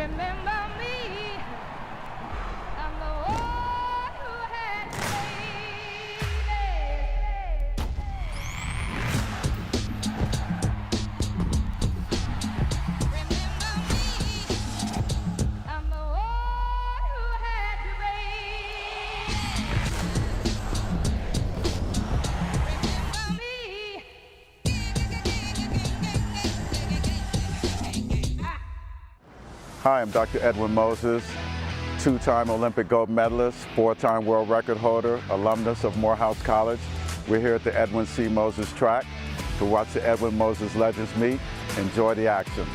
Remember me, I'm the one who had to Remember me, I'm the one who had to Remember me. Hi, I'm Dr. Edwin Moses, two-time Olympic gold medalist, four-time world record holder, alumnus of Morehouse College. We're here at the Edwin C. Moses track to watch the Edwin Moses Legends Meet. Enjoy the action.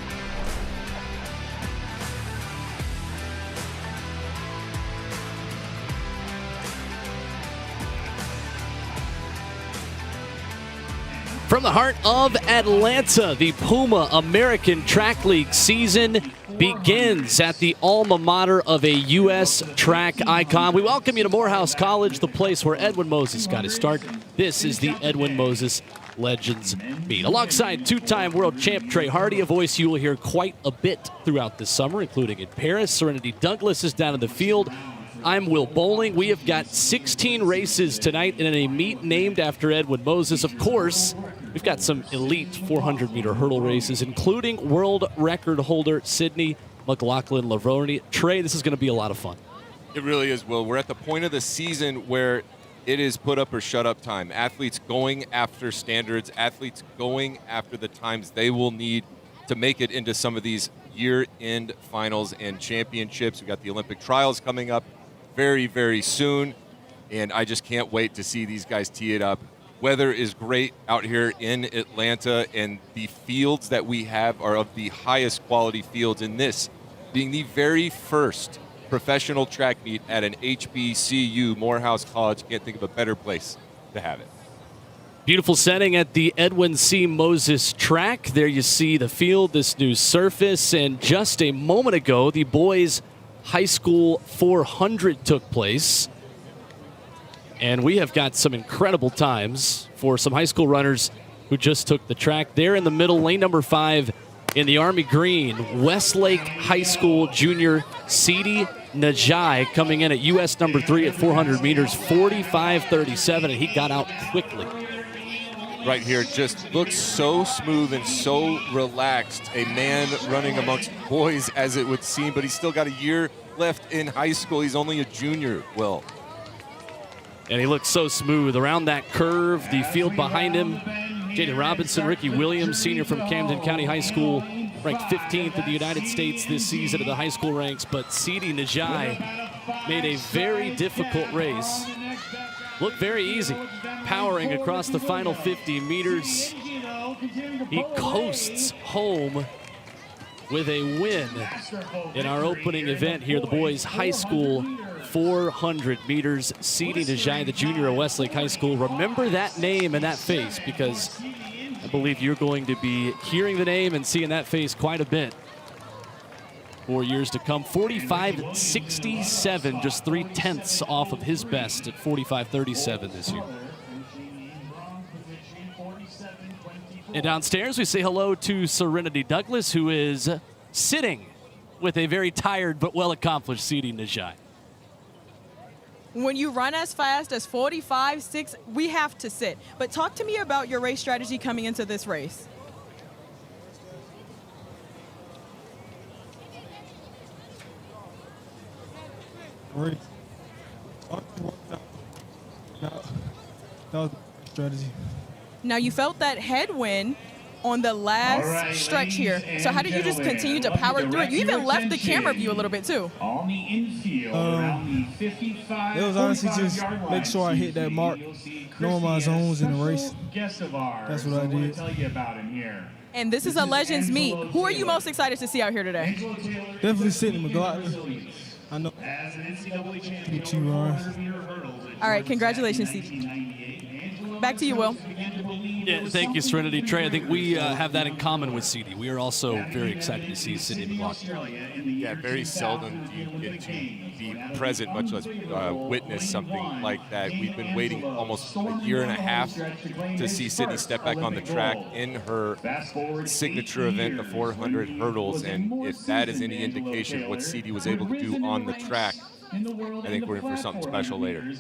From the heart of Atlanta, the Puma American Track League season begins at the alma mater of a U.S. track icon. We welcome you to Morehouse College, the place where Edwin Moses got his start. This is the Edwin Moses Legends Meet. Alongside two-time world champ Trey Hardy, a voice you will hear quite a bit throughout the summer, including in Paris. Serenity Douglas is down in the field. I'm Will Boling. We have got 16 races tonight in a meet named after Edwin Moses. Of course, we've got some elite 400-meter hurdle races, including world record holder Sydney McLaughlin-Levrone. Trey, this is going to be a lot of fun. It really is, Will. We're at the point of the season where it is put up or shut up time. Athletes going after standards, athletes going after the times they will need to make it into some of these year-end finals and championships. We've got the Olympic trials coming up very, very soon, and I just can't wait to see these guys tee it up. Weather is great out here in Atlanta, and the fields that we have are of the highest quality fields, in this being the very first professional track meet at an HBCU, Morehouse College. Can't think of a better place to have it. Beautiful setting at the Edwin C. Moses track. There you see the field, this new surface, and just a moment ago, the boys' high school 400 took place. And we have got some incredible times for some high school runners who just took the track. There in the middle, lane number 5 in the Army green, Westlake High School junior Sidi Najai coming in at U.S. number 3 at 400 meters, 45:37, and he got out quickly. Right here, just looks so smooth and so relaxed. A man running amongst boys, as it would seem, but he's still got a year left in high school. He's only a junior, Will. And he looks so smooth around that curve. The field behind him, Jaden Robinson, Ricky Williams, senior from Camden County High School, ranked 15th in the United States this season at the high school ranks. But Sidi Najai made a very difficult race look very easy, powering across the final 50 meters. He coasts home with a win in our opening event here, the boys' high school 400 meters. Sidi Najai, the junior at Westlake High School. Remember that name and that face, because I believe you're going to be hearing the name and seeing that face quite a bit for years to come. 45:67, just 3/10 off of his best at 45:37 this year. And downstairs, we say hello to Serenity Douglas, who is sitting with a very tired but well-accomplished Sidi Najai. When you run as fast as 45.6, we have to sit. But talk to me about your race strategy coming into this race. That was strategy. Now, you felt that headwind on the last stretch here. So how did you just continue to power through it? You even left the camera view a little bit, too. On the infield, around the 55. It was honestly just make sure I hit that mark, knowing my zones in the race. That's what I did. And this is a Legends Meet. Who are you most excited to see out here today? Definitely Sydney McLaughlin. I know. All right, congratulations, Steve. Back to you, Will. Yeah, thank you, Serenity. Trey, I think we have that in common with CD. We are also very excited to see Sydney McLaughlin. Yeah, very seldom do you get to be present, much less witness something like that. We've been waiting almost a year and a half to see Sydney step back on the track in her signature event, the 400 hurdles, and if that is any indication of what CD was able to do on the track, I think we're in for something special later.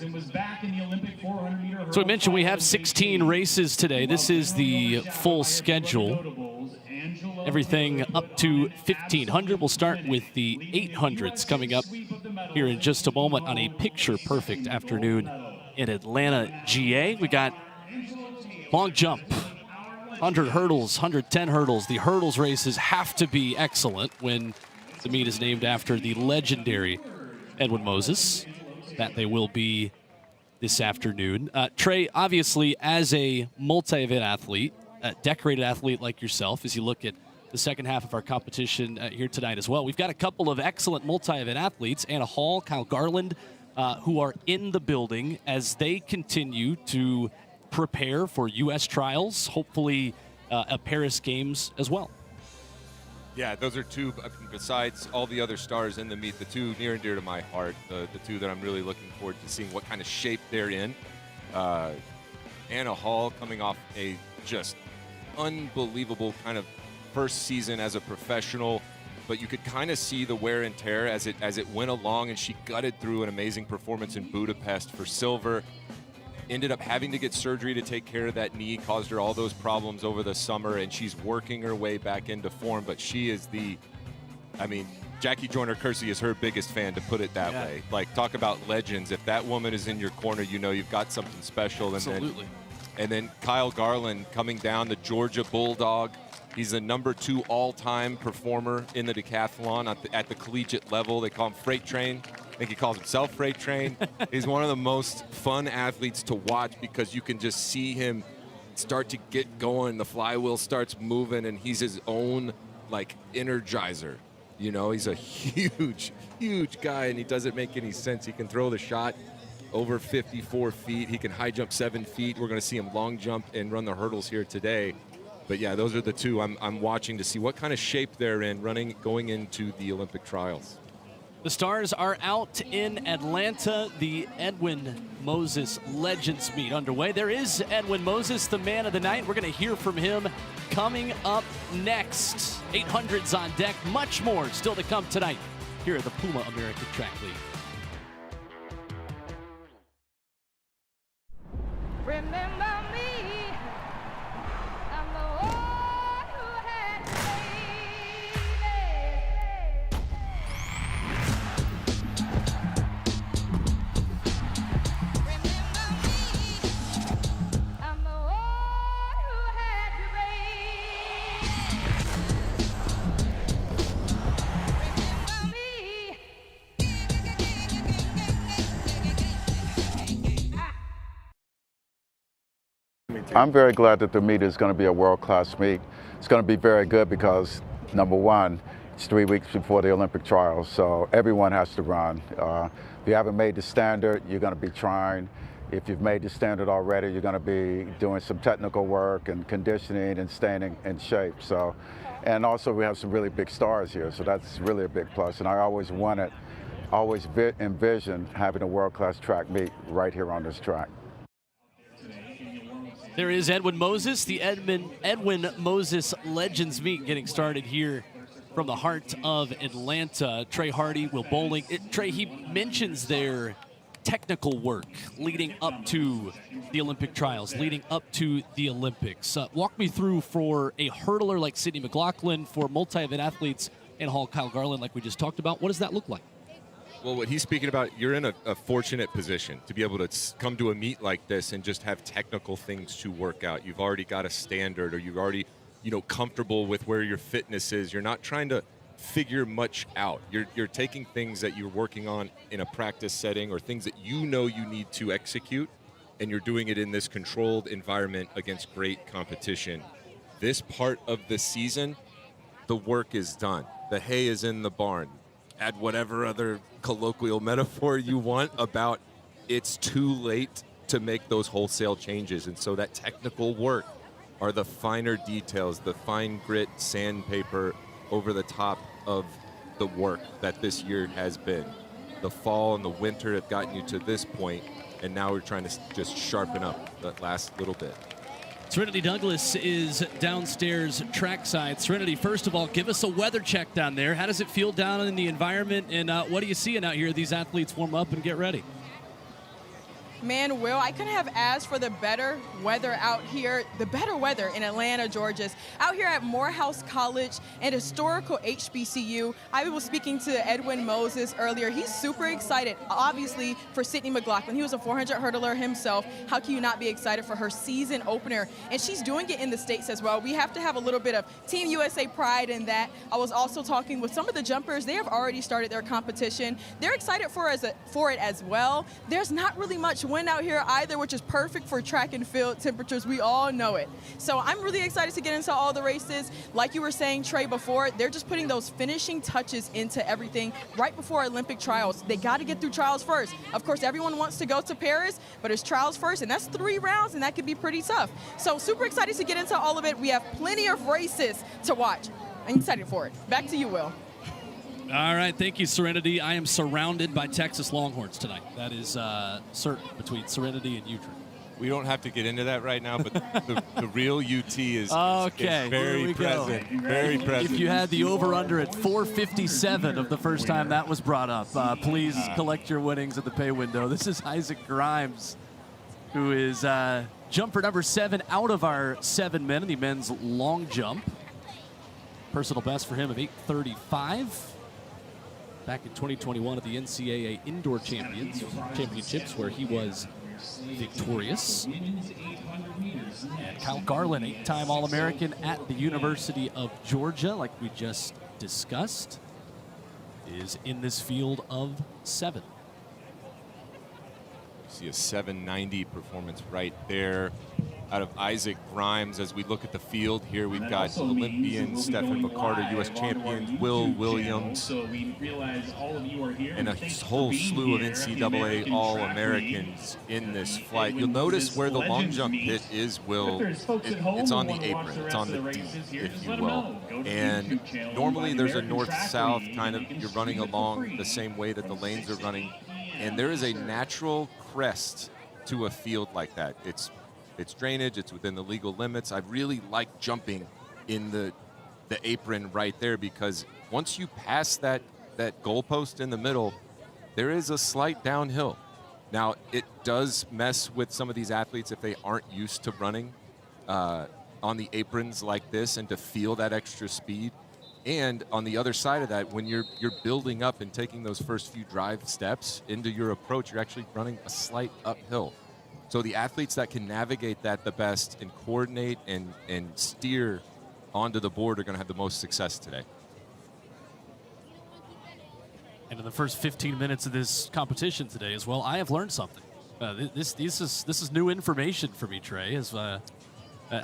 So we mentioned we have 16 races today. This is the full schedule. Everything up to 1,500. We'll start with the 800s coming up here in just a moment on a picture-perfect afternoon in Atlanta, GA. We got long jump, 100 hurdles, 110 hurdles. The hurdles races have to be excellent when the meet is named after the legendary Edwin Moses. That they will be this afternoon. Trey, obviously, as a multi-event athlete, a decorated athlete like yourself, as you look at the second half of our competition here tonight as well, we've got a couple of excellent multi-event athletes, Anna Hall, Kyle Garland, who are in the building as they continue to prepare for U.S. trials, hopefully a Paris Games as well. Yeah, those are two, besides all the other stars in the meet, the two near and dear to my heart, the two that I'm really looking forward to seeing what kind of shape they're in. Anna Hall coming off a just unbelievable kind of first season as a professional, but you could kind of see the wear and tear as it went along, and she gutted through an amazing performance in Budapest for silver. Ended up having to get surgery to take care of that knee, caused her all those problems over the summer, and she's working her way back into form. But she is Jackie Joyner-Kersee is her biggest fan, to put it that way. Like, talk about legends. If that woman is in your corner, you know you've got something special. Absolutely. And then Kyle Garland coming down, the Georgia Bulldog. He's the #2 all-time performer in the decathlon at the collegiate level. They call him Freight Train. I think he calls himself Freight Train. He's one of the most fun athletes to watch because you can just see him start to get going. The flywheel starts moving, and he's his own, like, energizer. You know, he's a huge, huge guy, and he doesn't make any sense. He can throw the shot over 54 feet. He can high jump 7 feet. We're going to see him long jump and run the hurdles here today. But, yeah, those are the two I'm watching to see what kind of shape they're in going into the Olympic trials. The stars are out in Atlanta. The Edwin Moses Legends Meet underway. There is Edwin Moses, the man of the night. We're going to hear from him coming up next. 800s on deck. Much more still to come tonight here at the Puma American Track League. Remember me, I'm the one who had I'm very glad that the meet is going to be a world-class meet. It's going to be very good because, number one, it's 3 weeks before the Olympic trials, so everyone has to run. If you haven't made the standard, you're going to be trying. If you've made the standard already, you're going to be doing some technical work and conditioning and staying in shape. So, and also we have some really big stars here, so that's really a big plus. And I always envisioned having a world-class track meet right here on this track. There is Edwin Moses, the Edwin Moses Legends Meet getting started here from the heart of Atlanta. Trey Hardy, Will Boling. Trey, he mentions their technical work leading up to the Olympic trials, leading up to the Olympics. Walk me through, for a hurdler like Sydney McLaughlin, for multi-event athletes and Kyle Garland like we just talked about, what does that look like? Well, what he's speaking about, you're in a fortunate position to be able to come to a meet like this and just have technical things to work out. You've already got a standard, or you've already, comfortable with where your fitness is. You're not trying to figure much out. You're taking things that you're working on in a practice setting, or things that you need to execute, and you're doing it in this controlled environment against great competition. This part of the season, the work is done. The hay is in the barn. Add whatever other colloquial metaphor you want about it's too late to make those wholesale changes. And so that technical work are the finer details, the fine grit sandpaper over the top of the work that this year has been. The fall and the winter have gotten you to this point, and now we're trying to just sharpen up that last little bit. Serenity Douglas is downstairs trackside. Serenity, first of all, give us a weather check down there. How does it feel down in the environment, and what are you seeing out here? These athletes warm up and get ready. Man, Will, I couldn't have asked for the better weather out here, the better weather in Atlanta, Georgia. Out here at Morehouse College and historical HBCU. I was speaking to Edwin Moses earlier. He's super excited, obviously, for Sydney McLaughlin. He was a 400 hurdler himself. How can you not be excited for her season opener? And she's doing it in the States as well. We have to have a little bit of Team USA pride in that. I was also talking with some of the jumpers. They have already started their competition. They're excited for it as well. There's not really much wind out here either, which is perfect for track and field temperatures. We all know it. So I'm really excited to get into all the races. Like you were saying, Trey, before, they're just putting those finishing touches into everything right before Olympic trials. They got to get through trials first. Of course, everyone wants to go to Paris, but it's trials first, and that's 3 rounds, and that could be pretty tough. So super excited to get into all of it. We have plenty of races to watch. I'm excited for it. Back to you, Will. All right, thank you, Serenity. I am surrounded by Texas Longhorns tonight. That is certain between Serenity and Utrecht. We don't have to get into that right now, but the real UT is okay, very present. Very present. If you had the over-under at 457 of the first time that was brought up, please collect your winnings at the pay window. This is Isaac Grimes, who is jumper number 7 out of our 7 men in the men's long jump. Personal best for him of 8:35. Back in 2021 at the NCAA Indoor Championships, where he was victorious. And Kyle Garland, 8-time All-American at the University of Georgia, like we just discussed, is in this field of 7. See a 790 performance right there out of Isaac Grimes. As we look at the field here, we've got Olympian Stephen McCarter, U.S. champions, Will Williams, and a whole slew of NCAA All-Americans in this flight. You'll notice where the long jump pit is, Will. It's on the apron. It's on the D, if you will. And normally there's a north-south kind of, you're running along the same way that the lanes are running. And there is a natural crest to a field like that. It's drainage, it's within the legal limits. I really like jumping in the apron right there, because once you pass that goalpost in the middle, there is a slight downhill. Now, it does mess with some of these athletes if they aren't used to running on the aprons like this and to feel that extra speed. And on the other side of that, when you're building up and taking those first few drive steps into your approach, you're actually running a slight uphill. So the athletes that can navigate that the best and coordinate and steer onto the board are going to have the most success today. And in the first 15 minutes of this competition today as well, I have learned something. This is new information for me, Trey. As I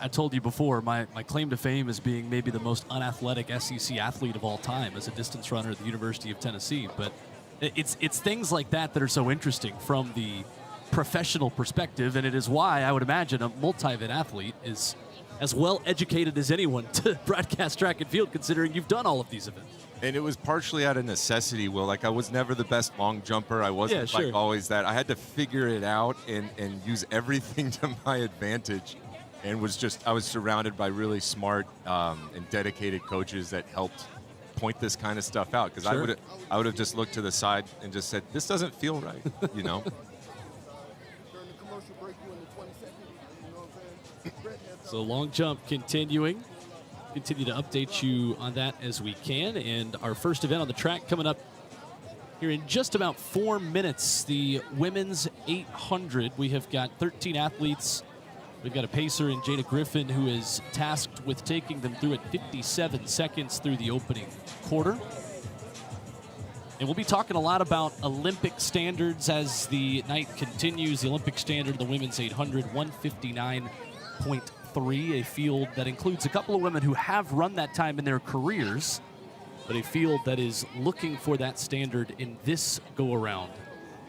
told you before, my claim to fame is being maybe the most unathletic SEC athlete of all time as a distance runner at the University of Tennessee. But it's things like that are so interesting from the professional perspective, and it is why I would imagine a multi-event athlete is as well educated as anyone to broadcast track and field, considering you've done all of these events. And it was partially out of necessity, Will. Like, I was never the best long jumper. I wasn't like always that. I had to figure it out and use everything to my advantage, and I was surrounded by really smart and dedicated coaches that helped point this kind of stuff out, because I would have just looked to the side and just said, this doesn't feel right, you know. So long jump continuing. Continue to update you on that as we can. And our first event on the track coming up here in just about 4 minutes, the women's 800. We have got 13 athletes. We've got a pacer in Jada Griffin, who is tasked with taking them through at 57 seconds through the opening quarter. And we'll be talking a lot about Olympic standards as the night continues. The Olympic standard, the women's 800, 159.3, a field that includes a couple of women who have run that time in their careers, but a field that is looking for that standard in this go-around.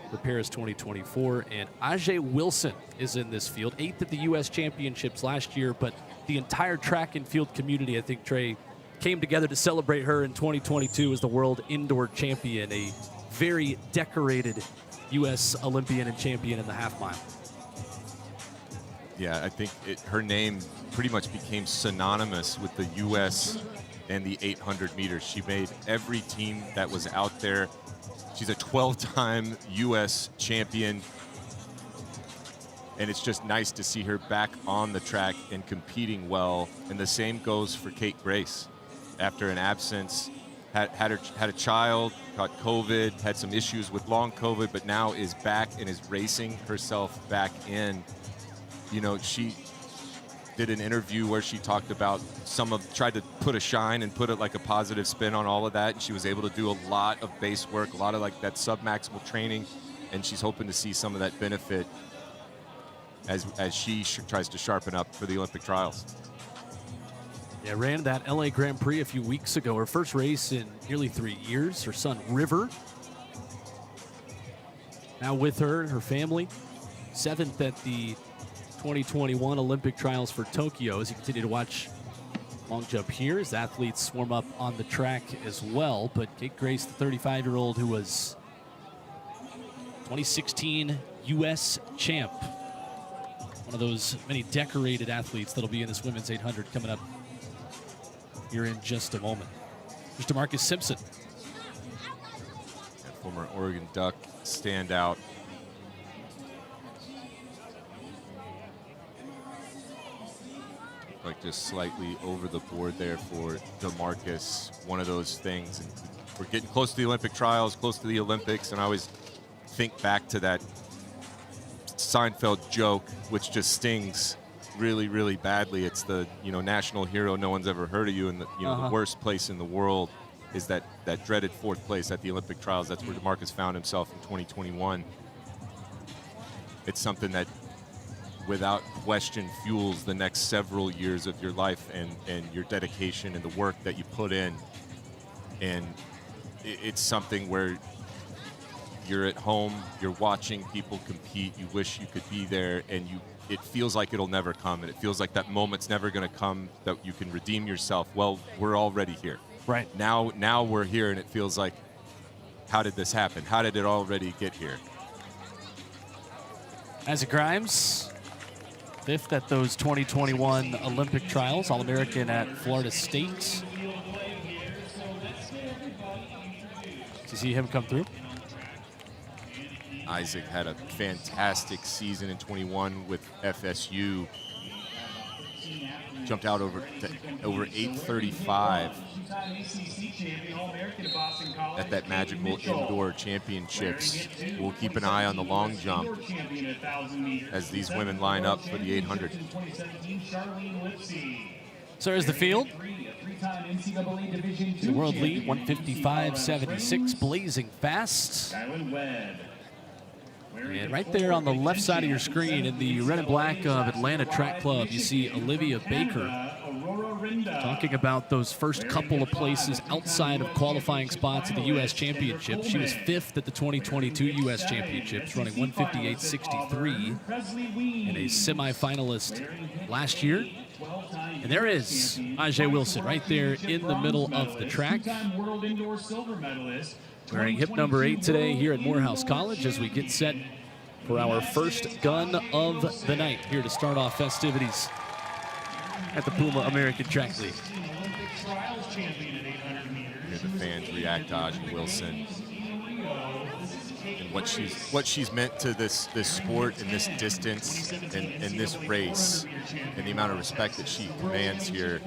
for Paris 2024. And Ajay Wilson is in this field, 8th at the U.S. Championships last year, but the entire track and field community, I think, Trey, came together to celebrate her in 2022 as the world indoor champion, a very decorated U.S. Olympian and champion in the half mile. Yeah, I think her name pretty much became synonymous with the U.S. and the 800 meters. She made every team that was out there. She's a 12-time U.S. champion. And it's just nice to see her back on the track and competing well. And the same goes for Kate Grace. After an absence, had a child, caught COVID, had some issues with long COVID, but now is back and is racing herself back in. You know, she did an interview where she talked about tried to put a shine and put it like a positive spin on all of that. And she was able to do a lot of base work, a lot of like that sub-maximal training. And she's hoping to see some of that benefit as she tries to sharpen up for the Olympic trials. Yeah, ran that LA Grand Prix a few weeks ago. Her first race in nearly 3 years. Her son, River, now with her and her family. 7th at the 2021 Olympic trials for Tokyo. As you continue to watch long jump here, as athletes warm up on the track as well. But Kate Grace, the 35-year-old who was 2016 U.S. champ. One of those many decorated athletes that'll be in this women's 800 coming up here in just a moment. There's DeMarcus Simpson. That former Oregon Duck standout. Like just slightly over the board there for DeMarcus. One of those things. And we're getting close to the Olympic trials, close to the Olympics, and I always think back to that Seinfeld joke, which just stings really, really badly. It's the, you know, national hero, no one's ever heard of you, and the, you know, the worst place in the world is that dreaded 4th place at the Olympic trials. That's where DeMarcus found himself in 2021. It's something that without question fuels the next several years of your life and your dedication and the work that you put in. And it's something where you're at home, you're watching people compete, you wish you could be there, and it feels like it'll never come, and it feels like that moment's never going to come that you can redeem yourself. Well, we're already here. Right. Now we're here, and it feels like, how did this happen? How did it already get here? Isaac Grimes, 5th at those 2021 Olympic trials, All-American at Florida State. To see him come through. Isaac had a fantastic season in 21 with FSU. Jumped out over 8:35 at that magical indoor championships. We'll keep an eye on the long jump as these women line up for the 800. So there's the field. The world lead, 155.76, blazing fast. And right there on the left side of your screen in the red and black of Atlanta Track Club, you see Olivia Baker talking about those first couple of places outside of qualifying spots at the U.S. Championship. She was 5th at the 2022 U.S. Championships, running 158.63, and a semifinalist last year. And there is Ajay Wilson right there in the middle of the track, wearing hip number 8 today here at Morehouse College as we get set for our first gun of the night here to start off festivities at the Puma American Track League. Hear the fans react to Ajay Wilson and what she's meant to this sport and this distance and this race, and the amount of respect that she commands here.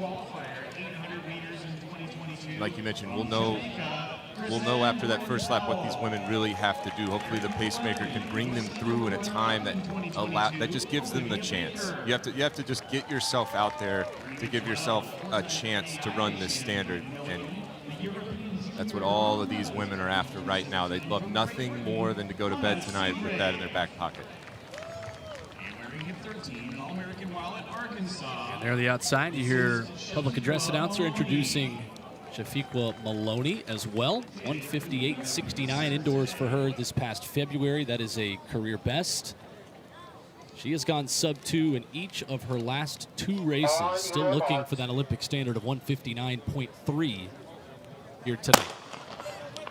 Like you mentioned, we'll know after that first lap what these women really have to do. Hopefully the pacemaker can bring them through in a time that just gives them the chance. You have to just get yourself out there to give yourself a chance to run this standard, and that's what all of these women are after right now. They'd love nothing more than to go to bed tonight with that in their back pocket. And there on the outside, you hear public address announcer introducing Shafiqua Maloney as well. 158.69 indoors for her this past February. That is a career best. She has gone sub-2 in each of her last 2 races. Still looking for that Olympic standard of 159.3 here tonight.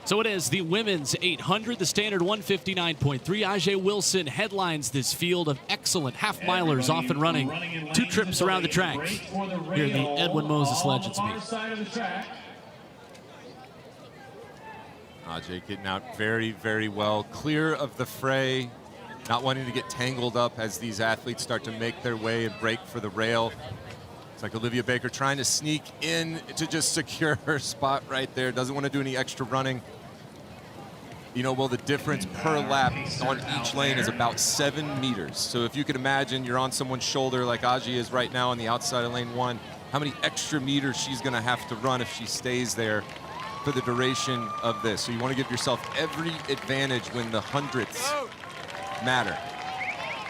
So it is the women's 800, the standard 159.3. Ajay Wilson headlines this field of excellent half-milers off and running. 2 trips around the track here at the Edwin Moses Legends Meet. Ajay getting out very, very well. Clear of the fray, not wanting to get tangled up as these athletes start to make their way and break for the rail. It's like Olivia Baker trying to sneak in to just secure her spot right there. Doesn't want to do any extra running. You know, well, the difference per lap on each lane is about 7 meters. So if you could imagine you're on someone's shoulder like Ajay is right now on the outside of lane 1, how many extra meters she's going to have to run if she stays there for the duration of this. So you want to give yourself every advantage when the hundredths matter.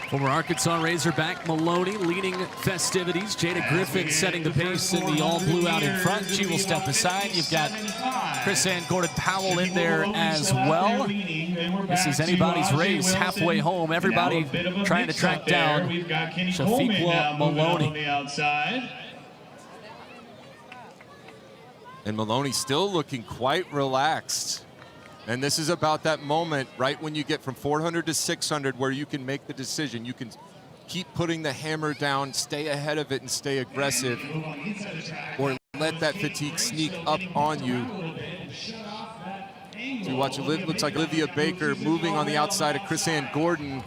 Former Arkansas Razorback Maloney leading festivities. Jada Griffin setting the pace in the all-blue out in front. She will step aside. You've got Chris Ann Gordon-Powell in there as well. This is anybody's race halfway home. Everybody trying to track down Shafiqua Maloney. And Maloney still looking quite relaxed. And this is about that moment right when you get from 400 to 600 where you can make the decision. You can keep putting the hammer down, stay ahead of it and stay aggressive, or let that fatigue sneak up on you. So you watch, it looks like Olivia Baker moving on the outside of Chris Ann Gordon,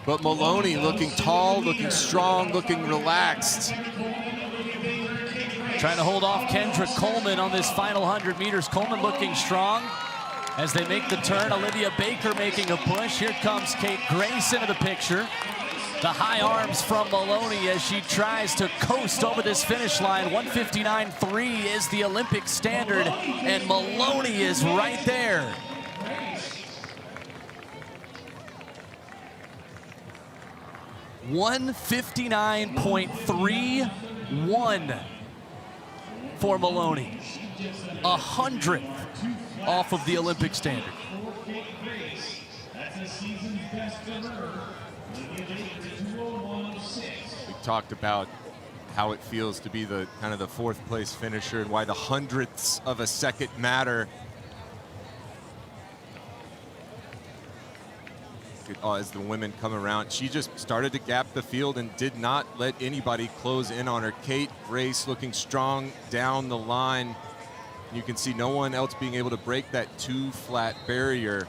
but Maloney looking tall, looking strong, looking relaxed. Trying to hold off Kendra Coleman on this final 100 meters. Coleman looking strong. As they make the turn, Olivia Baker making a push. Here comes Kate Grace into the picture. The high arms from Maloney as she tries to coast over this finish line. 159.3 is the Olympic standard, and Maloney is right there. $159.31 for Maloney. 100th off of the Olympic standard. We talked about how it feels to be the kind of the 4th place finisher and why the hundredths of a second matter. As the women come around, she just started to gap the field and did not let anybody close in on her. Kate Grace looking strong down the line. You can see no one else being able to break that 2-flat barrier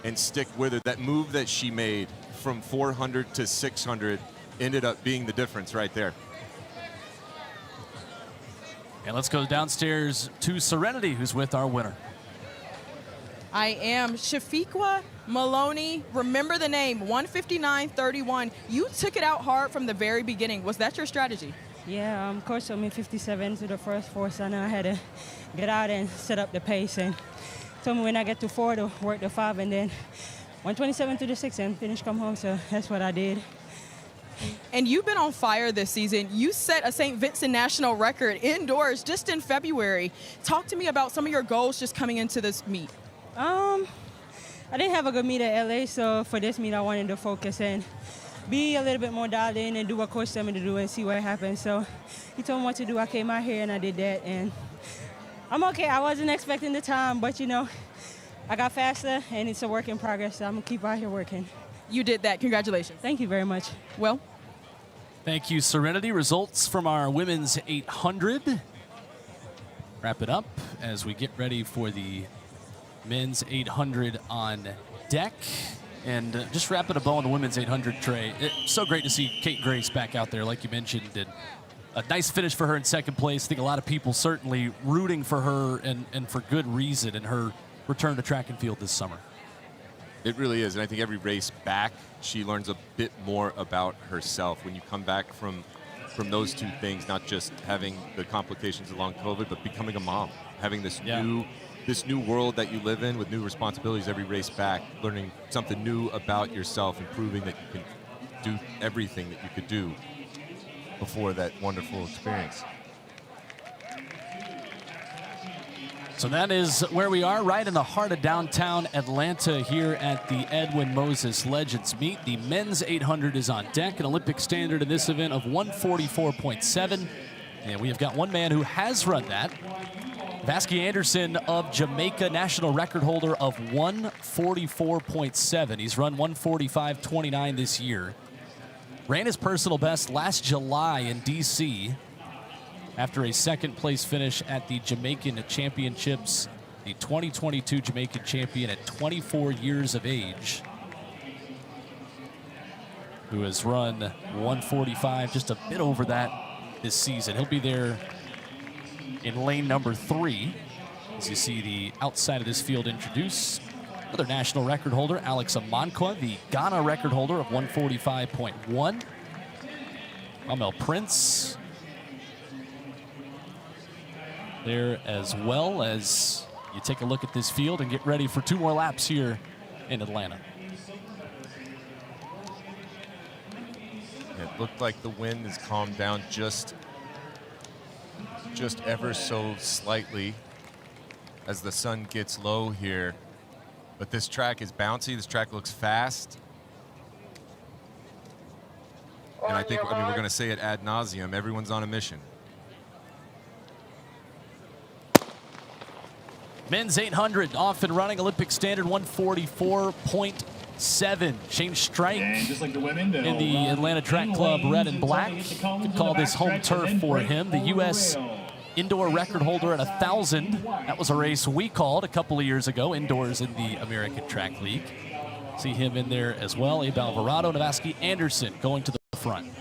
and stick with it. That move that she made from 400 to 600 ended up being the difference right there. And let's go downstairs to Serenity, who's with our winner. I am Shafiqua Maloney. Remember the name, 159.31. You took it out hard from the very beginning. Was that your strategy? Yeah, coach told me 57 to the first 4, so I know I had to get out and set up the pace, and told me when I get to 4 to work the 5, and then 127 to the 6 and finish, come home, so that's what I did. And you've been on fire this season. You set a St. Vincent national record indoors just in February. Talk to me about some of your goals just coming into this meet. I didn't have a good meet at LA, so for this meet I wanted to focus and be a little bit more dialed in and do what coach told me to do and see what happens. So he told me what to do. I came out here and I did that, and I'm okay. I wasn't expecting the time, but you know, I got faster and it's a work in progress, so I'm gonna keep out here working. You did that. Congratulations. Thank you very much. Well, thank you, Serenity. Results from our women's 800. Wrap it up as we get ready for the men's 800 on deck. And just wrapping a bow on the women's 800, Trey. It's so great to see Kate Grace back out there, like you mentioned. And a nice finish for her in 2nd place. I think a lot of people certainly rooting for her, and for good reason, in her return to track and field this summer. It really is, and I think every race back, she learns a bit more about herself. When you come back from those 2 things, not just having the complications along COVID, but becoming a mom, having this new world that you live in with new responsibilities every race back, learning something new about yourself and proving that you can do everything that you could do before that wonderful experience. So that is where we are, right in the heart of downtown Atlanta here at the Edwin Moses Legends Meet. The men's 800 is on deck, an Olympic standard in this event of 144.7. And we have got one man who has run that. Vashti Anderson of Jamaica, national record holder of 144.7. He's run 145.29 this year. Ran his personal best last July in D.C. after a second-place finish at the Jamaican Championships, the 2022 Jamaican champion at 24 years of age, who has run 145, just a bit over that this season. He'll be there in lane number 3, as you see the outside of this field introduced. Another national record holder, Alex Amankwa, the Ghana record holder of 145.1. Amel Prince there, as well as you take a look at this field and get ready for 2 more laps here in Atlanta. It looked like the wind has calmed down just ever so slightly as the sun gets low here. But this track is bouncy. This track looks fast. And I think, we're going to say it ad nauseum. Everyone's on a mission. Men's 800 off and running, Olympic standard 144.7. Shane Strike like the women, in the Atlanta Track Club red and black. Could call this home turf for him. The U.S. indoor record holder at 1,000. That was a race we called a couple of years ago, indoors in the American Track League. See him in there as well. Abe Alvarado, Vashti Anderson going to the front.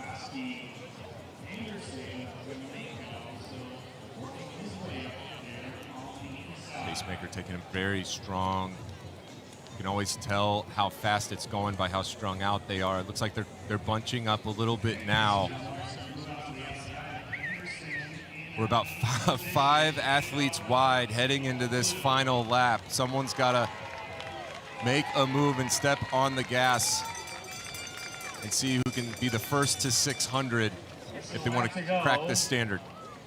Pacemaker taking him very strong. You can always tell how fast it's going by how strung out they are. It looks like they're bunching up a little bit now. We're about 5 athletes wide heading into this final lap. Someone's got to make a move and step on the gas and see who can be the first to 600 if they want to crack this standard.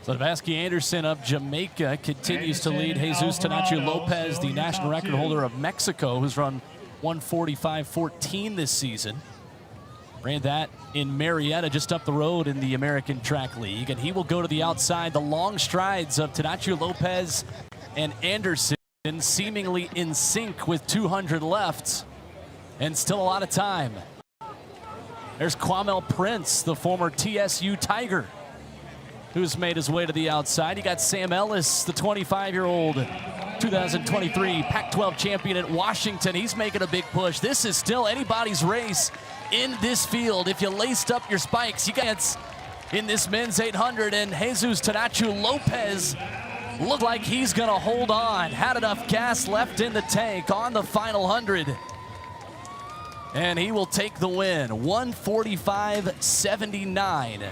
So Vashti Anderson of Jamaica continues to lead Jesus Tanachu Lopez, the national record holder of Mexico, who's run 145.14 this season. Ran that in Marietta, just up the road in the American Track League. And he will go to the outside. The long strides of Tanachu Lopez and Anderson seemingly in sync with 200 left and still a lot of time. There's Kwamel Prince, the former TSU Tiger, who's made his way to the outside. You got Sam Ellis, the 25-year-old 2023 Pac-12 champion at Washington. He's making a big push. This is still anybody's race in this field. If you laced up your spikes, you get in this men's 800, and Jesus Tanachu Lopez looked like he's gonna hold on. Had enough gas left in the tank on the final 100. And he will take the win, 145.79.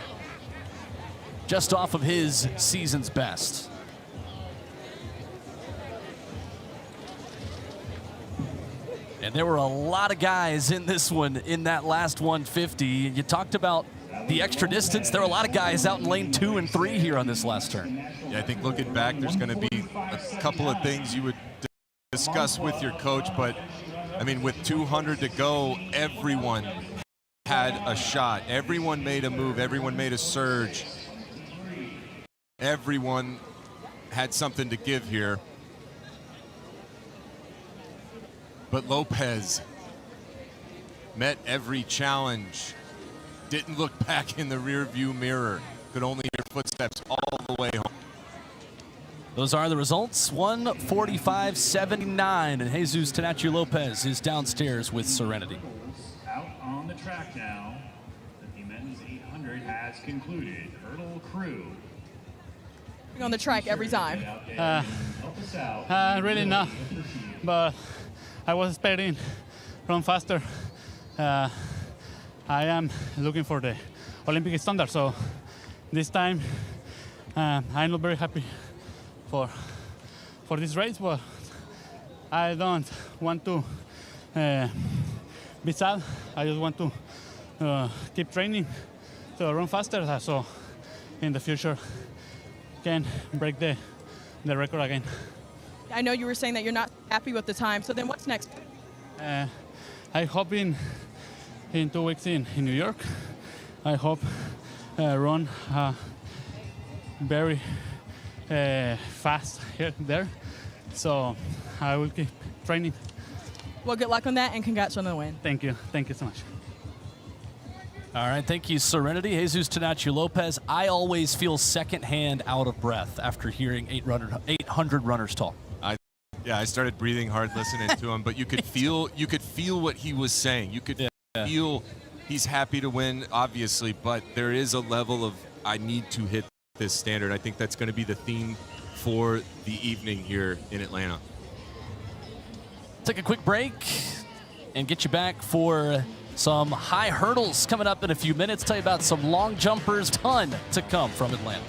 Just off of his season's best. And there were a lot of guys in this one, in that last 150. You talked about the extra distance. There were a lot of guys out in lane 2 and 3 here on this last turn. Yeah, I think looking back, there's going to be a couple of things you would discuss with your coach, but I mean, with 200 to go, everyone had a shot. Everyone made a move. Everyone made a surge. Everyone had something to give here. But Lopez met every challenge. Didn't look back in the rearview mirror. Could only hear footsteps all the way home. Those are the results, 145.79, and Jesus Tanachu Lopez is downstairs with serenity. Out on the track now. The men's 800 has concluded. Hurdle crew. On the track every time. Really not, but I was expecting run faster. I am looking for the Olympic standard, so this time I'm not very happy for this race, but I don't want to be sad. I just want to keep training to run faster, so in the future can break the record again. I know you were saying that you're not happy with the time, so then what's next? I hope in 2 weeks in New York, I hope run very fast there. So I will keep training. Well, good luck on that, and congrats on the win. Thank you. Thank you so much. All right, thank you, Serenity. Jesus Tanachu-Lopez. I always feel secondhand out of breath after hearing 800 runners talk. I started breathing hard listening to him, but you could feel what he was saying. You could feel he's happy to win, obviously, but there is a level of I need to hit this standard. I think that's going to be the theme for the evening here in Atlanta. Take a quick break and get you back for some high hurdles coming up in a few minutes. Tell you about some long jumpers, ton to come from Atlanta.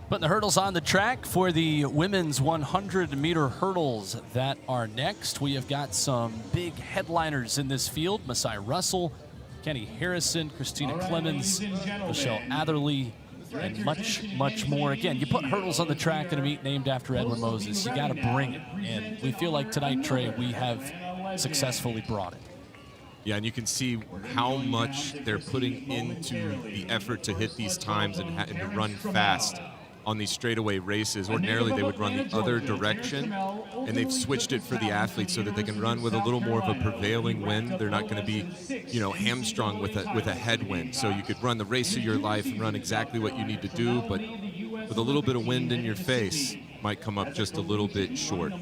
Putting the hurdles on the track for the women's 100-meter hurdles that are next. We have got some big headliners in this field. Masai Russell, Keni Harrison, Christina Clemens, Michelle Atherley, and much, much more. Again, you put hurdles on the track in a meet named after Edwin Moses. You got to bring it. And we feel like tonight, Trey, we have successfully brought it. Yeah, and you can see how much they're putting into the effort to hit these times and to run fast on these straightaway races. Ordinarily, they would run the other direction, and they've switched it for the athletes so that they can run with a little more of a prevailing wind. They're not going to be, hamstrung with a headwind. So you could run the race of your life and run exactly what you need to do, but with a little bit of wind in your face, might come up just a little bit short.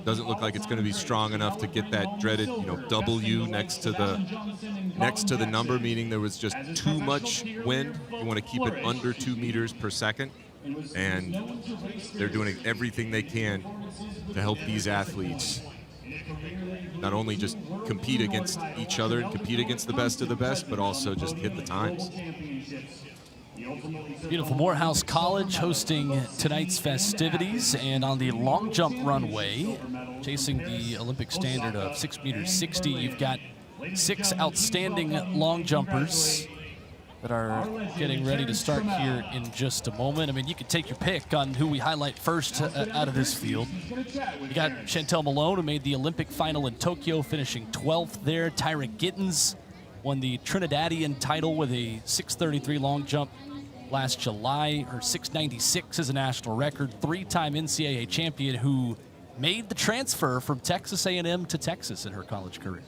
Doesn't look like it's going to be strong enough to get that dreaded, W next to the number, meaning there was just too much wind. You want to keep it under 2 meters per second. And they're doing everything they can to help these athletes not only just compete against each other and compete against the best of the best, but also just hit the times. Beautiful Morehouse College hosting tonight's festivities, and on the long jump runway, chasing the Olympic standard of 6 meters 60, you've got 6 outstanding long jumpers that are getting ready to start here in just a moment. I mean, you can take your pick on who we highlight first out of this field. You got Chantel Malone, who made the Olympic final in Tokyo, finishing 12th there. Tyra Gittens won the Trinidadian title with a 6:33 long jump last July. Her 6:96 is a national record. 3-time NCAA champion who made the transfer from Texas A&M to Texas in her college career.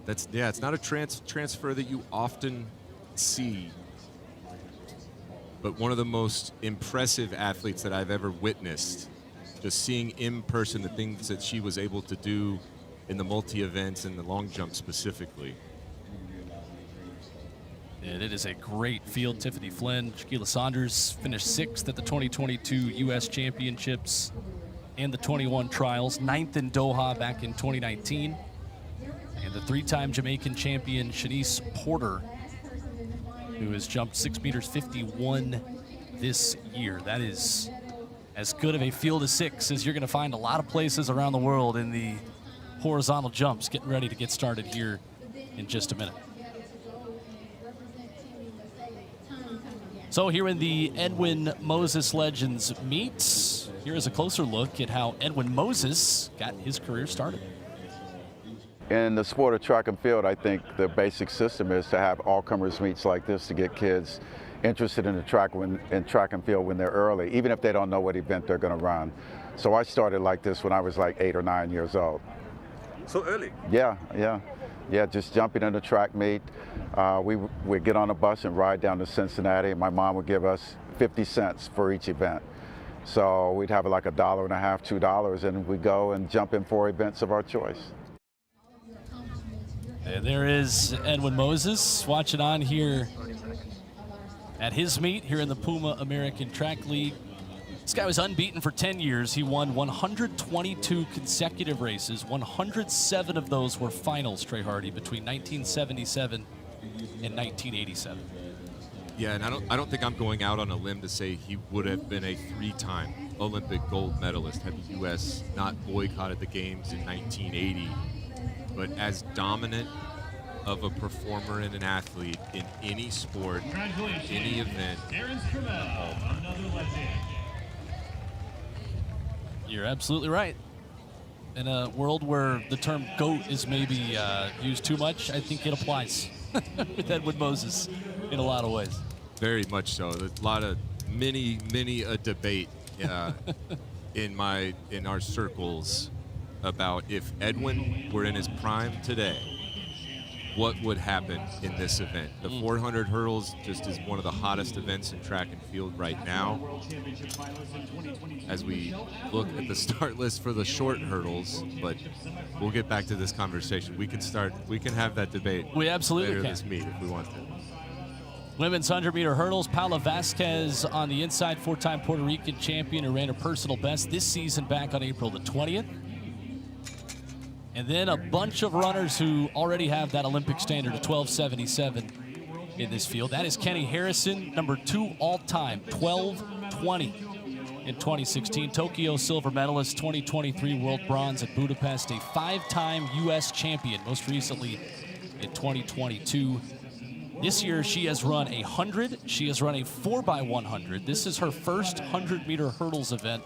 It's not a transfer that you often see, but one of the most impressive athletes that I've ever witnessed. Just seeing in person the things that she was able to do in the multi-events and the long jump specifically. And it is a great field. Tiffany Flynn, Shaquila Saunders finished 6th at the 2022 U.S. Championships and the 21 trials, 9th in Doha back in 2019. And the 3-time Jamaican champion, Shanice Porter, who has jumped 6 meters 51 this year. That is as good of a field of 6 as you're going to find a lot of places around the world in the horizontal jumps. Getting ready to get started here in just a minute. So here in the Edwin Moses Legends Meet, here is a closer look at how Edwin Moses got his career started. In the sport of track and field, I think the basic system is to have all-comers meets like this to get kids interested in the track and field when they're early, even if they don't know what event they're going to run. So I started like this when I was like 8 or 9 years old. So early? Yeah, just jumping in the track meet. We'd get on a bus and ride down to Cincinnati. My mom would give us 50 cents for each event. So we'd have like $1.50, $2, and we'd go and jump in 4 events of our choice. And there is Edwin Moses watching on here at his meet here in the Puma American Track League. This guy was unbeaten for 10 years. He won 122 consecutive races. 107 of those were finals, Trey Hardy, between 1977 and 1987. Yeah, and I don't think I'm going out on a limb to say he would have been a 3-time Olympic gold medalist had the U.S. not boycotted the games in 1980. But as dominant of a performer and an athlete in any sport, any event. You're absolutely right. In a world where the term GOAT is maybe used too much, I think it applies with Edwin Moses in a lot of ways. Very much so. There's a lot of many a debate in our circles about if Edwin were in his prime today, what would happen in this event. The 400 hurdles just is one of the hottest events in track and field right now. As we look at the start list for the short hurdles, but we'll get back to this conversation. We can have that debate. We absolutely later can. This meet if we want to. Women's 100-meter hurdles, Paula Vasquez on the inside, 4-time Puerto Rican champion who ran her personal best this season back on April the 20th. And then a bunch of runners who already have that Olympic standard of 12:77 in this field. That is Keni Harrison, number 2 all-time, 12:20 in 2016. Tokyo silver medalist, 2023 world bronze at Budapest, a 5-time U.S. champion, most recently in 2022. This year, she has run a 100. She has run a 4x100. This is her first 100-meter hurdles event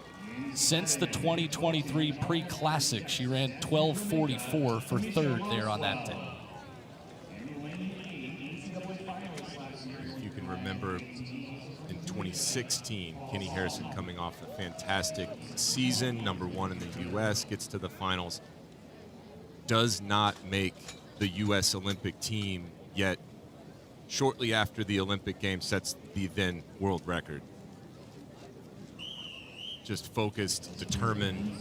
since the 2023 pre-classic. She ran 12:44 for 3rd there on that day. You can remember in 2016, Keni Harrison coming off a fantastic season, #1 in the U.S., gets to the finals, does not make the U.S. Olympic team, yet shortly after the Olympic Games sets the then world record. Just focused, determined,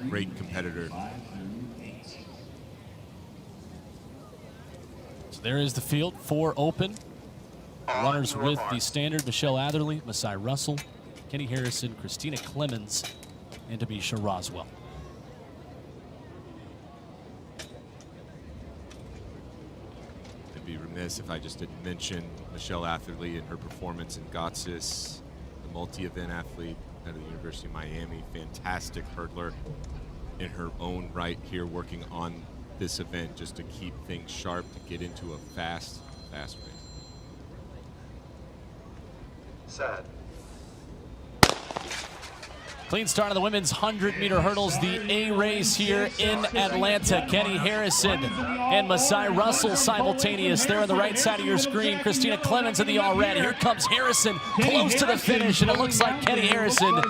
great competitor. So there is the field, 4 open. Runners with the standard: Michelle Atherley, Masai Russell, Keni Harrison, Christina Clemens, and Tamisha Roswell. I'd be remiss if I just didn't mention Michelle Atherley and her performance in Gotsis, the multi-event athlete out of the University of Miami, fantastic hurdler in her own right here, working on this event just to keep things sharp, to get into a fast race. Set. Clean start of the women's 100-meter hurdles, the A race here in Atlanta. Keni Harrison and Masai Russell simultaneous there on the right side of your screen. Christina Clemens in the all red. Here comes Harrison, close to the finish, and it looks like Keni Harrison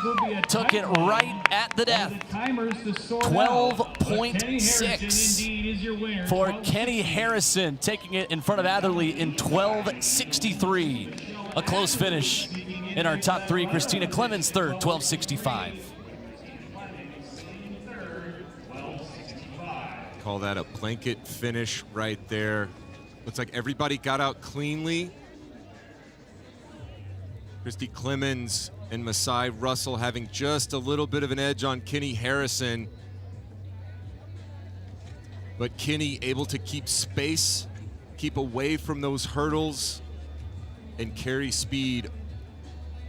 took it right at the death. 12.6 for Keni Harrison, taking it in front of Atherley in 12.63. A close finish. In our top 3, Christina Clemens, 3rd, 12.65. Call that a blanket finish right there. Looks like everybody got out cleanly. Christy Clemens and Masai Russell having just a little bit of an edge on Keni Harrison. But Keni able to keep space, keep away from those hurdles, and carry speed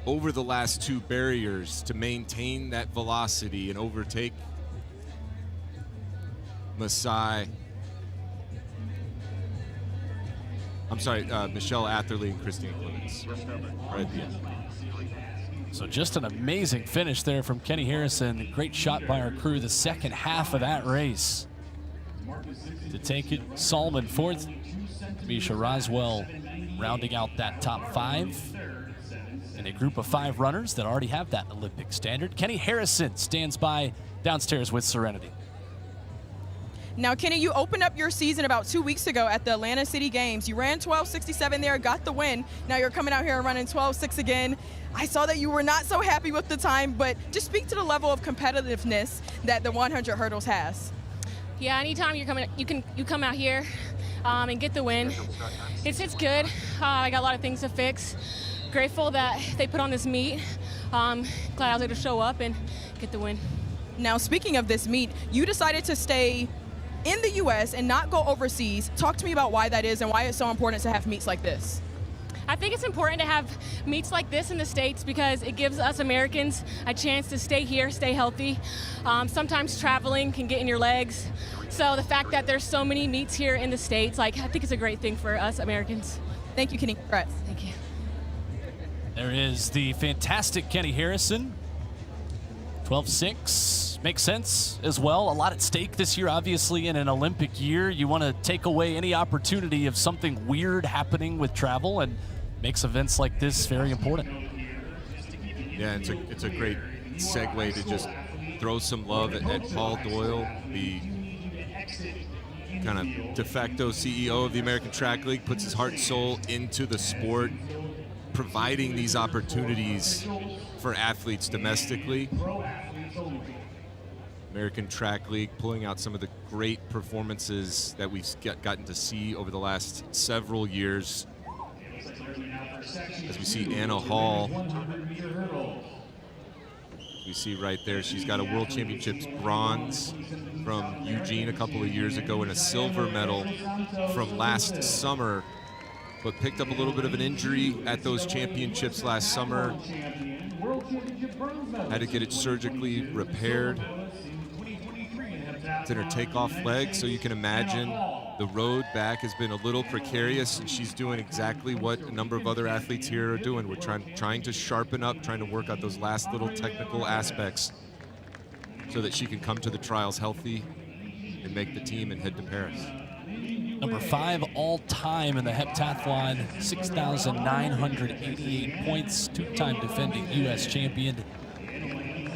over the last 2 barriers to maintain that velocity and overtake Michelle Atherley and Christina Clemens right at the end. So just an amazing finish there from Keni Harrison. Great shot by our crew the second half of that race to take it. Salman 4th, Tamisha Roswell rounding out that top 5. And a group of 5 runners that already have that Olympic standard. Keni Harrison stands by downstairs with Serenity. Now, Keni, you opened up your season about 2 weeks ago at the Atlanta City Games. You ran 12.67 there, got the win. Now you're coming out here and running 12.6 again. I saw that you were not so happy with the time, but just speak to the level of competitiveness that the 100 hurdles has. Yeah, anytime you come out here, and get the win. It's good. I got a lot of things to fix. Grateful that they put on this meet. Glad I was able to show up and get the win. Now, speaking of this meet, you decided to stay in the U.S. and not go overseas. Talk to me about why that is and why it's so important to have meets like this. I think it's important to have meets like this in the States because it gives us Americans a chance to stay here, stay healthy. Sometimes traveling can get in your legs. So the fact that there's so many meets here in the States, I think it's a great thing for us Americans. Thank you, Keni. Congrats. Thank you. There is the fantastic Keni Harrison. 12-6 makes sense as well. A lot at stake this year, obviously, in an Olympic year. You want to take away any opportunity of something weird happening with travel, and makes events like this very important. Yeah, it's a great segue to just throw some love at Paul Doyle, the kind of de facto CEO of the American Track League, puts his heart and soul into the sport, providing these opportunities for athletes domestically. American Track League pulling out some of the great performances that we've gotten to see over the last several years. As we see Anna Hall, we see right there, she's got a World Championships bronze from Eugene a couple of years ago and a silver medal from last summer, but picked up a little bit of an injury at those championships last summer. Had to get it surgically repaired. It's in her takeoff leg, so you can imagine the road back has been a little precarious, and she's doing exactly what a number of other athletes here are doing. We're trying to sharpen up, trying to work out those last little technical aspects so that she can come to the trials healthy and make the team and head to Paris. Number 5 all-time in the heptathlon, 6,988 points, 2-time defending U.S. champion.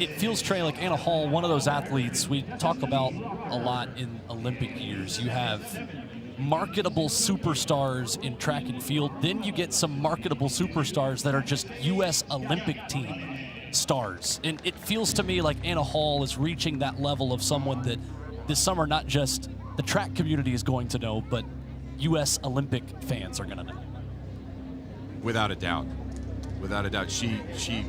It feels, Trey, like Anna Hall, one of those athletes we talk about a lot in Olympic years. You have marketable superstars in track and field, then you get some marketable superstars that are just U.S. Olympic team stars. And it feels to me like Anna Hall is reaching that level of someone that this summer not just the track community is going to know, but U.S. Olympic fans are going to know. Without a doubt. Without a doubt. She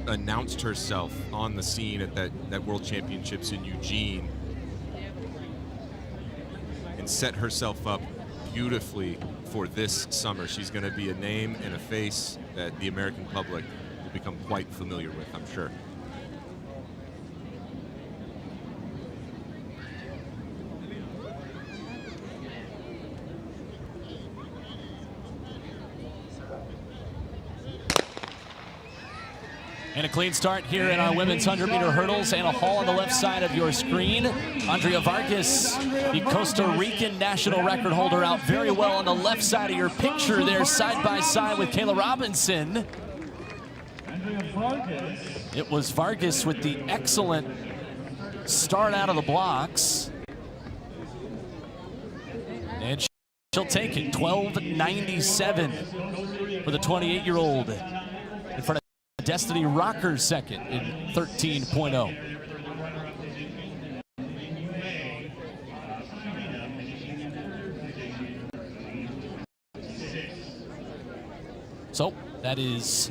announced herself on the scene at that World Championships in Eugene and set herself up beautifully for this summer. She's going to be a name and a face that the American public will become quite familiar with, I'm sure. And a clean start here in our women's 100-meter hurdles. Anna Hall on the left side of your screen. Andrea Vargas, the Costa Rican national record holder, out very well on the left side of your picture there, side by side with Kayla Robinson. It was Vargas with the excellent start out of the blocks. And she'll take it, 12:97 for the 28-year-old in front of Destiny Rocker second in 13.0. So that is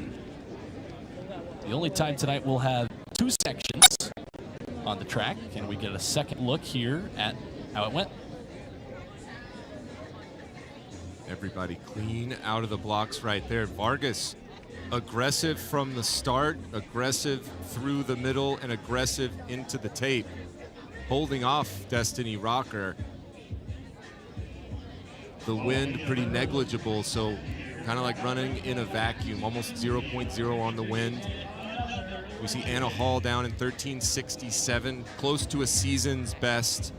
the only time tonight we'll have 2 sections on the track. Can we get a second look here at how it went? Everybody clean out of the blocks right there. Vargas, aggressive from the start, aggressive through the middle, and aggressive into the tape, holding off Destiny Rocker. The wind pretty negligible, so kind of like running in a vacuum, almost 0.0 on the wind. We see Anna Hall down in 13:67, close to a season's best,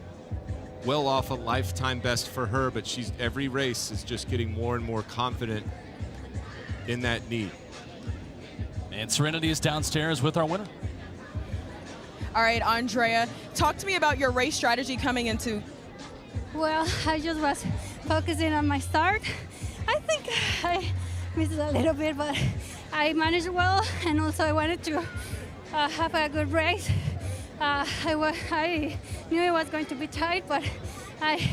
well off a lifetime best for her, but she's every race is just getting more and more confident in that knee. And Serenity is downstairs with our winner. All right, Andrea, talk to me about your race strategy coming into. Well, I just was focusing on my start. I think I missed a little bit, but I managed well, and also I wanted to have a good race. I knew it was going to be tight, but I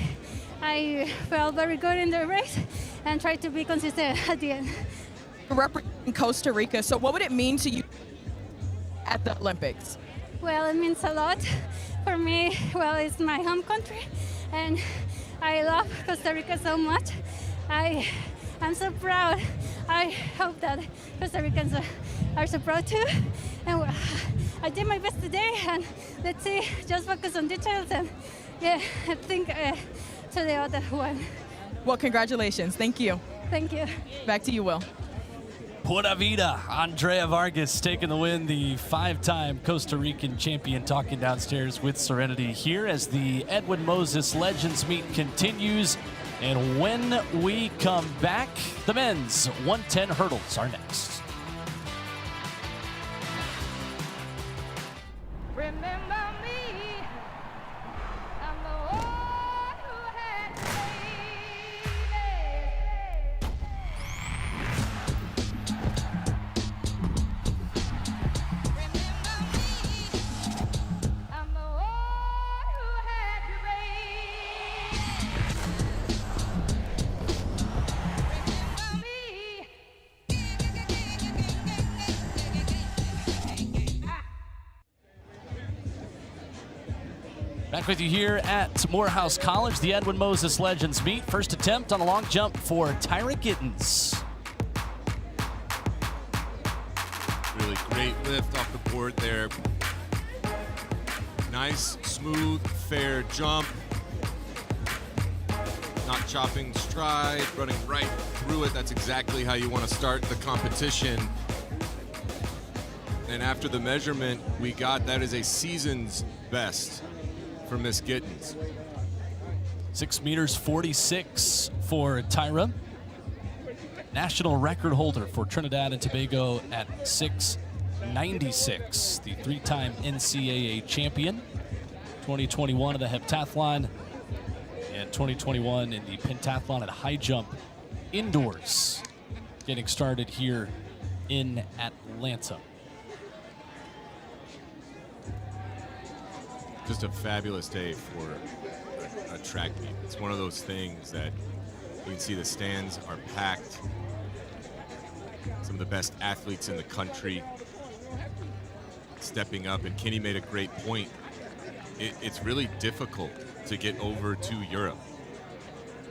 I felt very good in the race and tried to be consistent at the end. Representing Costa Rica, so what would it mean to you at the Olympics? Well, it means a lot for me. Well, it's my home country, and I love Costa Rica so much. I'm so proud. I hope that Costa Ricans are so proud too. And I did my best today, and let's see, just focus on details, and yeah, I think to the other one. Well, congratulations. Thank you. Thank you. Back to you, Will. Pura vida, Andrea Vargas taking the win, the 5-time Costa Rican champion, talking downstairs with Serenity here as the Edwin Moses Legends Meet continues. And when we come back, the men's 110 hurdles are next. Remember me, I'm the one who had you, Back with you here at Morehouse College, the Edwin Moses Legends Meet. First attempt on a long jump for Tyra Gittens. Really great lift off the board there. Nice, smooth, fair jump. Not chopping stride, running right through it. That's exactly how you want to start the competition. And after the measurement we got, that is a season's best for Miss Gittens. 6 meters 46 for Tyra. National record holder for Trinidad and Tobago at 6.96. The 3-time NCAA champion. 2021 in the heptathlon and 2021 in the pentathlon and high jump indoors. Getting started here in Atlanta. Just a fabulous day for a track meet. It's one of those things that you can see the stands are packed. Some of the best athletes in the country stepping up, and Keni made a great point. It's really difficult to get over to Europe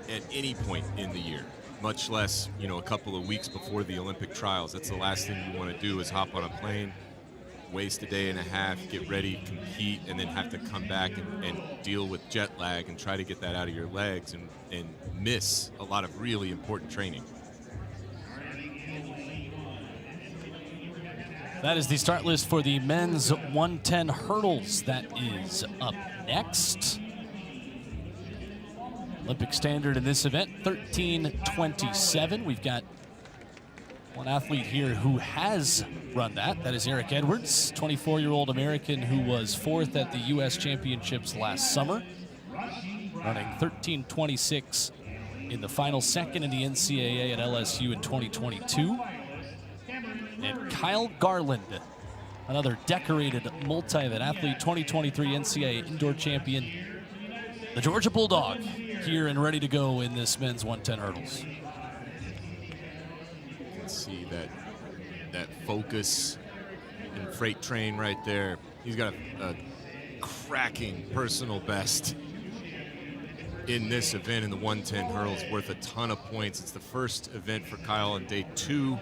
at any point in the year, much less, you know, a couple of weeks before the Olympic trials. That's the last thing you want to do, is hop on a plane, waste a day and a half, get ready, compete, and then have to come back and deal with jet lag and try to get that out of your legs and miss a lot of really important training. That is the start list for the men's 110 hurdles. That is up next. Olympic standard in this event, 13:27. We've got one athlete here who has run that. That is Eric Edwards, 24-year-old American who was 4th at the U.S. Championships last summer, running 13:26 in the final second in the NCAA at LSU in 2022. And Kyle Garland, another decorated multi-event athlete, 2023 NCAA indoor champion, the Georgia Bulldog, here and ready to go in this men's 110 hurdles. You can see that focus and freight train right there. He's got a cracking personal best in this event in the 110 hurdles, worth a ton of points. It's the first event for Kyle on day 2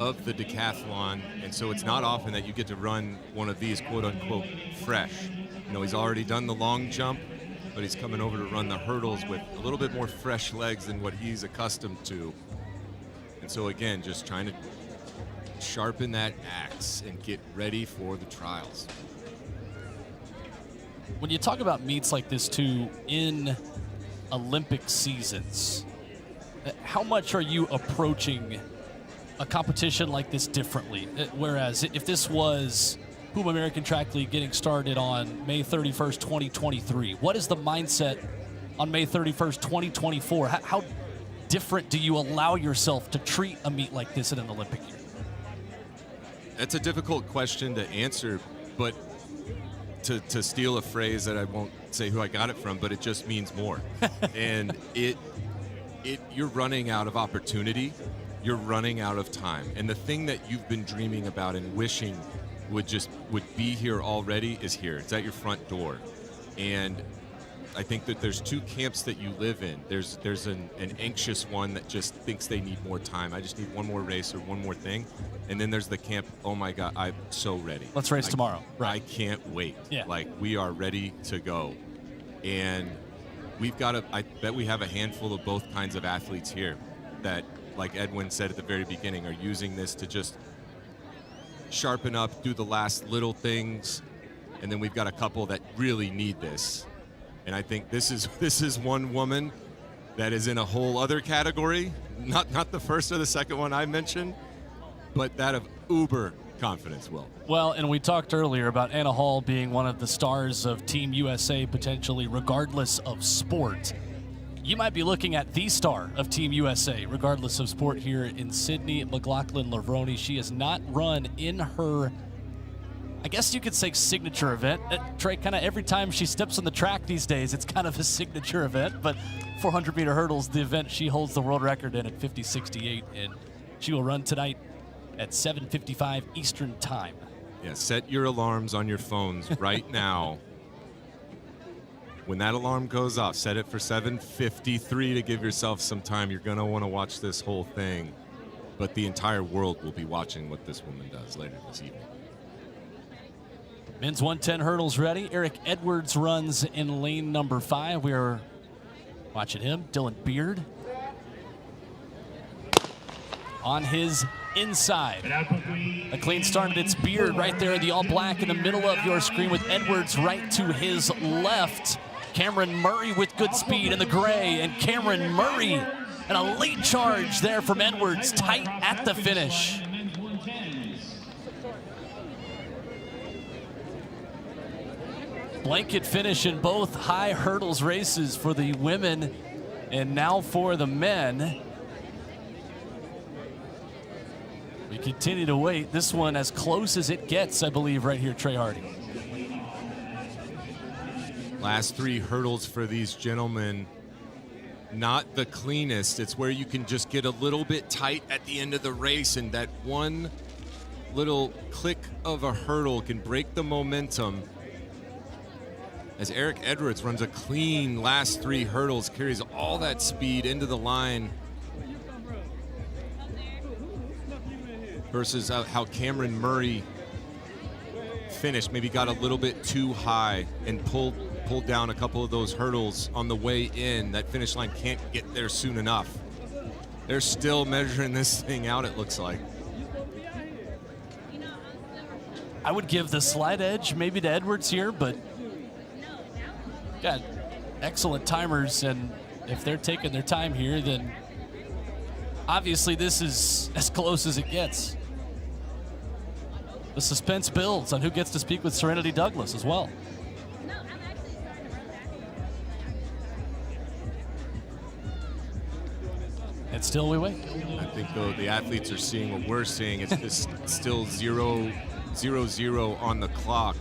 of the decathlon, and so it's not often that you get to run one of these quote-unquote fresh. You know, he's already done the long jump, but he's coming over to run the hurdles with a little bit more fresh legs than what he's accustomed to. And so again, just trying to sharpen that axe and get ready for the trials. When you talk about meets like this too in Olympic seasons, how much are you approaching a competition like this differently? Whereas if this was Puma American Track League getting started on May 31st, 2023, what is the mindset on May 31st, 2024? How different do you allow yourself to treat a meet like this in an Olympic year? That's a difficult question to answer, but to steal a phrase that I won't say who I got it from, but it just means more. And you're running out of opportunity. You're running out of time. And the thing that you've been dreaming about and wishing would be here already is here. It's at your front door. And I think that there's two camps that you live in. There's an anxious one that just thinks they need more time. I just need one more race or one more thing. And then there's the camp, oh my God, I'm so ready. Let's race tomorrow. Right. I can't wait. Yeah. Like, we are ready to go. And I bet we have a handful of both kinds of athletes here that, like Edwin said at the very beginning, are using this to just sharpen up, do the last little things. And then we've got a couple that really need this. And I think this is one woman that is in a whole other category, not the first or the second one I mentioned, but that of uber confidence, Will. Well, and we talked earlier about Anna Hall being one of the stars of Team USA, potentially, regardless of sport. You might be looking at the star of Team USA, regardless of sport, here in Sydney McLaughlin-Levrone. She has not run in her, I guess you could say, signature event. Trey, kind of every time she steps on the track these days, it's kind of a signature event. But 400-meter hurdles, the event she holds the world record in at 50:68, and she will run tonight at 7:55 Eastern Time. Yeah, set your alarms on your phones right now. When that alarm goes off, set it for 7:53 to give yourself some time. You're going to want to watch this whole thing. But the entire world will be watching what this woman does later this evening. Men's 110 hurdles ready. Eric Edwards runs in lane number 5. We are watching him. Dylan Beard on his inside. MacLean started its Beard right there, the all black in the middle of your screen, with Edwards right to his left. Cameron Murray with good speed in the gray, and Cameron Murray and a late charge there from Edwards, tight at the finish. Blanket finish in both high hurdles races for the women and now for the men. We continue to wait. This one as close as it gets, I believe, right here, Trey Hardy. Last 3 hurdles for these gentlemen, not the cleanest. It's where you can just get a little bit tight at the end of the race, and that one little click of a hurdle can break the momentum. As Eric Edwards runs a clean last 3 hurdles, carries all that speed into the line, versus how Cameron Murray finished, maybe got a little bit too high and pulled down a couple of those hurdles on the way in. That finish line can't get there soon enough. They're still measuring this thing out, it looks like. I would give the slight edge maybe to Edwards here, but got excellent timers, and if they're taking their time here, then obviously this is as close as it gets. The suspense builds on who gets to speak with Serenity Douglas as well. And still we wait. I think, though, the athletes are seeing what we're seeing. It's just still 0-0-0 on the clock.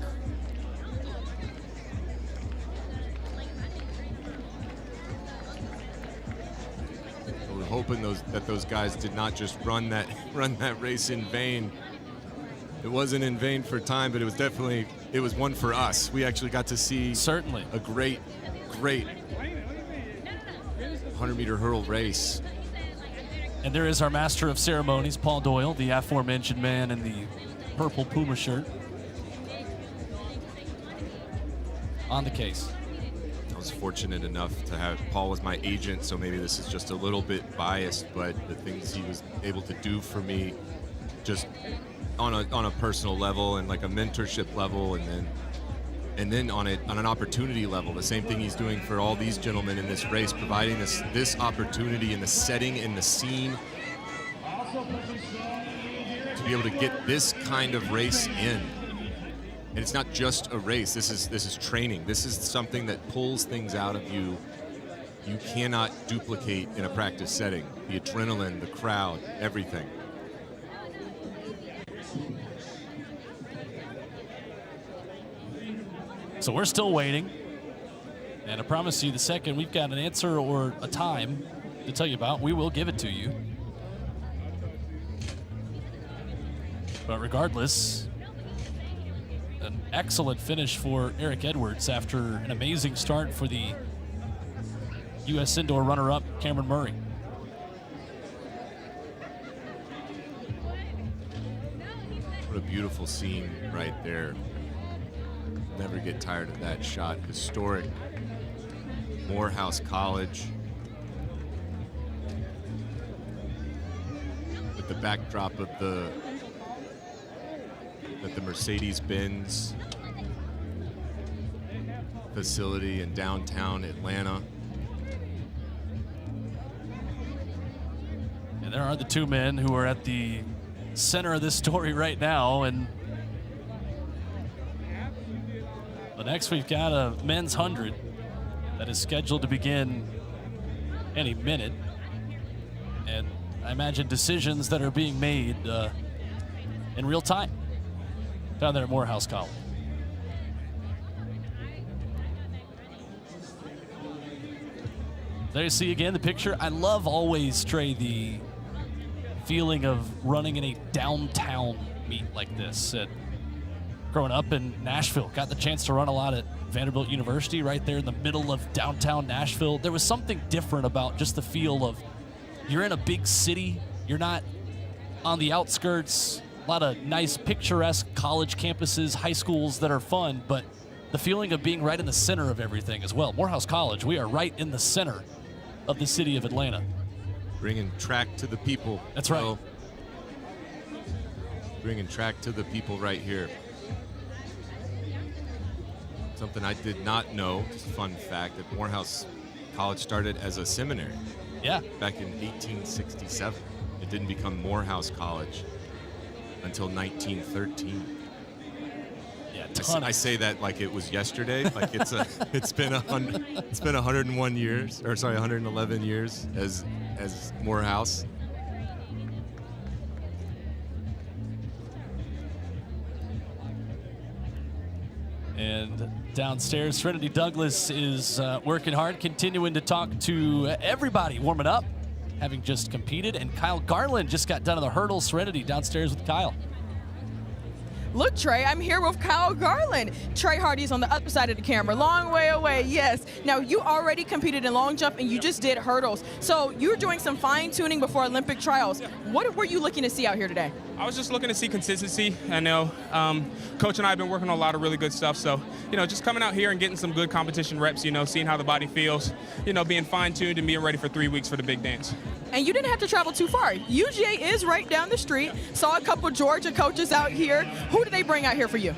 We're hoping that those guys did not just run that race in vain. It wasn't in vain for time, but it was one for us. We actually got to see certainly a great 100-meter hurdle race. And there is our master of ceremonies, Paul Doyle, the aforementioned man in the purple Puma shirt, on the case. I was fortunate enough to have Paul was my agent, so maybe this is just a little bit biased, but the things he was able to do for me, just on a personal level and like a mentorship level, and then on an opportunity level, the same thing he's doing for all these gentlemen in this race, providing this opportunity and the setting and the scene to be able to get this kind of race in. And it's not just a race. This is training. This is something that pulls things out of you you cannot duplicate in a practice setting. The adrenaline, the crowd, everything. So we're still waiting. And I promise you, the second we've got an answer or a time to tell you about, we will give it to you. But regardless, an excellent finish for Eric Edwards after an amazing start for the U.S. indoor runner-up, Cameron Murray. What a beautiful scene right there. Never get tired of that shot. Historic Morehouse College. With the backdrop of the Mercedes-Benz facility in downtown Atlanta. And there are the two men who are at the center of this story right now. And the next we've got a men's 100 that is scheduled to begin any minute. And I imagine decisions that are being made in real time down there at Morehouse College. There you see again the picture. I love always, Trey, the feeling of running in a downtown meet like this. Growing up in Nashville, got the chance to run a lot at Vanderbilt University right there in the middle of downtown Nashville. There was something different about just the feel of you're in a big city, you're not on the outskirts, a lot of nice picturesque college campuses, high schools that are fun, but the feeling of being right in the center of everything as well. Morehouse College, we are right in the center of the city of Atlanta. Bringing track to the people. That's right. Bringing track to the people right here. Something I did not know, just a fun fact, that Morehouse College started as a seminary. Yeah. Back in 1867. It didn't become Morehouse College until 1913. Yeah, I say that like it was yesterday. Like it's been 101 years, or sorry, 111 years as Morehouse. And downstairs, Serenity Douglas is working hard, continuing to talk to everybody, warming up, having just competed. And Kyle Garland just got done on the hurdles. Serenity downstairs with Kyle. Look, Trey, I'm here with Kyle Garland. Trey Hardy's on the other side of the camera, long way away, yes. Now, you already competed in long jump and you just did hurdles. So you were doing some fine tuning before Olympic trials. What were you looking to see out here today? I was just looking to see consistency. I know Coach and I have been working on a lot of really good stuff. So, just coming out here and getting some good competition reps, seeing how the body feels, being fine tuned and being ready for 3 weeks for the big dance. And you didn't have to travel too far. UGA is right down the street. Saw a couple Georgia coaches out here. Who did they bring out here for you?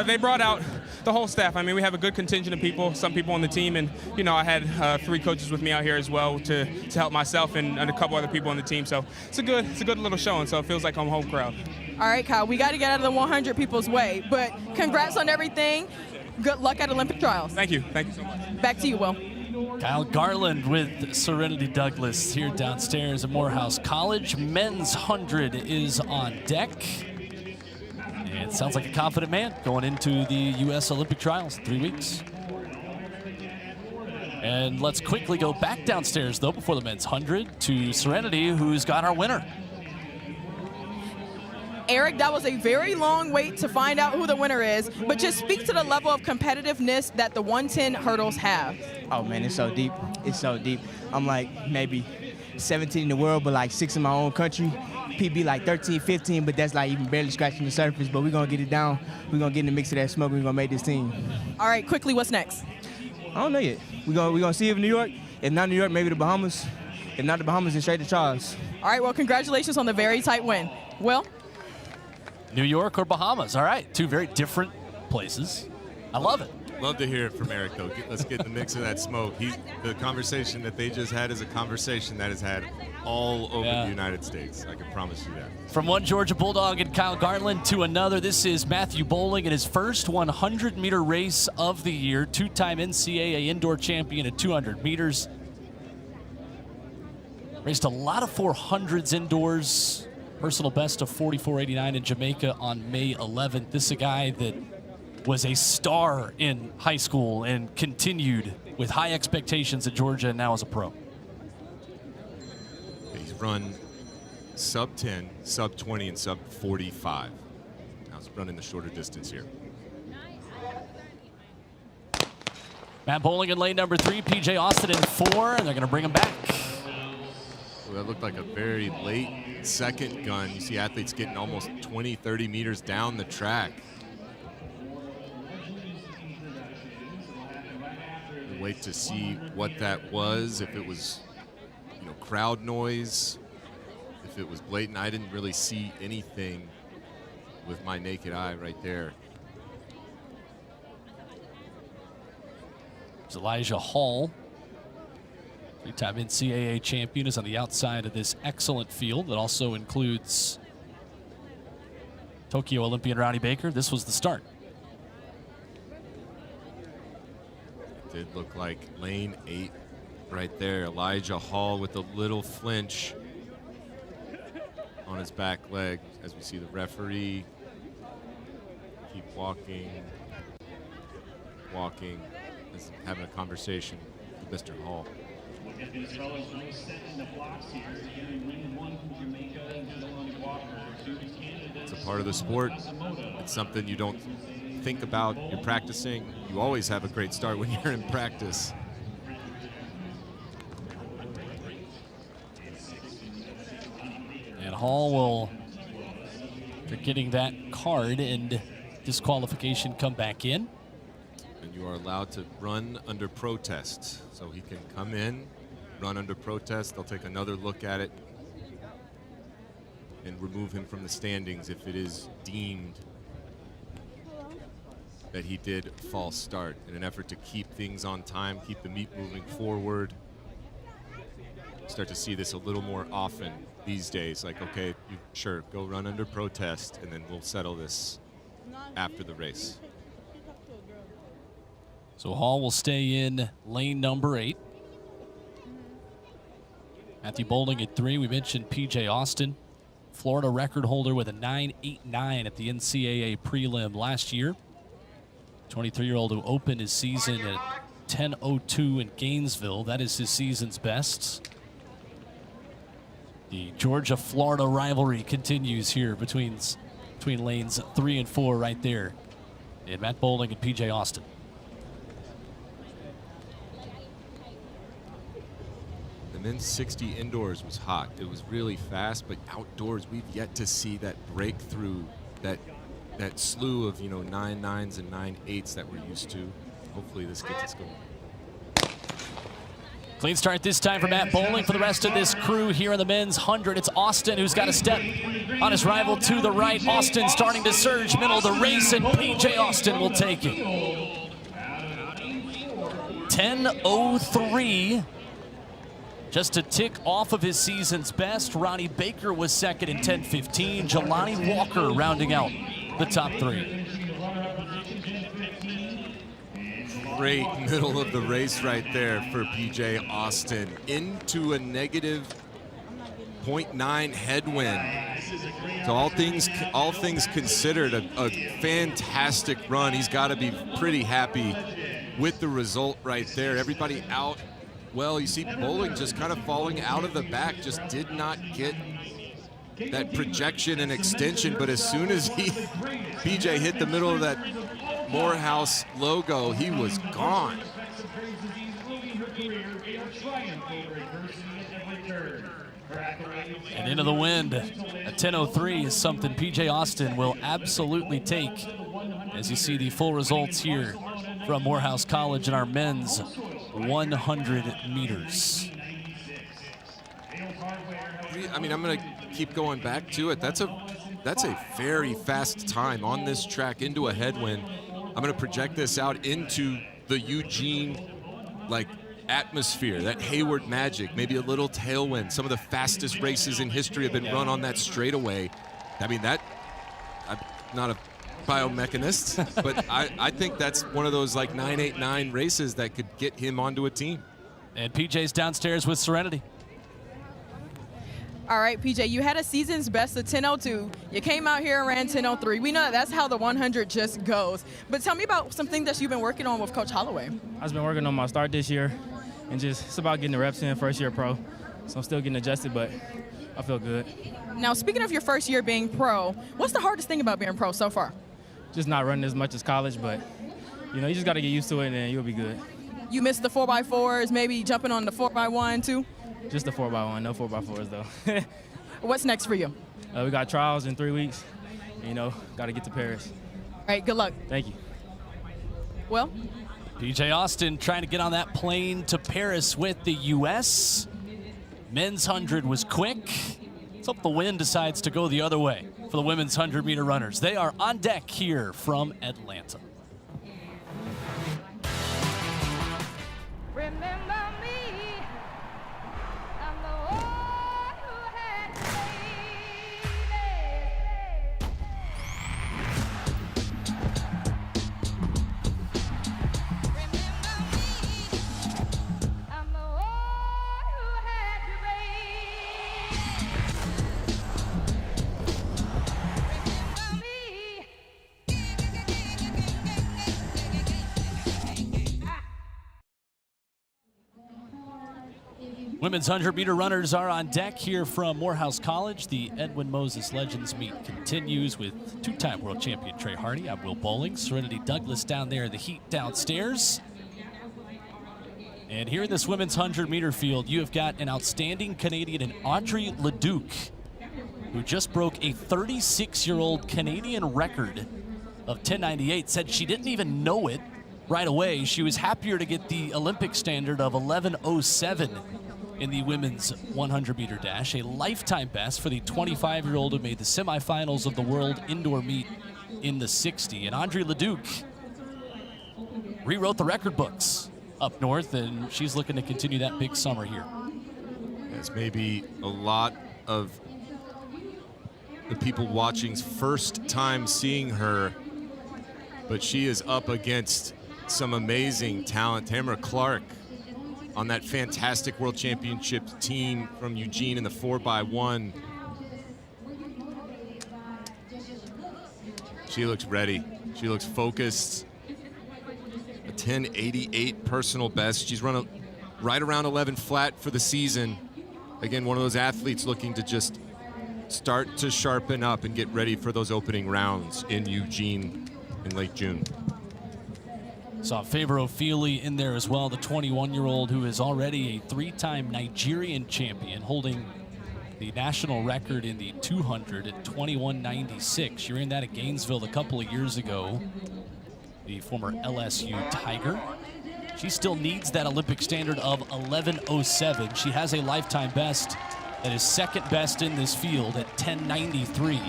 They brought out the whole staff. I mean, we have a good contingent of people, some people on the team, and I had 3 coaches with me out here as well to help myself and a couple other people on the team. So it's a good little showing. So it feels like I'm home crowd. All right, Kyle, we got to get out of the 100 people's way, but congrats on everything. Good luck at Olympic trials. Thank you so much. Back to you, Will. Kyle Garland with Serenity Douglas here downstairs at Morehouse College. Men's 100 is on deck. And it sounds like a confident man going into the U.S. Olympic trials in 3 weeks. And let's quickly go back downstairs, though, before the men's 100 to Serenity, who's got our winner. Eric, that was a very long wait to find out who the winner is, but just speak to the level of competitiveness that the 110 hurdles have. Oh, man, it's so deep. It's so deep. I'm like maybe 17 in the world, but like 6 in my own country. PB like 13, 15, but that's like even barely scratching the surface, but we're going to get it down. We're going to get in the mix of that smoke. We're going to make this team. All right, quickly, what's next? I don't know yet. We're gonna see if New York. If not New York, maybe the Bahamas. If not the Bahamas, then straight to Charles. All right, well, congratulations on the very tight win. Will? New York or Bahamas. All right, 2 very different places. I love it. Love to hear it from Eric, though. Let's get in the mix of that smoke. The conversation that they just had is a conversation that is had all over the United States. I can promise you that. From one Georgia Bulldog and Kyle Garland to another, this is Matthew Boling in his first 100-meter race of the year. 2-time NCAA indoor champion at 200 meters. Raced a lot of 400s indoors. Personal best of 44.89 in Jamaica on May 11th. This is a guy that was a star in high school and continued with high expectations at Georgia and now as a pro. He's run sub 10, sub 20, and sub 45. Now he's running the shorter distance here. Matt Boling in lane number 3, PJ Austin in 4, and they're going to bring him back. Well, that looked like a very late second gun. You see athletes getting almost 20, 30 meters down the track. We'll wait to see what that was, if it was, you know, crowd noise, if it was blatant. I didn't really see anything with my naked eye right there. It's Elijah Hall, 3-time NCAA champion, is on the outside of this excellent field that also includes Tokyo Olympian Ronnie Baker. This was the start. It did look like lane 8 right there. Elijah Hall with a little flinch on his back leg as we see the referee keep walking, having a conversation with Mr. Hall. Look at these fellows really setting the blocks here. Again, lane 1 from Jamaica, Dylan Walker. It's a part of the sport. It's something you don't think about. You're practicing. You always have a great start when you're in practice. And Hall will, after getting that card and disqualification, come back in. And you are allowed to run under protest. So he can come in, run under protest. They'll take another look at it and remove him from the standings if it is deemed that he did false start in an effort to keep things on time, keep the meet moving forward. Start to see this a little more often these days. Like, okay, sure, go run under protest, and then we'll settle this after the race. So Hall will stay in lane number 8. Matthew Boling at 3. We mentioned PJ Austin, Florida record holder with a 9.89 at the NCAA prelim last year. 23-year-old who opened his season at 10.02 in Gainesville. That is his season's best. The Georgia-Florida rivalry continues here between lanes 3 and 4 right there. And Matt Boling and PJ Austin. The men's 60 indoors was hot. It was really fast, but outdoors we've yet to see that breakthrough, that slew of 9.9s and 9.8s that we're used to. Hopefully this gets us going. Clean start this time for Matt Boling. For the rest of this crew here in the men's 100, it's Austin who's got a step on his rival to the right. Austin starting to surge middle of the race, and PJ Austin will take it. 10.03. Just a tick off of his season's best. Ronnie Baker was second in 10.15. Jelani Walker rounding out the top 3. Great middle of the race right there for PJ Austin. Into a negative 0.9 headwind. So all things considered, a fantastic run. He's got to be pretty happy with the result right there. Everybody out. Well, you see Boling just kind of falling out of the back, just did not get that projection and extension, but as soon as PJ hit the middle of that Morehouse logo, he was gone. And into the wind, a 10.03 is something PJ Austin will absolutely take, as you see the full results here from Morehouse College in our men's 100 meters. I mean, I'm going to keep going back to it. That's a very fast time on this track into a headwind. I'm going to project this out into the Eugene atmosphere, that Hayward magic, maybe a little tailwind. Some of the fastest races in history have been run on that straightaway. I mean, I'm not a biomechanist, but I think that's one of those 9.89 races that could get him onto a team. And PJ's downstairs with Serenity. All right, PJ, you had a season's best of 10:02. You came out here and ran 10:03. We know that that's how the 100 just goes. But tell me about some things that you've been working on with Coach Holloway. I've been working on my start this year, and just it's about getting the reps in, first year pro. So I'm still getting adjusted, but I feel good. Now, speaking of your first year being pro, what's the hardest thing about being pro so far? Just not running as much as college, but you know, you just got to get used to it, and then you'll be good. You missed the 4x4s, maybe jumping on the 4x1 too? Just the 4x1, no 4x4s though. What's next for you? We got trials in 3 weeks. You know, got to get to Paris. All right, good luck. Thank you. Well, PJ Austin trying to get on that plane to Paris with the U.S. Men's 100 was quick. Let's hope the wind decides to go the other way for the women's 100-meter runners. They are on deck here from Atlanta. Remember me, I'm the one who had Women's 100-meter runners are on deck here from Morehouse College. The Edwin Moses Legends Meet continues with two-time world champion Trey Hardy. I'm Will Boling. Serenity Douglas down there in the heat downstairs. And here in this women's 100-meter field, you have got an outstanding Canadian in Audrey Leduc, who just broke a 36-year-old Canadian record of 10:98. Said she didn't even know it right away. She was happier to get the Olympic standard of 11:07 in the women's 100-meter dash, a lifetime best for the 25-year-old who made the semifinals of the world indoor meet in the 60. And Audrey Leduc rewrote the record books up north, and she's looking to continue that big summer here. It's maybe a lot of the people watching's first time seeing her, but she is up against some amazing talent. Tamara Clark on that fantastic World Championship team from Eugene in the 4x1. She looks ready. She looks focused. A 10:88 personal best. She's run right around 11 flat for the season. Again, one of those athletes looking to just start to sharpen up and get ready for those opening rounds in Eugene in late June. Saw Favor Ofili in there as well, the 21-year-old who is already a three-time Nigerian champion, holding the national record in the 200 at 21:96. She ran that at Gainesville a couple of years ago. The former LSU Tiger. She still needs that Olympic standard of 11:07. She has a lifetime best that is second best in this field at 10:93.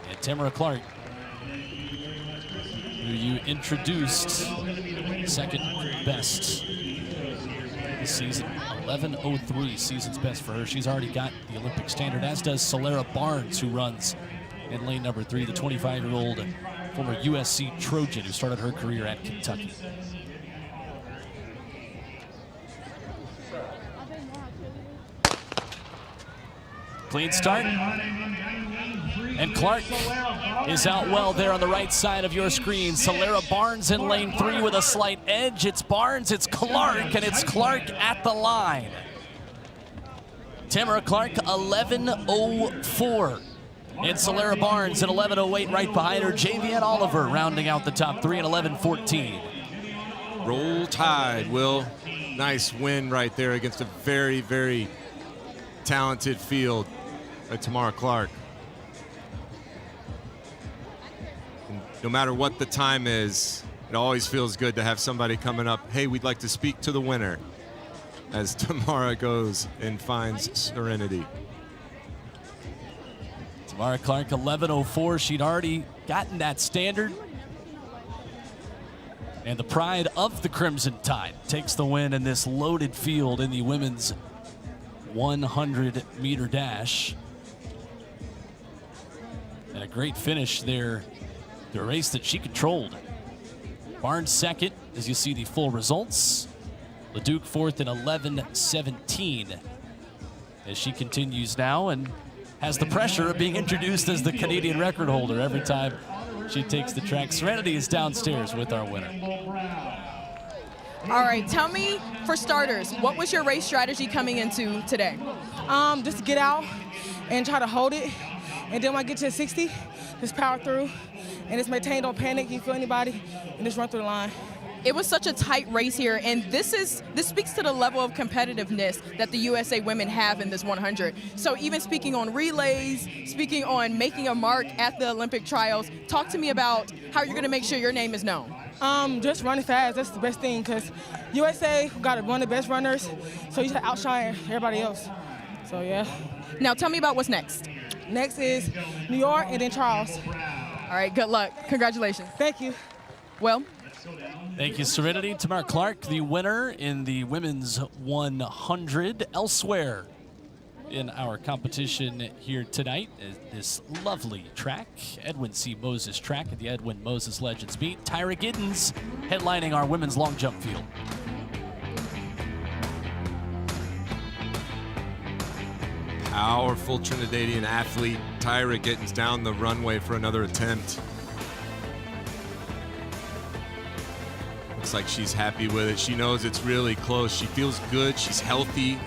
And Tamara Clark, who you introduced, second best this season, 11:03 season's best for her. She's already got the Olympic standard, as does Salwa Barnes, who runs in lane number 3, the 25-year-old former USC Trojan who started her career at Kentucky. Clean start. And Clark is out well there on the right side of your screen. Salwa Barnes in lane 3 with a slight edge. It's Barnes, it's Clark, and it's Clark at the line. Tamara Clark, 11:04. And Salwa Barnes at 11:08 right behind her. Javian Oliver rounding out the top 3 at 11:14. Roll Tide, Will. Nice win right there against a very, very talented field by Tamara Clark. And no matter what the time is, it always feels good to have somebody coming up, hey, we'd like to speak to the winner, as Tamara goes and finds Serenity. Tamara Clark, 11:04. She'd already gotten that standard. And the pride of the Crimson Tide takes the win in this loaded field in the women's 100-meter dash. And a great finish there, the race that she controlled. Barnes second, as you see the full results. Leduc fourth in 11:17. as she continues now and has the pressure of being introduced as the Canadian record holder every time she takes the track. Serenity is downstairs with our winner. All right, tell me, for starters, what was your race strategy coming into today? Just get out and try to hold it, and then when I get to 60, just power through, and just maintain, don't panic, you feel anybody, and just run through the line. It was such a tight race here, and this speaks to the level of competitiveness that the USA women have in this 100. So even speaking on relays, speaking on making a mark at the Olympic trials, talk to me about how you're gonna make sure your name is known. Just running fast, that's the best thing, because USA got one of the best runners, so you have to outshine everybody else. So yeah. Now tell me about what's next. Next is New York and then Charles. All right, good luck. Congratulations. Thank you. Well. Thank you, Serenity. Tamara Clark, the winner in the women's 100. Elsewhere in our competition here tonight is this lovely track, Edwin C. Moses track at the Edwin Moses Legends Meet. Tyra Giddens headlining our women's long jump field. Powerful Trinidadian athlete, Tyra Giddens down the runway for another attempt. Looks like she's happy with it. She knows it's really close. She feels good, she's healthy,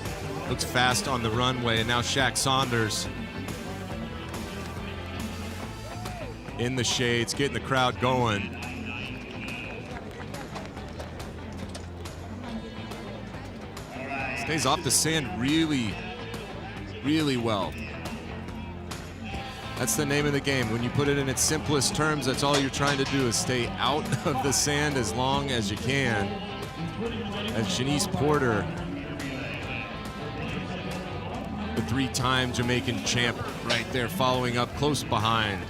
looks fast on the runway. And now Shaq Saunders in the shades, getting the crowd going. Stays off the sand really well. That's the name of the game. When you put it in its simplest terms, that's all you're trying to do is stay out of the sand as long as you can. As Shanice Porter, the three-time Jamaican champ, right there following up close behind.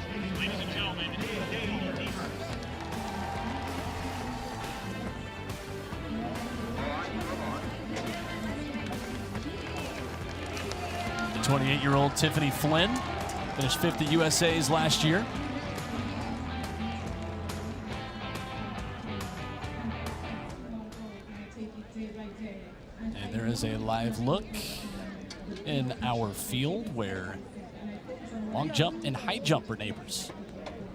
The 28-year-old Tiffany Flynn finished 5th at USA's last year. And there is a live look in our field where long jump and high jump are neighbors.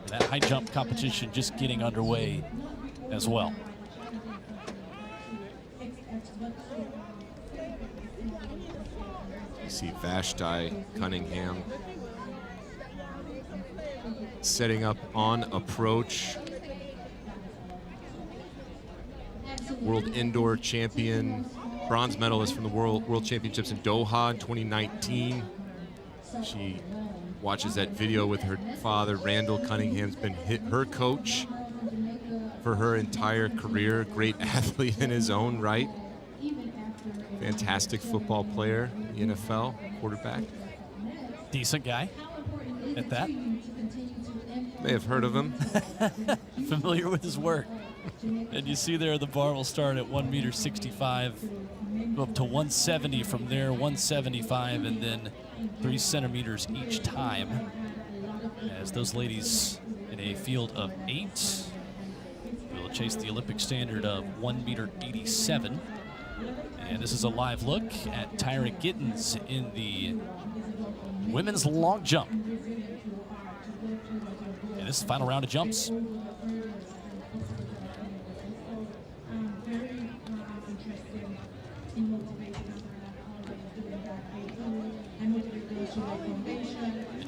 That high jump competition just getting underway as well. You see Vashti, Cunningham setting up on approach. World indoor champion, bronze medalist from the World Championships in Doha in 2019. She watches that video with her father. Randall Cunningham's been her coach for her entire career. Great athlete in his own right. Fantastic football player, in the NFL, quarterback. Decent guy at that. May have heard of him. Familiar with his work. And you see there the bar will start at 1.65 m, go up to 170 from there, 175, and then 3 centimeters each time. As those ladies in a field of 8 will chase the Olympic standard of 1.87 m. And this is a live look at Tyra Giddens in the women's long jump. And this is the final round of jumps. And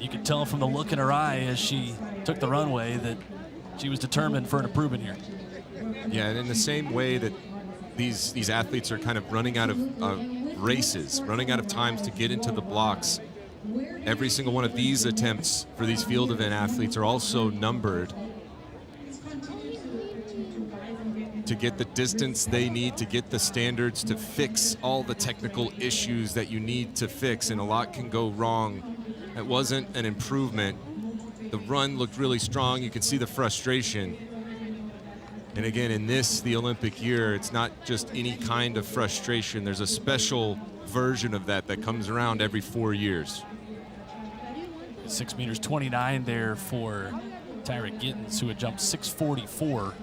you could tell from the look in her eye as she took the runway that she was determined for an improvement here. Yeah, and in the same way that these athletes are kind of running out of races, running out of times to get into the blocks, every single one of these attempts for these field event athletes are also numbered to get the distance they need to get the standards to fix all the technical issues that you need to fix, and a lot can go wrong. It wasn't an improvement. The run looked really strong. You can see the frustration. And again, in the Olympic year, it's not just any kind of frustration. There's a special version of that comes around every 4 years. 6.29 m there for Tyra Giddens, who had jumped 6.44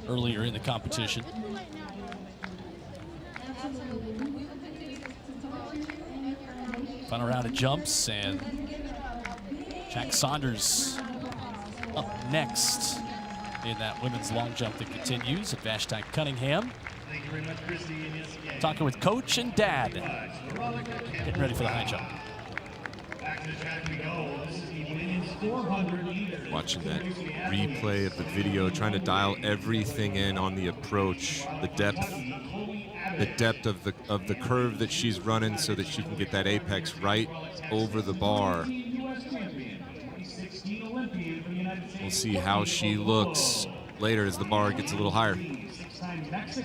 earlier in the competition. Final round of jumps, and Jack Saunders up next in that women's long jump that continues at Vashti Cunningham. Talking with coach and dad. Getting ready for the high jump. Watching that replay of the video, trying to dial everything in on the approach, the depth of the curve that she's running so that she can get that apex right over the bar. We'll see how she looks later as the bar gets a little higher.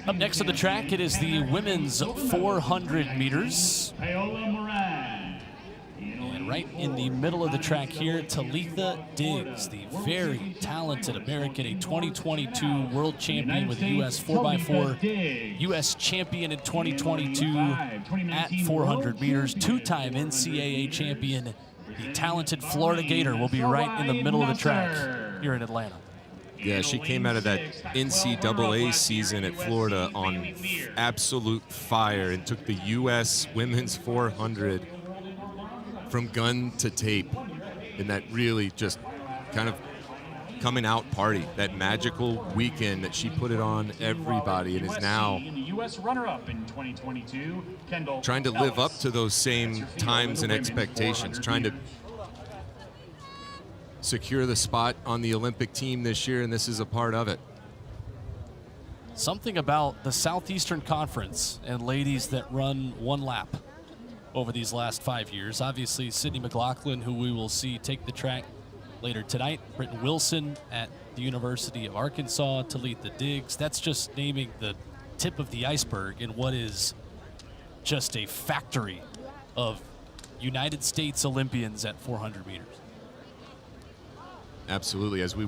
Up next on the track, it is the women's 400 meters. And right in the middle of the track here, Talitha Diggs, the very talented American, a 2022 world champion with the U.S. 4x4, U.S. champion in 2022 at 400 meters, two-time NCAA champion. The talented Florida Gator will be right in the middle of the track here in Atlanta. Yeah, she came out of that NCAA season at Florida on absolute fire and took the U.S. women's 400 from gun to tape in that really just kind of coming out party, that magical weekend that she put it on everybody, and is now U.S. runner-up in 2022, trying to live up to those same times and expectations, trying to secure the spot on the Olympic team this year, and this is a part of it. Something about the Southeastern Conference and ladies that run one lap over these last 5 years. Obviously, Sydney McLaughlin, who we will see take the track later tonight. Britton Wilson at the University of Arkansas. Talitha Diggs. That's just naming the tip of the iceberg in what is just a factory of United States Olympians at 400 meters. Absolutely. As we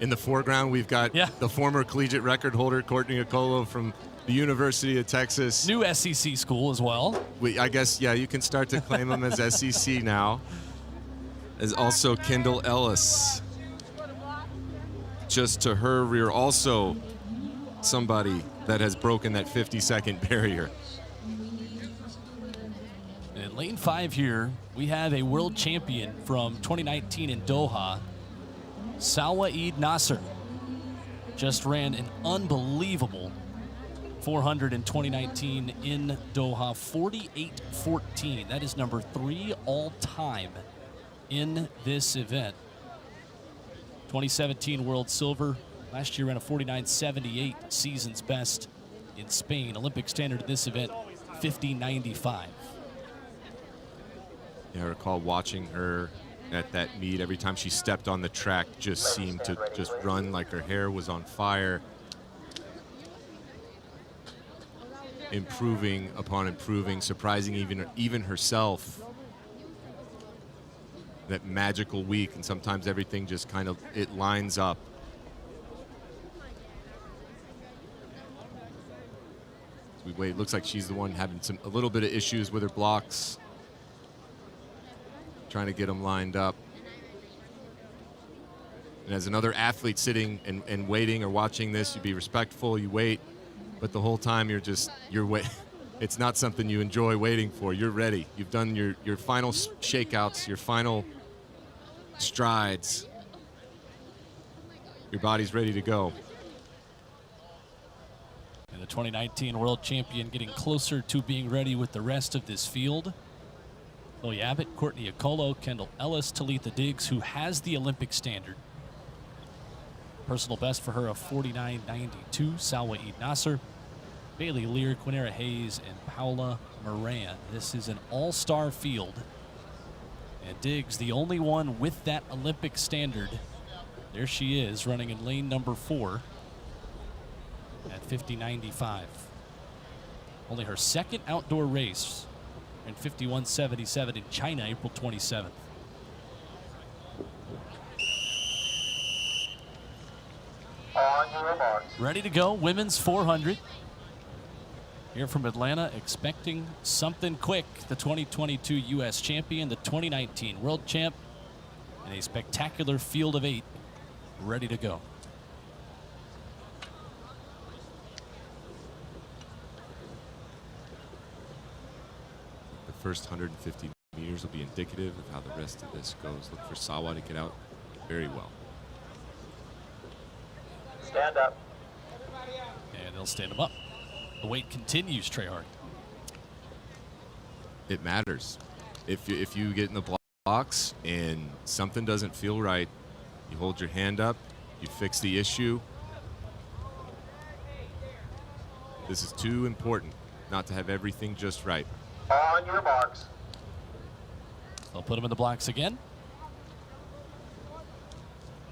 in the foreground, we've got the former collegiate record holder Courtney Okolo from the University of Texas. New SEC school as well. I guess, yeah, you can start to claim them as SEC now. As also Kendall Ellis. Just to her rear, also somebody that has broken that 50-second barrier. In lane 5 here, we have a world champion from 2019 in Doha, Salwa Naser. Just ran an unbelievable 400 in 2019 in Doha, 48.14. That is number 3 all-time in this event. 2017 world silver. Last year ran a 49.78, season's best in Spain. Olympic standard at this event, 50.95. Yeah, I recall watching her at that meet. Every time she stepped on the track, just seemed to just run like her hair was on fire. Improving upon improving, surprising even herself. That magical week, and sometimes everything just kind of, it lines up. As we wait, it looks like she's the one having a little bit of issues with her blocks. Trying to get them lined up. And as another athlete sitting and waiting or watching this, you be respectful, you wait, but the whole time you're wait. It's not something you enjoy waiting for. You're ready. You've done your final shakeouts, your final strides. Your body's ready to go. And the 2019 world champion getting closer to being ready with the rest of this field. Chloe Abbott, Courtney Okolo, Kendall Ellis, Talitha Diggs, who has the Olympic standard. Personal best for her of 49.92. Salwa Naser, Bailey Lear, Quinera Hayes, and Paula Moran. This is an all-star field. And Diggs, the only one with that Olympic standard. There she is, running in lane number 4 at 50.95. Only her second outdoor race in 51.77 in China, April 27th. Ready to go, women's 400. Here from Atlanta, expecting something quick. The 2022 U.S. champion, the 2019 world champ, and a spectacular field of 8 ready to go. The first 150 seniors will be indicative of how the rest of this goes. Look for Salwa to get out very well. Stand up. And they'll stand him up. The wait continues, Treyarch. It matters. If you get in the blocks and something doesn't feel right, you hold your hand up, you fix the issue. This is too important not to have everything just right. On your marks. They'll put him in the blocks again.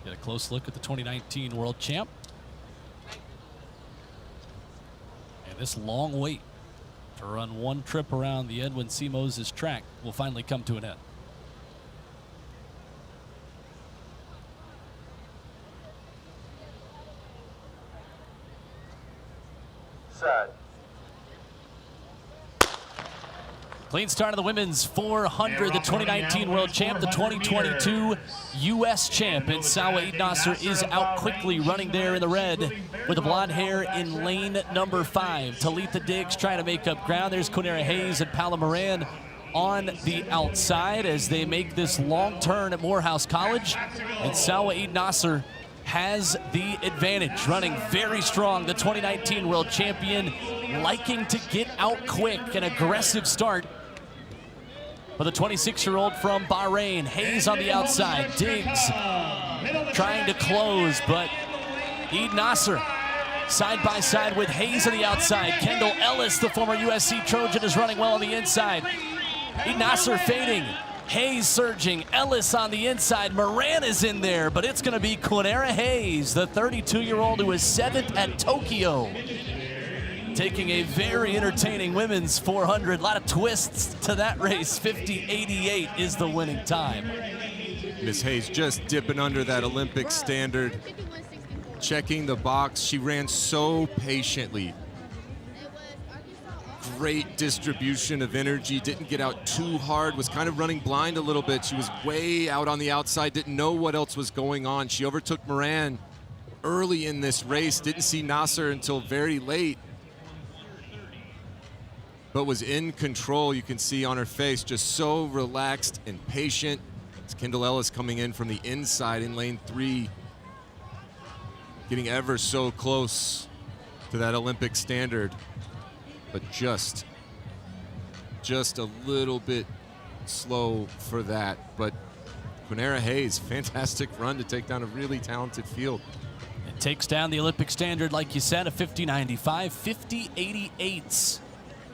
Get a close look at the 2019 world champ. And this long wait to run one trip around the Edwin C. Moses track will finally come to an end. Set. Clean start of the women's 400, the 2019 world champ, the 2022 U.S. champ. And Salwa Naser is out quickly, running there in the red with the blonde hair in lane number 5. Talitha Diggs trying to make up ground. There's Quinera Hayes and Paula Moran on the outside as they make this long turn at Morehouse College. And Salwa Naser has the advantage, running very strong. The 2019 world champion liking to get out quick, an aggressive start. For the 26-year-old from Bahrain, Hayes on the outside, Diggs trying to close, but Naser side by side with Hayes on the outside. Kendall Ellis, the former USC Trojan, is running well on the inside. Naser fading, Hayes surging, Ellis on the inside. Moran is in there, but it's going to be Quinera Hayes, the 32-year-old who is 7th at Tokyo, taking a very entertaining women's 400. A lot of twists to that race. 50.88 is the winning time. Miss Hayes just dipping under that Olympic standard, checking the box. She ran so patiently. Great distribution of energy, didn't get out too hard, was kind of running blind a little bit. She was way out on the outside, didn't know what else was going on. She overtook Moran early in this race, didn't see Naser until very late, but was in control. You can see on her face, just so relaxed and patient. It's Kendall Ellis coming in from the inside in lane 3, getting ever so close to that Olympic standard, but just a little bit slow for that. But Quinera Hayes, fantastic run to take down a really talented field. It takes down the Olympic standard, like you said, a 50.95, 50.88.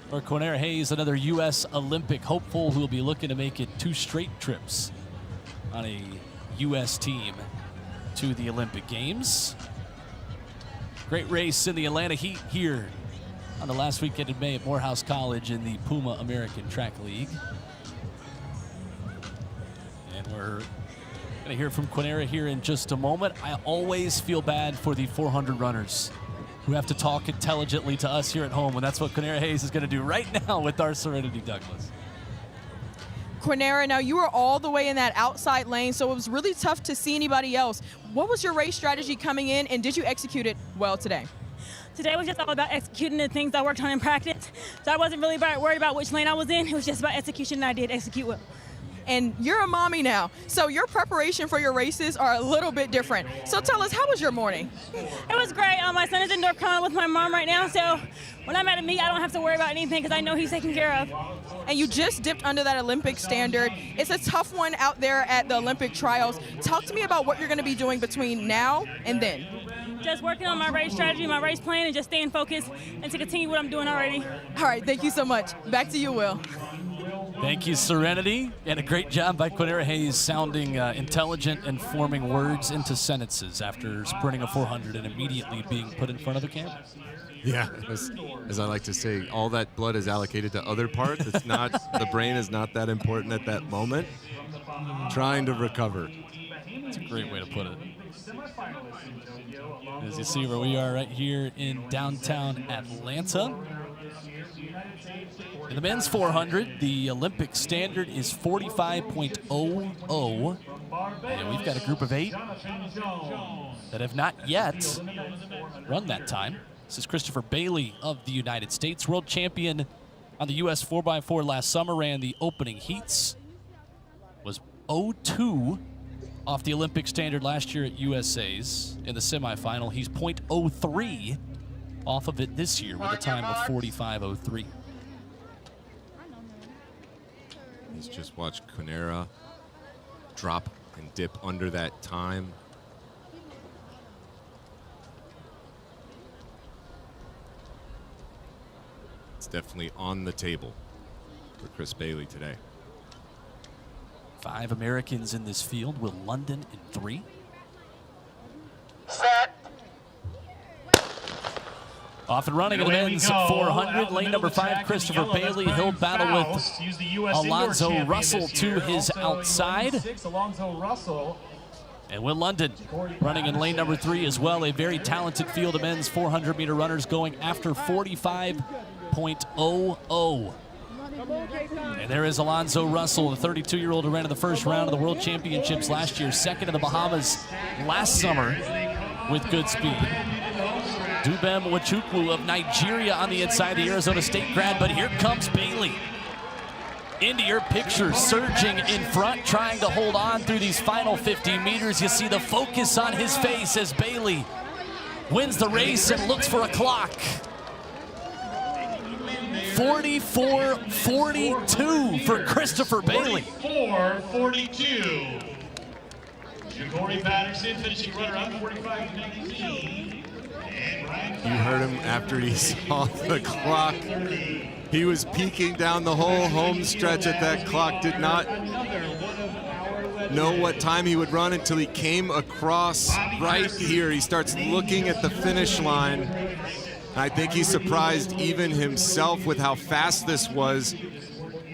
For Quinera Hayes, another U.S. Olympic hopeful who will be looking to make it 2 straight trips on a U.S. team to the Olympic Games. Great race in the Atlanta Heat here on the last weekend in May at Morehouse College in the Puma American Track League. And we're going to hear from Quinera here in just a moment. I always feel bad for the 400 runners who have to talk intelligently to us here at home, and that's what Quinera Hayes is going to do right now with our Serenity Douglas. Quinera, now you were all the way in that outside lane, so it was really tough to see anybody else. What was your race strategy coming in, and did you execute it well today? Today was just all about executing the things I worked on in practice. So I wasn't really worried about which lane I was in. It was just about execution, and I did execute well. And you're a mommy now, so your preparation for your races are a little bit different. So tell us, how was your morning? It was great. My son is in North Carolina with my mom right now, so when I'm at a meet, I don't have to worry about anything because I know he's taken care of. And you just dipped under that Olympic standard. It's a tough one out there at the Olympic trials. Talk to me about what you're going to be doing between now and then. Just working on my race strategy, my race plan, and just staying focused and to continue what I'm doing already. All right, thank you so much. Back to you, Will. Thank you, Serenity, and a great job by Quinera Hayes sounding intelligent and forming words into sentences after sprinting a 400 and immediately being put in front of the camera. Yeah, as I like to say, all that blood is allocated to other parts. It's not, the brain is not that important at that moment. Trying to recover. It's a great way to put it. As you see where we are right here in downtown Atlanta. In the men's 400, the Olympic standard is 45.00. And we've got a group of 8 that have not yet run that time. This is Christopher Bailey of the United States, world champion on the U.S. 4x4 last summer, ran the opening heats was 0.2 off the Olympic standard last year at USA's in the semifinal. He's 0.03 off of it this year with a time of 45.03. Let's just watch Kunera drop and dip under that time. It's definitely on the table for Chris Bailey today. 5 Americans in this field, Will London in 3. Set. Off and running in the men's 400. Lane number 5, Christopher Bailey. He'll battle with Alonzo Russell to his outside. And Will London running in lane number 3 as well. A very talented field of men's 400-meter runners going after 45.00. And there is Alonzo Russell, the 32-year-old who ran in the first round of the World Championships last year, second in the Bahamas last summer with good speed. Dubem Nwachukwu of Nigeria on the inside, the Arizona State grad, but here comes Bailey. Into your picture, surging in front, trying to hold on through these final 50 meters. You see the focus on his face as Bailey wins the race and looks for a clock. 44.42 for Christopher Bailey. 44.42. Ja'Cory Patterson finishing runner-up, 45.19. You heard him after he saw the clock. He was peeking down the whole home stretch at that clock, did not know what time he would run until he came across right here. He starts looking at the finish line. I think he surprised even himself with how fast this was.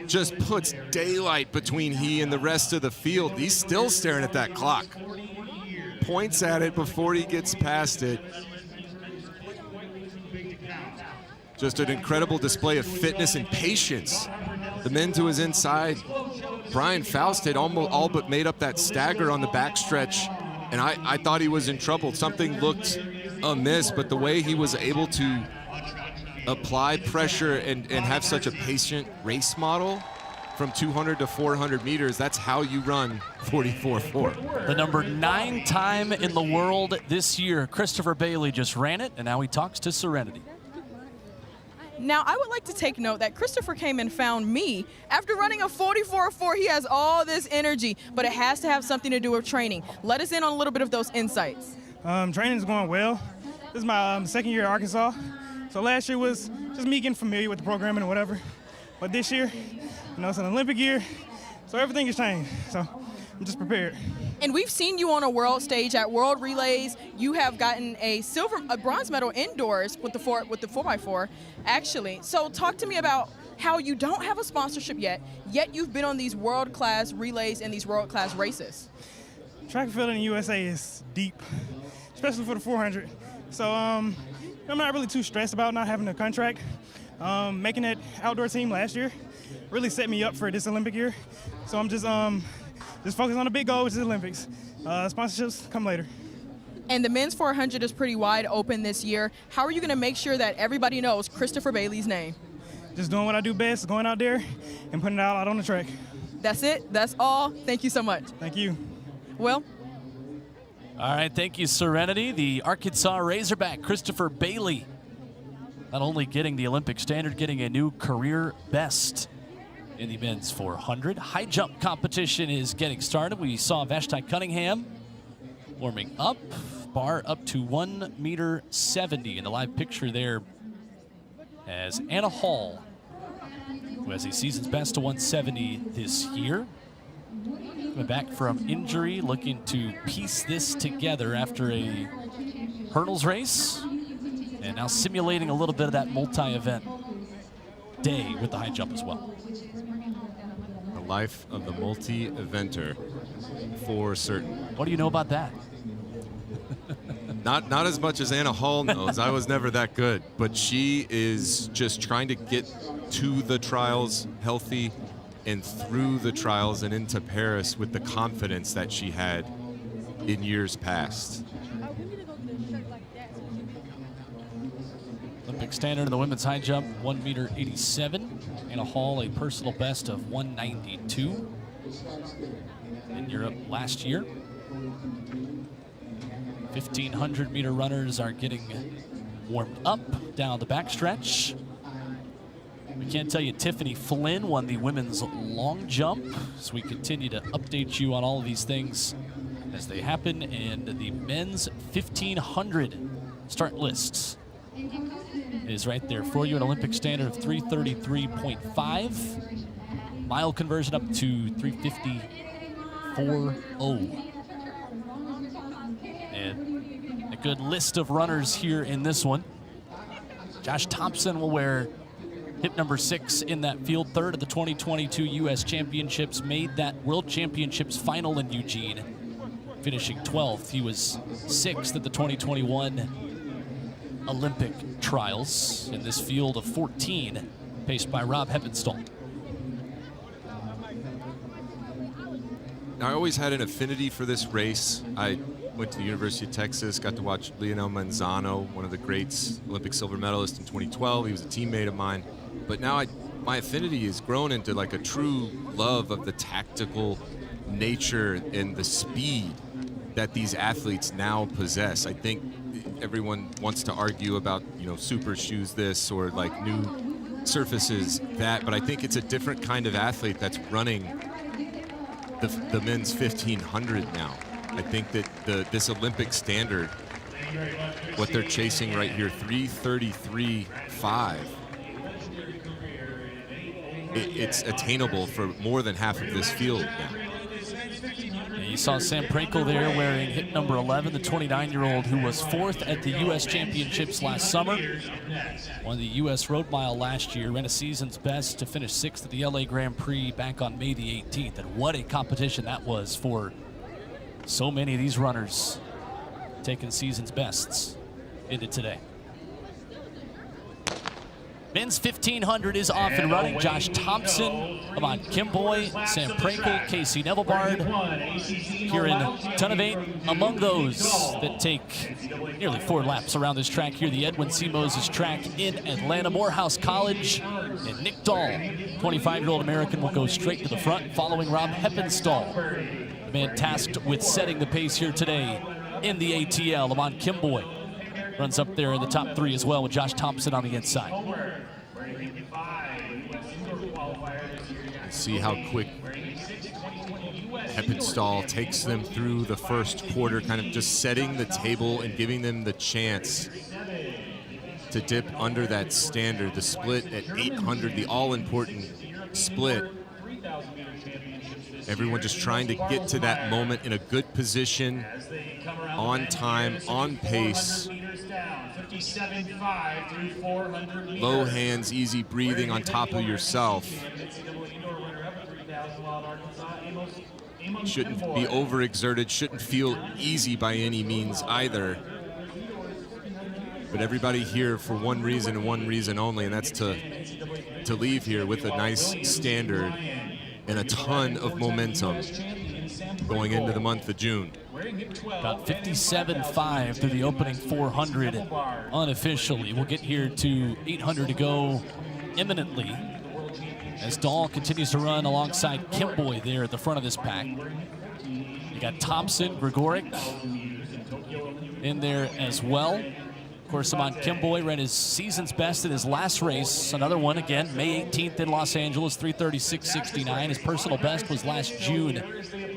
Just puts daylight between he and the rest of the field. He's still staring at that clock. Points at it before he gets past it. Just an incredible display of fitness and patience. The men to his inside. Brian Faust had almost all but made up that stagger on the backstretch, and I thought he was in trouble. Something looked amiss, but the way he was able to apply pressure and have such a patient race model from 200 to 400 meters, that's how you run 44.4. The number 9 time in the world this year, Christopher Bailey just ran it, and now he talks to Serenity. Now, I would like to take note that Christopher came and found me. After running a 44.4, he has all this energy, but it has to have something to do with training. Let us in on a little bit of those insights. Training is going well. This is my second year at Arkansas. So last year was just me getting familiar with the program and whatever. But this year, it's an Olympic year, so everything has changed. So I'm just prepared. And we've seen you on a world stage at World Relays. You have gotten a bronze medal indoors with the 4x4, actually. So talk to me about how you don't have a sponsorship yet you've been on these world-class relays and these world-class races. Track and field in the USA is deep, especially for the 400. So I'm not really too stressed about not having a contract. Making that outdoor team last year really set me up for this Olympic year. So I'm just focused on the big goal, which is the Olympics. Sponsorships come later. And the men's 400 is pretty wide open this year. How are you going to make sure that everybody knows Christopher Bailey's name? Just doing what I do best, going out there and putting it out on the track. That's it. That's all. Thank you so much. Thank you. Will? All right, thank you, Serenity. The Arkansas Razorback, Christopher Bailey, not only getting the Olympic standard, getting a new career best in the men's 400. High jump competition is getting started. We saw Vashti Cunningham warming up, bar up to 1.70 meters. In the live picture there as Anna Hall, who has a season's best to 170 this year. Coming back from injury, looking to piece this together after a hurdles race, and now simulating a little bit of that multi-event day with the high jump as well. The life of the multi-eventer for certain. What do you know about that? Not as much as Anna Hall knows. I was never that good, but she is just trying to get to the trials healthy and through the trials and into Paris with the confidence that she had in years past. Olympic standard in the women's high jump, 1.87 meters. Anna Hall, a personal best of 1.92. in Europe last year. 1,500 meter runners are getting warmed up down the backstretch. We can't tell you Tiffany Flynn won the women's long jump, so we continue to update you on all of these things as they happen. And the men's 1,500 start lists is right there for you, an Olympic standard of 3:33.5. Mile conversion up to 3:50.40. And a good list of runners here in this one. Josh Thompson will wear hip number 6 in that field, third at the 2022 U.S. Championships, made that World Championships final in Eugene, finishing 12th. He was 6th at the 2021 Olympic trials in this field of 14, paced by Rob Heppenstall. I always had an affinity for this race. I went to the University of Texas, got to watch Lionel Manzano, one of the greats, Olympic silver medalist in 2012. He was a teammate of mine. But now my affinity has grown into like a true love of the tactical nature and the speed that these athletes now possess. I think everyone wants to argue about, you know, super shoes this or like new surfaces that, but I think it's a different kind of athlete that's running the men's 1,500 now. I think that this Olympic standard, what they're chasing right here, 3:33.5, it's attainable for more than half of this field now. You saw Sam Prankel there wearing hip number 11, the 29-year-old who was 4th at the U.S. Championships last summer. Won the U.S. Road Mile last year, ran a season's best to finish 6th at the L.A. Grand Prix back on May the 18th. And what a competition that was for so many of these runners taking season's bests into today. Men's 1,500 is off and running. Josh Thompson, Amon Kimboy, Sam Prankel, Casey Nevillebard, Kieran Tunavate, among those that take nearly 4 laps around this track here, the Edwin C. Moses track in Atlanta. Morehouse College and Nick Dahl, 25-year-old American, will go straight to the front, following Rob Heppenstall, the man tasked with setting the pace here today in the ATL. Amon Kimboy runs up there in the top 3 as well, with Josh Thompson on the inside. See how quick Heppenstall takes them through the first quarter, kind of just setting the table and giving them the chance to dip under that standard. The split at 800, the all-important split. Everyone just trying to get to that moment in a good position, on time, on pace. Low hands, easy breathing on top of yourself. Shouldn't be overexerted, shouldn't feel easy by any means either. But everybody here for one reason and one reason only, and that's to leave here with a nice standard and a ton of momentum going into the month of June. About 57.5 through the opening 400 unofficially. We'll get here to 800 to go imminently as Dahl continues to run alongside Kimboy there at the front of this pack. You got Thompson, Gregorek in there as well. Of course, Amon Kimboy ran his season's best in his last race. Another one again, May 18th in Los Angeles, 3:36.69. His personal best was last June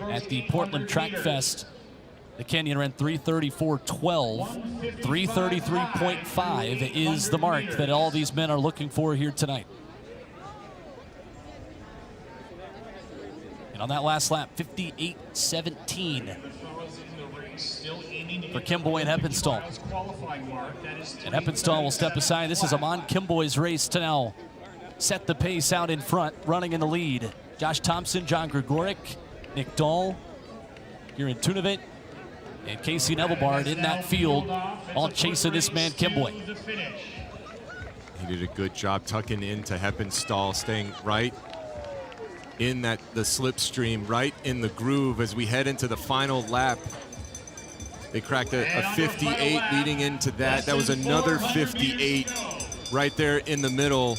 at the Portland Track Fest. The Kenyan ran 3:34.12. 3:33.5 is the mark that all these men are looking for here tonight. And on that last lap, 58.17 for Kimboy and Heppenstall. And Heppenstall will step aside. This is Amon Kimboy's race to now set the pace out in front, running in the lead. Josh Thompson, John Gregorek, Nick Dahl, Kieran Tunavate, and Casey Nevillebard in that field, all chasing this man, Kimboy. He did a good job tucking into Heppenstall, staying right in the slipstream, right in the groove as we head into the final lap. They cracked a 58 leading into that. That was another 58 right there in the middle.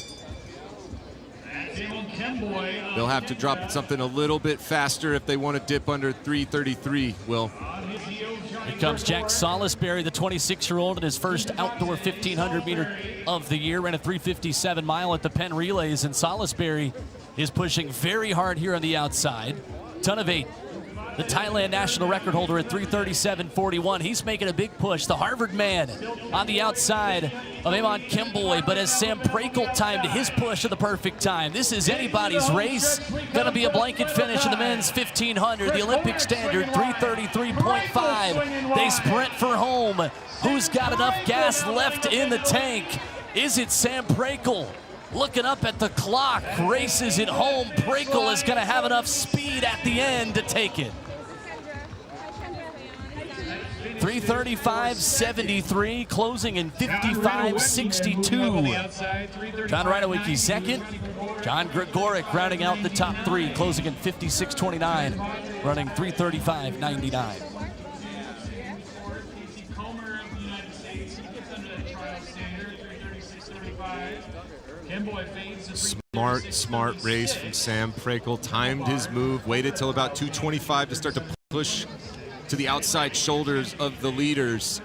They'll have to drop something a little bit faster if they want to dip under 3:33, Will. Here comes Jack Salisbury, the 26-year-old, in his first outdoor 1,500 meter of the year. Ran a 3:57 mile at the Penn Relays, and Salisbury is pushing very hard here on the outside. Ton of 8. The Thailand national record holder at 3:37.41. He's making a big push. The Harvard man on the outside of Amon Kimboy, but as Sam Prakel timed his push at the perfect time. This is anybody's race. Gonna be a blanket finish in the men's 1,500. The Olympic standard, 3:33.5. They sprint for home. Who's got enough gas left in the tank? Is it Sam Prakel? Looking up at the clock, races it home. Prakel is gonna have enough speed at the end to take it. 3:35.73, closing in 55.62. John Rydowicki second. John Gregorek rounding out the top 3, closing in 56.29, running 3:35.99. Smart race from Sam Prakel. Timed his move, waited till about 2:25 to start to push to the outside shoulders of the leaders.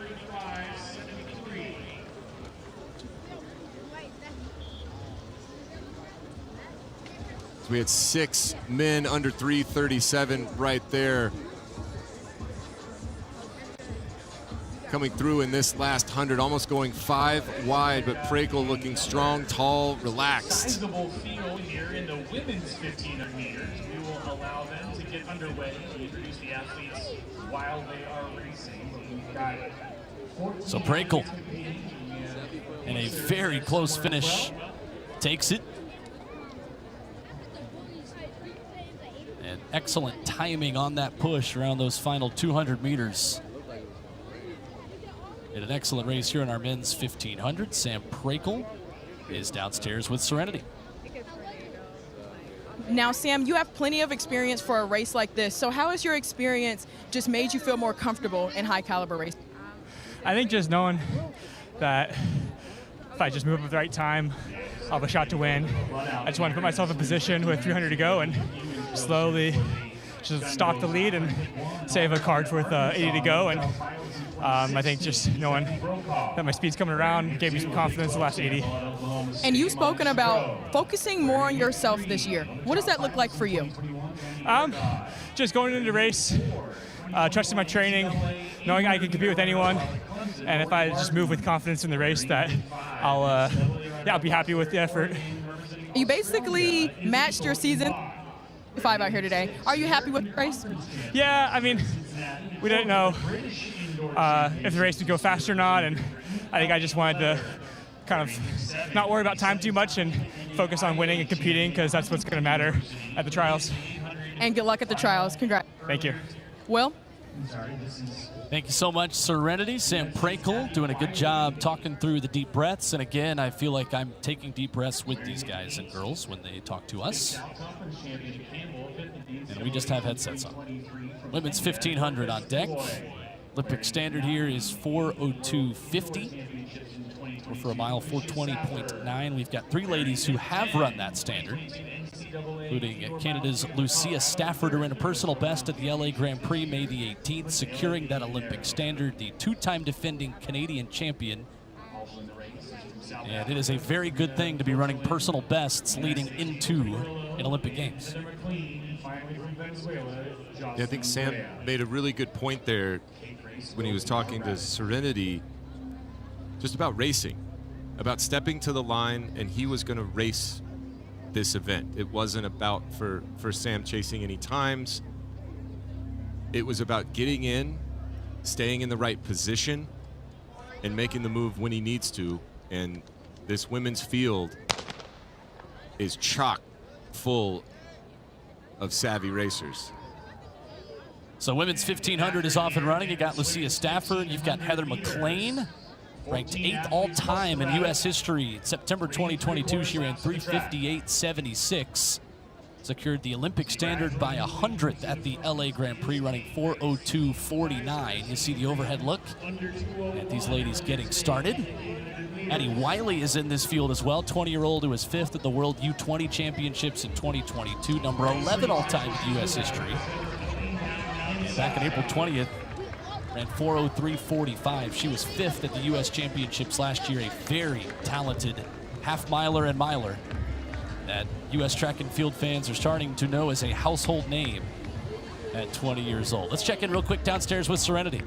So we had 6 men under 3:37 right there. Coming through in this last 100, almost going 5 wide, but Prakel looking strong, tall, relaxed. Sizable field here in the women's 1,500 meters. We will allow them to get underway to introduce the athletes while they are racing. We've got So Prakel, in a very close finish, takes it. And excellent timing on that push around those final 200 meters. In an excellent race here in our men's 1,500. Sam Prakel is downstairs with Serenity. Now, Sam, you have plenty of experience for a race like this. So how has your experience just made you feel more comfortable in high caliber racing? I think just knowing that if I just move up at the right time, I'll have a shot to win. I just want to put myself in position with 300 to go and slowly just stalk the lead and save a card with 80 to go. And I think just knowing that my speed's coming around gave me some confidence the last 80. And you've spoken about focusing more on yourself this year. What does that look like for you? Just going into the race, trusting my training, knowing I can compete with anyone, and if I just move with confidence in the race, that I'll be happy with the effort. You basically matched your season 5 out here today. Are you happy with the race? Yeah, I mean, we didn't know if the race would go fast or not, and I think I just wanted to kind of not worry about time too much and focus on winning and competing, because that's what's going to matter at the trials. And good luck at the trials. Congrats. Thank you. Will? Thank you so much, Serenity. Sam Prakel doing a good job talking through the deep breaths. And again, I feel like I'm taking deep breaths with these guys and girls when they talk to us. And we just have headsets on. Women's 1,500 on deck. Olympic standard here is 4:02.50. Or for a mile, 4:20.9. We've got 3 ladies who have run that standard, including Canada's Lucia Stafford, who ran a personal best at the LA Grand Prix May the 18th, securing that Olympic standard, the 2-time defending Canadian champion. And it is a very good thing to be running personal bests leading into an Olympic Games. Yeah, I think Sam made a really good point there when he was talking to Serenity, just about racing, about stepping to the line, and he was going to race this event. It wasn't about for Sam chasing any times. It was about getting in, staying in the right position, and making the move when he needs to. And this women's field is chock full of savvy racers. So women's 1,500 is off and running. You got Lucia Stafford. You've got Heather MacLean, ranked 8th all-time in U.S. history. In September 2022, she ran 3:58.76. Secured the Olympic standard by 100th at the LA Grand Prix, running 4:02.49. You see the overhead look at these ladies getting started. Addie Wiley is in this field as well, 20-year-old who was 5th at the World U20 Championships in 2022, number 11 all-time in U.S. history. Back on April 20th, ran 4:03.45. She was 5th at the U.S. Championships last year, a very talented half-miler and miler that U.S. track and field fans are starting to know as a household name at 20 years old. Let's check in real quick downstairs with Serenity.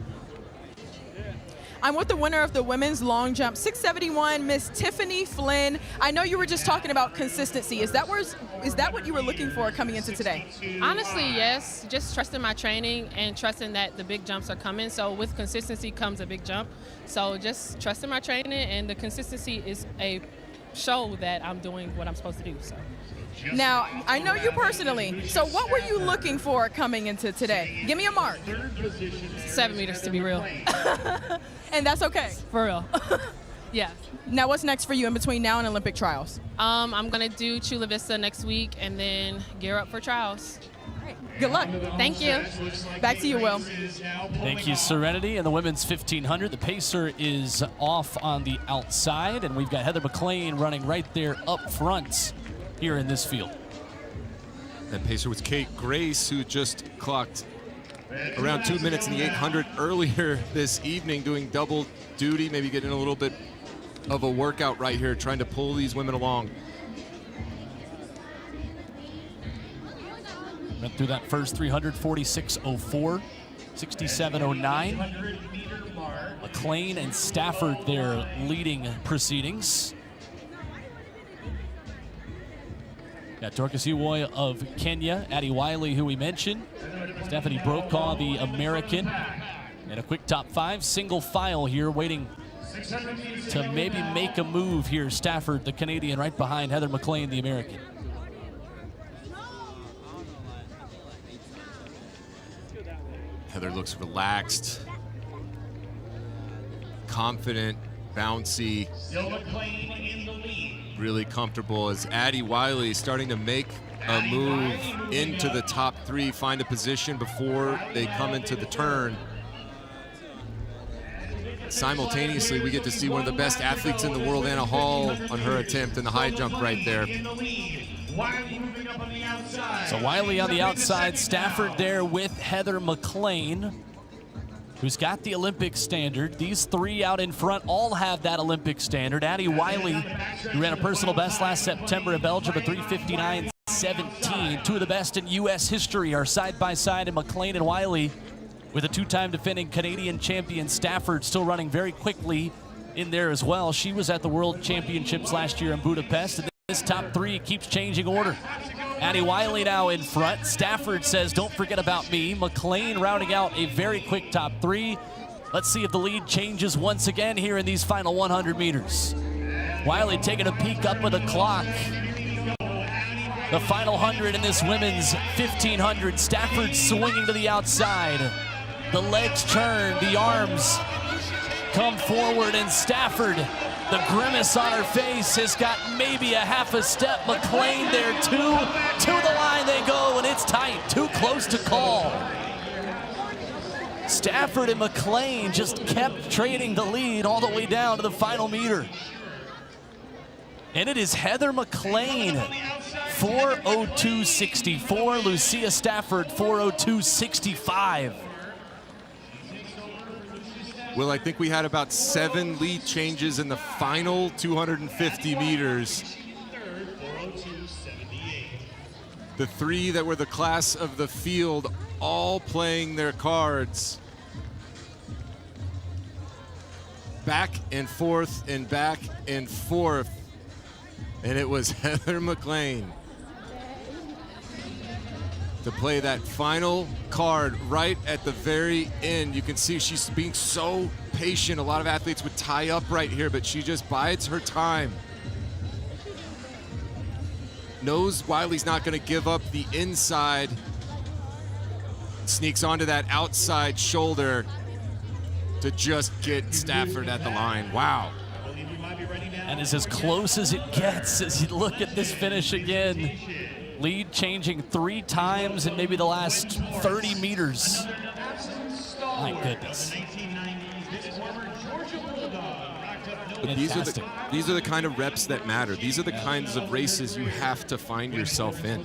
I'm with the winner of the women's long jump, 671, Miss Tiffany Flynn. I know you were just talking about consistency. Is that what you were looking for coming into today? Honestly, yes. Just trusting my training and trusting that the big jumps are coming. So with consistency comes a big jump. So just trusting my training, and the consistency is a show that I'm doing what I'm supposed to do. So. Now, I know you personally, so what were you looking for coming into today? Give me a mark. 7 meters, to be real. And that's okay? For real. Yeah. Now, what's next for you in between now and Olympic trials? I'm going to do Chula Vista next week and then gear up for trials. Good luck. Thank you. Back to you, Will. Thank you, Serenity. And the women's 1500, the pacer is off on the outside, and we've got Heather MacLean running right there up front here in this field. That pacer was Kate Grace, who just clocked around 2 minutes in the 800 earlier this evening, doing double duty, maybe getting a little bit of a workout right here, trying to pull these women along. Went through that first 300, 46.04, 67.09. MacLean and Stafford there leading proceedings. Got Dorcas Ewoy of Kenya, Addie Wiley, who we mentioned, Stephanie Brokaw, the American, and a quick top 5, single file here, waiting to maybe make a move here. Stafford, the Canadian, right behind Heather MacLean, the American. Heather looks relaxed, confident, bouncy, really comfortable, as Addie Wiley starting to make a move into the top 3, find a position before they come into the turn. Simultaneously, we get to see one of the best athletes in the world, Anna Hall, on her attempt in the high jump right there. So Wiley on the outside, Stafford there with Heather MacLean, who's got the Olympic standard. These 3 out in front all have that Olympic standard. Addie Wiley, who ran a personal best last September in Belgium, a 3:59.17. 2 of the best in U.S. history are side by side, and MacLean and Wiley with a 2-time defending Canadian champion. Stafford still running very quickly in there as well. She was at the World Championships last year in Budapest, and this top 3 keeps changing order. Addie Wiley now in front. Stafford says, don't forget about me. MacLean rounding out a very quick top 3. Let's see if the lead changes once again here in these final 100 meters. Wiley taking a peek up at the clock. The final 100 in this women's 1500. Stafford swinging to the outside. The legs turn, the arms come forward, and Stafford, the grimace on her face, has got maybe a half a step. MacLean there too. To the line they go, and it's tight. Too close to call. Stafford and MacLean just kept trading the lead all the way down to the final meter. And it is Heather MacLean, 4:02.64. Lucia Stafford, 4:02.65. Well, I think we had about 7 lead changes in the final 250 meters. The 3 that were the class of the field all playing their cards. Back and forth and back and forth. And it was Heather MacLean to play that final card right at the very end. You can see she's being so patient. A lot of athletes would tie up right here, but she just bides her time. Knows Wiley's not going to give up the inside. Sneaks onto that outside shoulder to just get Stafford at the line. Wow. And it's as close as it gets as you look at this finish again. Lead changing 3 times in maybe the last 30 meters. My goodness. But these are the kind of reps that matter. These are the kinds of races you have to find yourself in.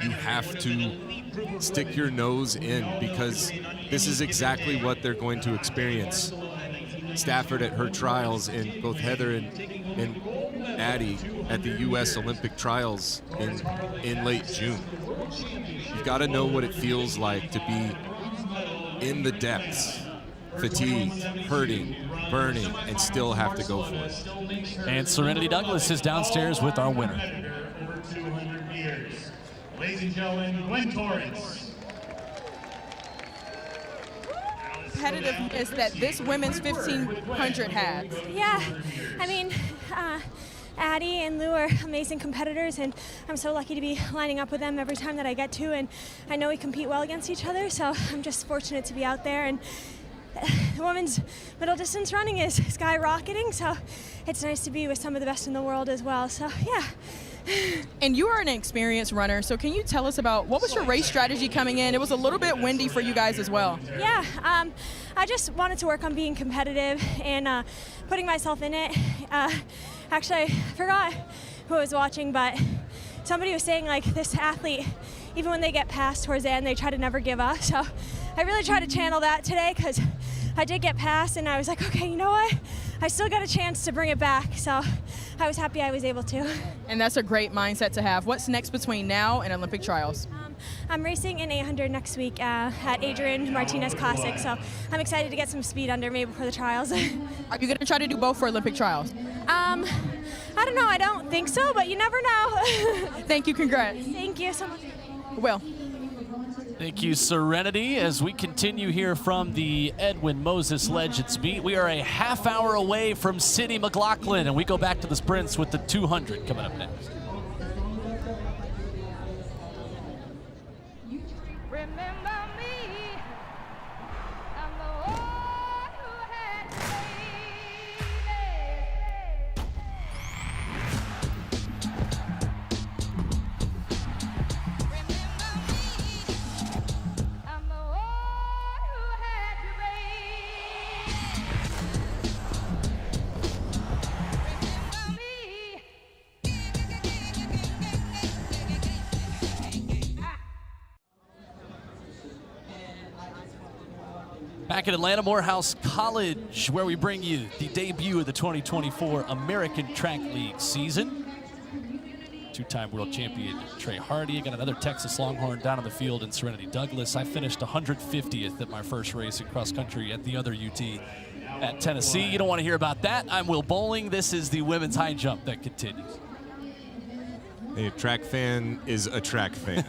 You have to stick your nose in, because this is exactly what they're going to experience. Stafford at her trials, and both Heather and Addie at the U.S. Olympic trials in late June. You've got to know what it feels like to be in the depths, fatigued, hurting, burning, and still have to go for it. And Serenity Douglas is downstairs with our winner. Over 200 meters. Ladies and gentlemen, Gwen Torrance. Competitiveness that this women's 1500 has. Yeah, I mean, Addie and Lou are amazing competitors, and I'm so lucky to be lining up with them every time that I get to, and I know we compete well against each other, so I'm just fortunate to be out there. And the women's middle distance running is skyrocketing, so it's nice to be with some of the best in the world as well, so yeah. And you are an experienced runner, so can you tell us about what was your race strategy coming in? It was a little bit windy for you guys as well. Yeah, I just wanted to work on being competitive and putting myself in it. Actually, I forgot who I was watching, but somebody was saying, like, this athlete, even when they get past towards the end, they try to never give up. So I really tried to channel that today, because I did get past, and I was like, okay, you know what? I still got a chance to bring it back, so I was happy I was able to. And that's a great mindset to have. What's next between now and Olympic trials? I'm racing in 800 next week at Adrian Martinez Classic, so I'm excited to get some speed under me before the trials. Are you going to try to do both for Olympic trials? I don't know. I don't think so, but you never know. Thank you. Congrats. Thank you so much. Will. Thank you, Serenity. As we continue here from the Edwin Moses Legends Meet, we are a half hour away from Sydney McLaughlin, and we go back to the sprints with the 200 coming up next. Back in Atlanta, Morehouse College, where we bring you the debut of the 2024 American Track League season. Two-time world champion Trey Hardy. Got another Texas Longhorn down on the field in Serenity Douglas. I finished 150th at my first race in cross country at the other UT at Tennessee. You don't want to hear about that. I'm Will Boling. This is the women's high jump that continues. A track fan is a track fan.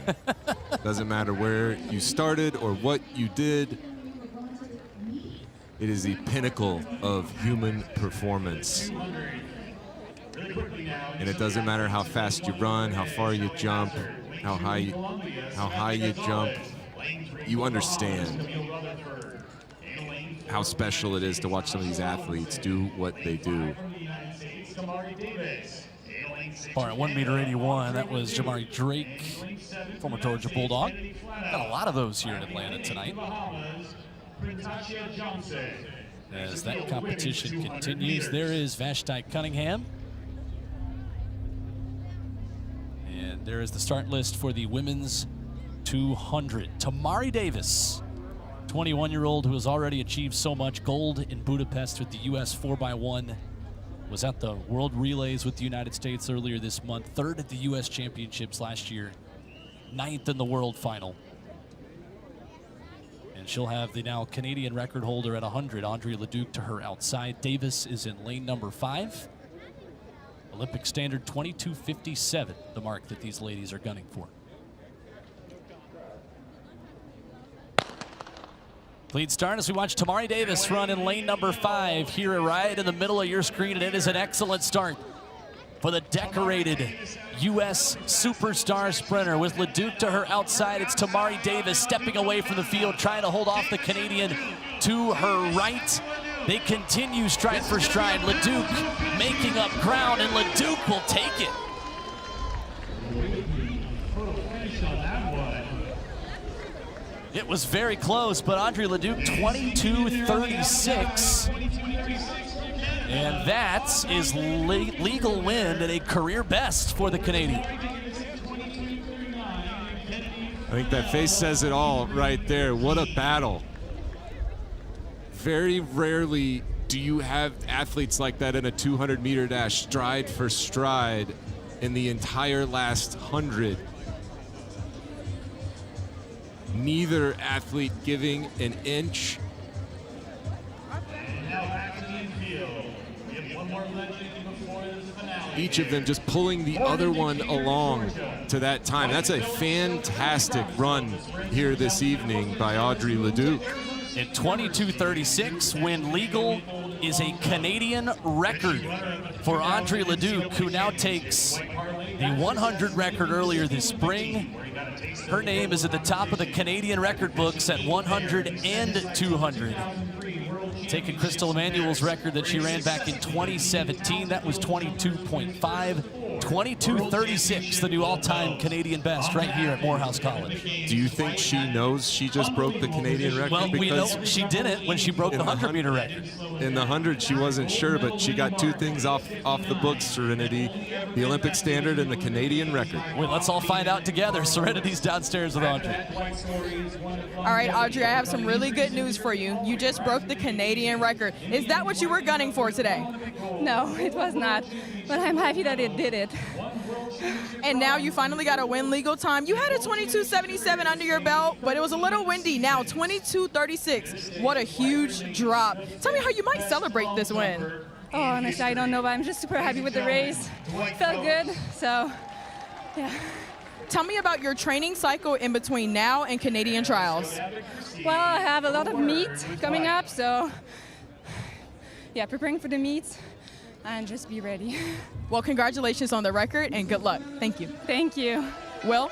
Doesn't matter where you started or what you did. It is the pinnacle of human performance. And it doesn't matter how fast you run, how far you jump, how high you jump. You understand how special it is to watch some of these athletes do what they do. Bar at 1.81 m, that was Jamari Drake, former Georgia Bulldog. Got a lot of those here in Atlanta tonight. As that competition continues, there is Vashti Cunningham. And there is the start list for the women's 200. Tamari Davis, 21-year-old who has already achieved so much. Gold in Budapest with the U.S. 4x1. Was at the World Relays with the United States earlier this month. Third at the U.S. Championships last year. 9th in the world final. And she'll have the now Canadian record holder at 100, Andrea Leduc, to her outside. Davis is in lane number 5. Olympic standard 22:57, the mark that these ladies are gunning for. Lead start as we watch Tamari Davis run in lane number 5 here right in the middle of your screen, and it is an excellent start for the decorated U.S. superstar sprinter. With Leduc to her outside, it's Tamari Davis stepping away from the field, trying to hold off the Canadian to her right. They continue stride for stride. Leduc making up ground, and Leduc will take it. It was very close, but Andrea Leduc 22:36. And that is legal win and a career best for the Canadian. I think that face says it all right there. What a battle. Very rarely do you have athletes like that in a 200-meter dash, stride for stride, in the entire last 100. Neither athlete giving an inch. Each of them just pulling the other one along to that time. That's a fantastic run here this evening by Audrey Leduc. In 22:36, when legal is a Canadian record for Audrey Leduc, who now takes a 100 record earlier this spring. Her name is at the top of the Canadian record books at 100 and 200. Taking Crystal Emanuel's record that she ran back in 2017, that was 22.5. 22:36, the new all-time Canadian best right here at Morehouse College. Do you think she knows she just broke the Canadian record? Well, we know she didn't when she broke the 100-meter record. In the 100, she wasn't sure, but she got two things off the books, Serenity, the Olympic standard and the Canadian record. Well, let's all find out together. Serenity's downstairs with Audrey. All right, Audrey, I have some really good news for you. You just broke the Canadian record. Is that what you were gunning for today? No, it was not, but I'm happy that it did it. And now you finally got a win legal time. You had a 22:77 under your belt, but it was a little windy. Now 22:36. What a huge drop. Tell me how you might celebrate this win. Oh, honestly, I don't know, but I'm just super happy with the race. Felt good, so yeah. Tell me about your training cycle in between now and Canadian trials. Well, I have a lot of meet coming up, so yeah, preparing for the meets and just be ready. Well, congratulations on the record and good luck. Thank you. Thank you. Will?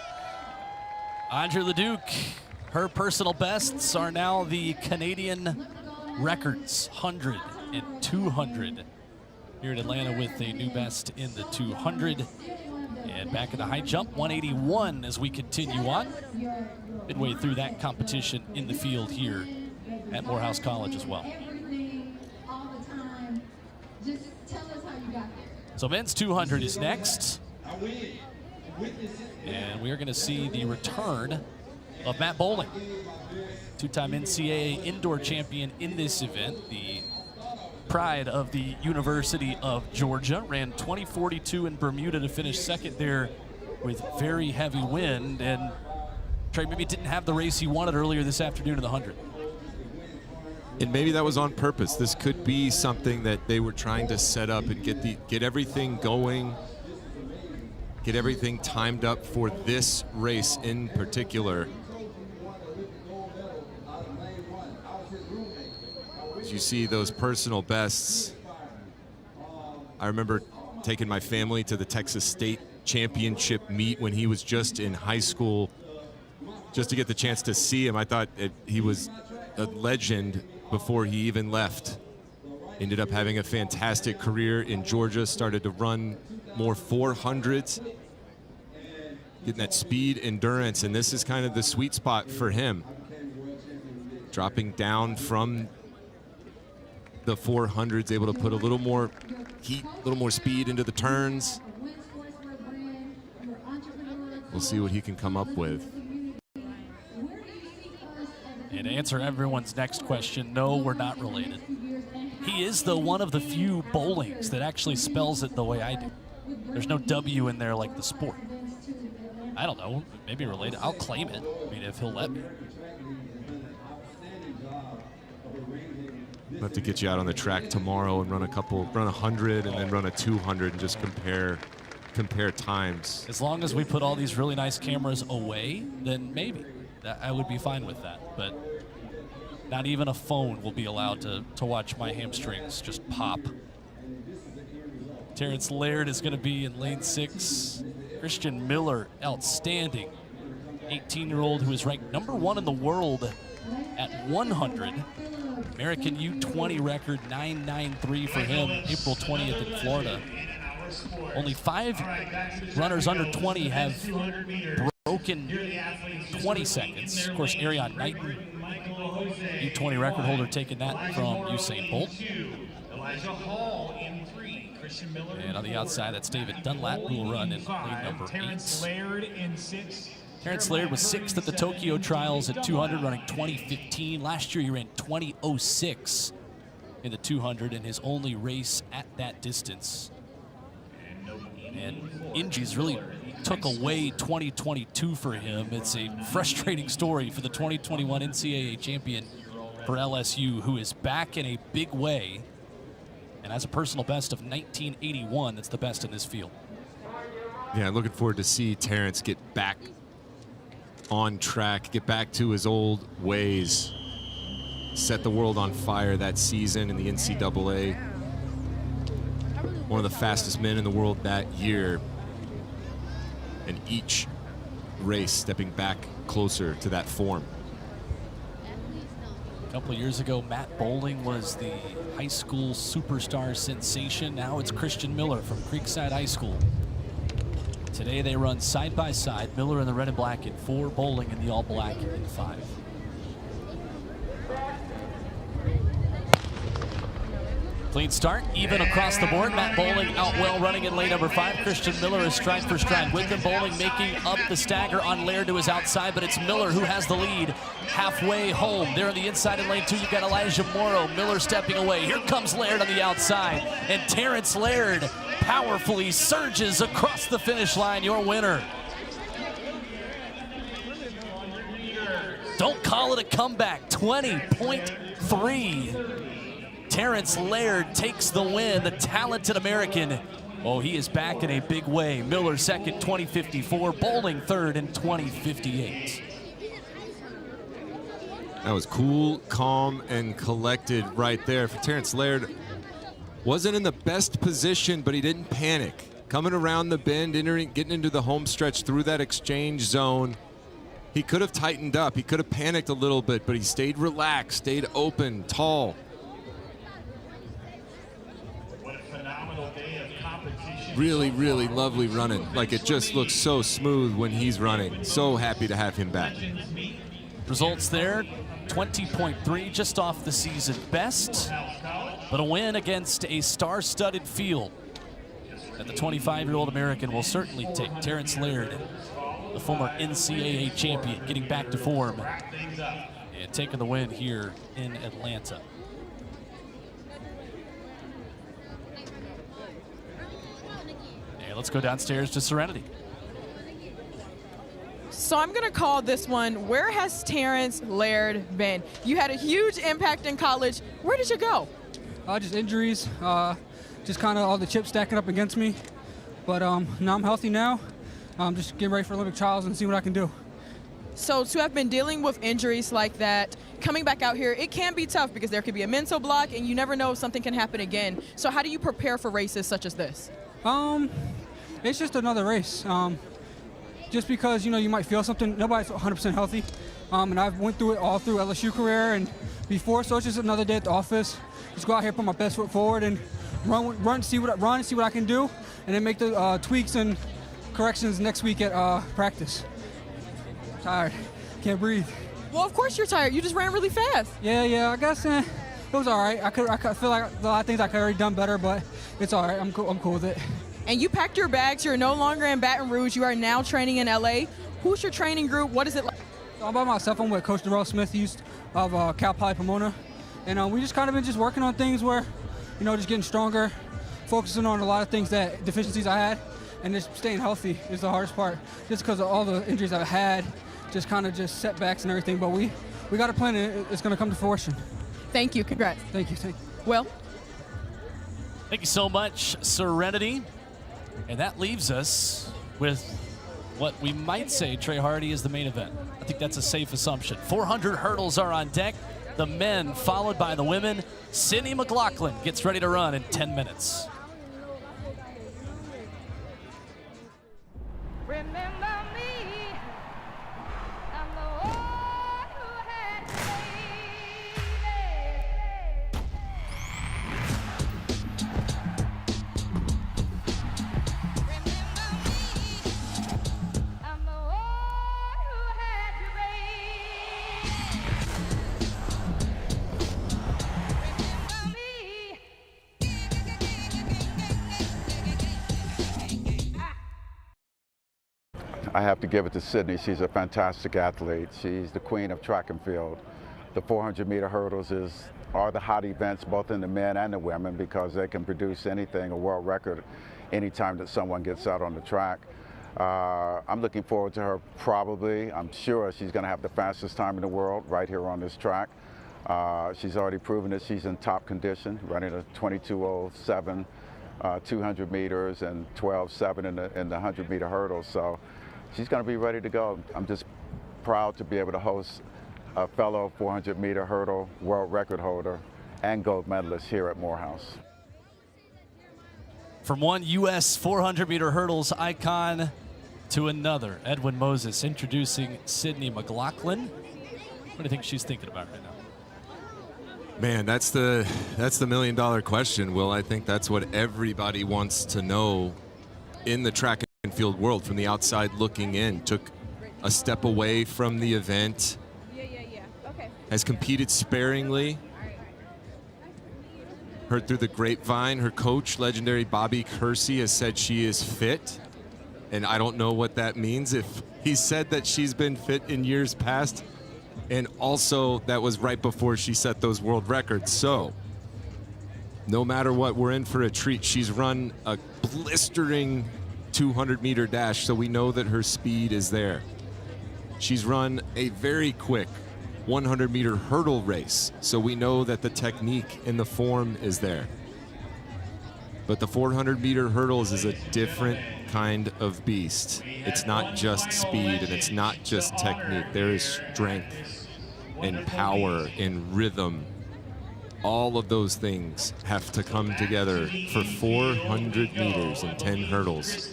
Audrey Leduc, her personal bests are now the Canadian records, 100 and 200. Here in Atlanta with a new best in the 200. And back in the high jump, 181 as we continue on. Midway through that competition in the field here at Morehouse College as well. So men's 200 is next. And we are going to see the return of Matt Boling, two-time NCAA indoor champion in this event, the pride of the University of Georgia. Ran 20:42 in Bermuda to finish second there with very heavy wind. And Trey maybe didn't have the race he wanted earlier this afternoon in the 100. And maybe that was on purpose. This could be something that they were trying to set up and get everything going, get everything timed up for this race in particular. As you see those personal bests, I remember taking my family to the Texas State Championship meet when he was just in high school, just to get the chance to see him. I thought he was a legend before he even left. Ended up having a fantastic career in Georgia, started to run more 400s, getting that speed, endurance, and this is kind of the sweet spot for him. Dropping down from the 400s, able to put a little more heat, a little more speed into the turns. We'll see what he can come up with. And to answer everyone's next question, no, we're not related. He is, though, one of the few Bolings that actually spells it the way I do. There's no W in there like the sport. I don't know, maybe related. I'll claim it, I mean, if he'll let me. We'll have to get you out on the track tomorrow and run a 100 and then run a 200 and just compare times. As long as we put all these really nice cameras away, then maybe. I would be fine with that, but not even a phone will be allowed to watch my hamstrings just pop. Terrence Laird is going to be in lane 6. Christian Miller, outstanding 18-year-old who is ranked #1 in the world at 100. American U20 record 9.93 for him, April 20th in Florida. Only 5 runners under 20 have broken 20 seconds. Of course, Ariane Knighton, U20 record holder, taking that from Usain Bolt. Hall in 3. Christian Miller. And on the outside, that's David Dunlap, who will run in lane number 8. Terrence Laird in 6. Terrence Laird was 6th at the Tokyo Trials at 200, running 20:15. Last year, he ran 20:06 in the 200 in his only race at that distance. And injuries really took away 2022 for him. It's a frustrating story for the 2021 NCAA champion for LSU, who is back in a big way and has a personal best of 1981. That's the best in this field. Yeah, looking forward to see Terrence get back on track, get back to his old ways, set the world on fire that season in the NCAA. One of the fastest men in the world that year. And each race stepping back closer to that form. A couple of years ago, Matt Boling was the high school superstar sensation. Now it's Christian Miller from Creekside High School. Today they run side by side, Miller in the red and black in 4, Boling in the all black in 5. Clean start, even across the board. Matt Boling out well running in lane number 5. Christian Miller is stride for stride with him. Boling making up the stagger on Laird to his outside, but it's Miller who has the lead halfway home. There on the inside in lane 2, you've got Elijah Morrow. Miller stepping away. Here comes Laird on the outside, and Terrence Laird powerfully surges across the finish line, your winner. Don't call it a comeback, 20.3. Terrence Laird takes the win, the talented American. Oh, he is back in a big way. Miller second, 20:54. Boling third in 20:58. That was cool, calm, and collected right there. For Terrence Laird, wasn't in the best position, but he didn't panic. Coming around the bend, getting into the home stretch through that exchange zone. He could have tightened up. He could have panicked a little bit, but he stayed relaxed, stayed open, tall. Really, really lovely running. Like, it just looks so smooth when he's running. So happy to have him back. Results there, 20.3, just off the season best, but a win against a star-studded field that the 25-year-old American will certainly take. Terrence Laird, the former NCAA champion, getting back to form and taking the win here in Atlanta. Let's go downstairs to Serenity. So I'm going to call this one, where has Terrence Laird been? You had a huge impact in college. Where did you go? Just injuries, just kind of all the chips stacking up against me. But now I'm healthy now. I'm just getting ready for Olympic trials and see what I can do. So to have been dealing with injuries like that, coming back out here, it can be tough because there could be a mental block and you never know if something can happen again. So how do you prepare for races such as this? It's just another race. Just because, you might feel something, nobody's 100% healthy. And I've went through it all through LSU career and before, so it's just another day at the office. Just go out here, put my best foot forward and run, see what I can do, and then make the tweaks and corrections next week at practice. Tired, can't breathe. Well, of course you're tired. You just ran really fast. Yeah, I guess it was all right. I feel like a lot of things I could have already done better, but it's all right. I'm cool with it. And you packed your bags. You're no longer in Baton Rouge. You are now training in LA. Who's your training group? What is it like? I'm by myself. I'm with Coach Darrell Smith, of Cal Poly Pomona. And we just kind of been just working on things where, just getting stronger, focusing on a lot of things deficiencies I had, and just staying healthy is the hardest part. Just because of all the injuries I've had, just kind of just setbacks and everything. But we got a plan and it's going to come to fruition. Thank you. Congrats. Thank you. Well. Thank you so much, Serenity. And that leaves us with what we might say Trey Hardy is the main event. I think that's a safe assumption. 400 hurdles are on deck. The men followed by the women. Sydney McLaughlin gets ready to run in 10 minutes. Remember me, I'm the one who had I have to give it to Sydney. She's a fantastic athlete. She's the queen of track and field. The 400-meter hurdles are the hot events both in the men and the women because they can produce anything, a world record, anytime that someone gets out on the track. I'm looking forward to her probably. I'm sure she's going to have the fastest time in the world right here on this track. She's already proven that she's in top condition, running a 22:07, 200 meters and 12:7 in the 100-meter hurdles. So she's going to be ready to go. I'm just proud to be able to host a fellow 400-meter hurdle world record holder and gold medalist here at Morehouse. From one U.S. 400-meter hurdles icon to another, Edwin Moses introducing Sydney McLaughlin. What do you think she's thinking about right now? Man, that's the million-dollar question, Will. I think that's what everybody wants to know in the track and field world from the outside looking in. Took a step away from the event. Has competed sparingly. Heard through the grapevine, her coach, legendary Bobby Kersey, has said she is fit. And I don't know what that means. If he said that she's been fit in years past, and also that was right before she set those world records. So no matter what, we're in for a treat. She's run a blistering 200-meter dash, so we know that her speed is there. She's run a very quick 100-meter hurdle race, so we know that the technique and the form is there. But the 400-meter hurdles is a different kind of beast. It's not just speed and it's not just technique. There is strength and power and rhythm. All of those things have to come together for 400 meters and 10 hurdles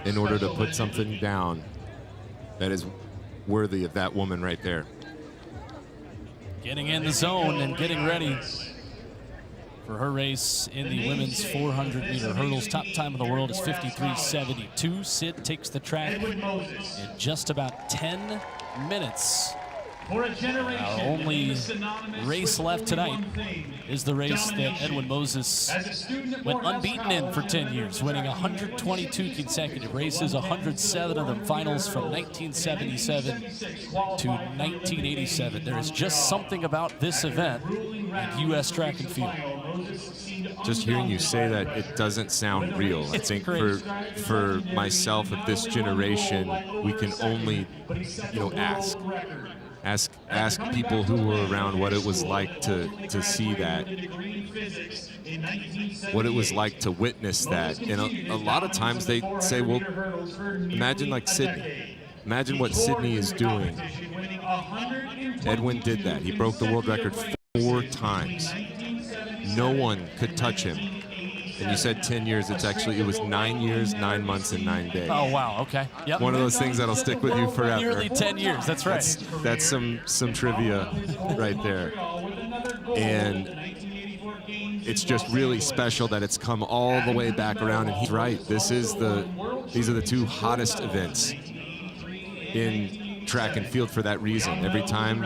in order to put something down that is worthy of that woman right there. Getting in the zone and getting ready for her race in the women's 400-meter hurdles. Top time in the world is 53:72. Sid takes the track in just about 10 minutes. Our only race left tonight is the race that Edwin Moses went unbeaten in for 10 years, winning 122 consecutive races, 107 of them finals from 1977 to 1987. There is just something about this event in U.S. track and field. Just hearing you say that, it doesn't sound real. I think for myself of this generation, we can only, ask people who were around what it was like to see that, what it was like to witness that. And a lot of times they say, well, imagine like Sydney. Imagine what Sydney is doing. Edwin did that. He broke the world record 4 times. No one could touch him. And you said 10 years. It was 9 years, 9 months, and 9 days. Oh, wow. Okay. Yep. One of those things that'll stick with you forever. Nearly 10 years. That's right. That's some trivia right there. And it's just really special that it's come all the way back around. And he's right. These are the 2 hottest events in track and field for that reason. Every time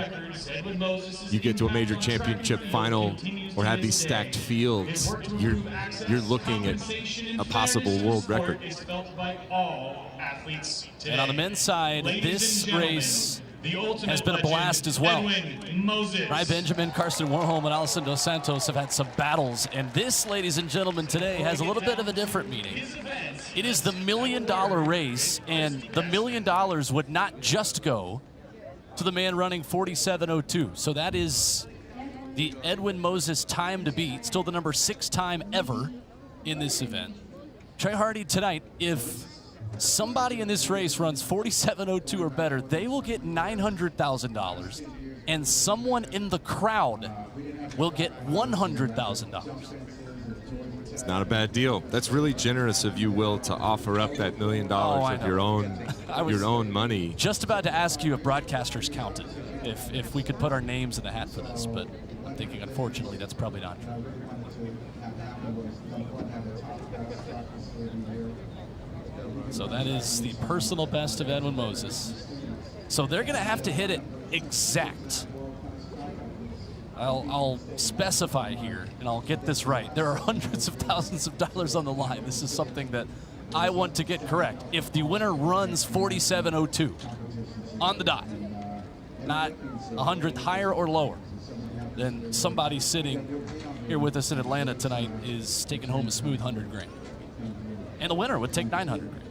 you get to a major championship final or have these stacked fields, you're looking at a possible world record. And on the men's side, this race has been a blast as well. Ry Benjamin, Carson Warholm, and Alison Dos Santos have had some battles, and this, ladies and gentlemen, today has a little bit of a different meaning. It is the $1 million race, and the $1 million would not just go to the man running 47:02. So that is the Edwin Moses time to beat, still the number 6 time ever in this event. Trey Hardy tonight, if somebody in this race runs 47:02 or better, they will get $900,000, and someone in the crowd will get $100,000. It's not a bad deal. That's really generous of you, Will, to offer up that $1 million of your own money. Just about to ask you if broadcasters counted, if we could put our names in the hat for this, but I'm thinking, unfortunately, that's probably not true. So that is the personal best of Edwin Moses. So they're going to have to hit it exact. I'll specify here, and I'll get this right. There are hundreds of thousands of dollars on the line. This is something that I want to get correct. If the winner runs 47.02 on the dot, not 100th higher or lower, then somebody sitting here with us in Atlanta tonight is taking home a smooth 100 grand. And the winner would take 900 grand.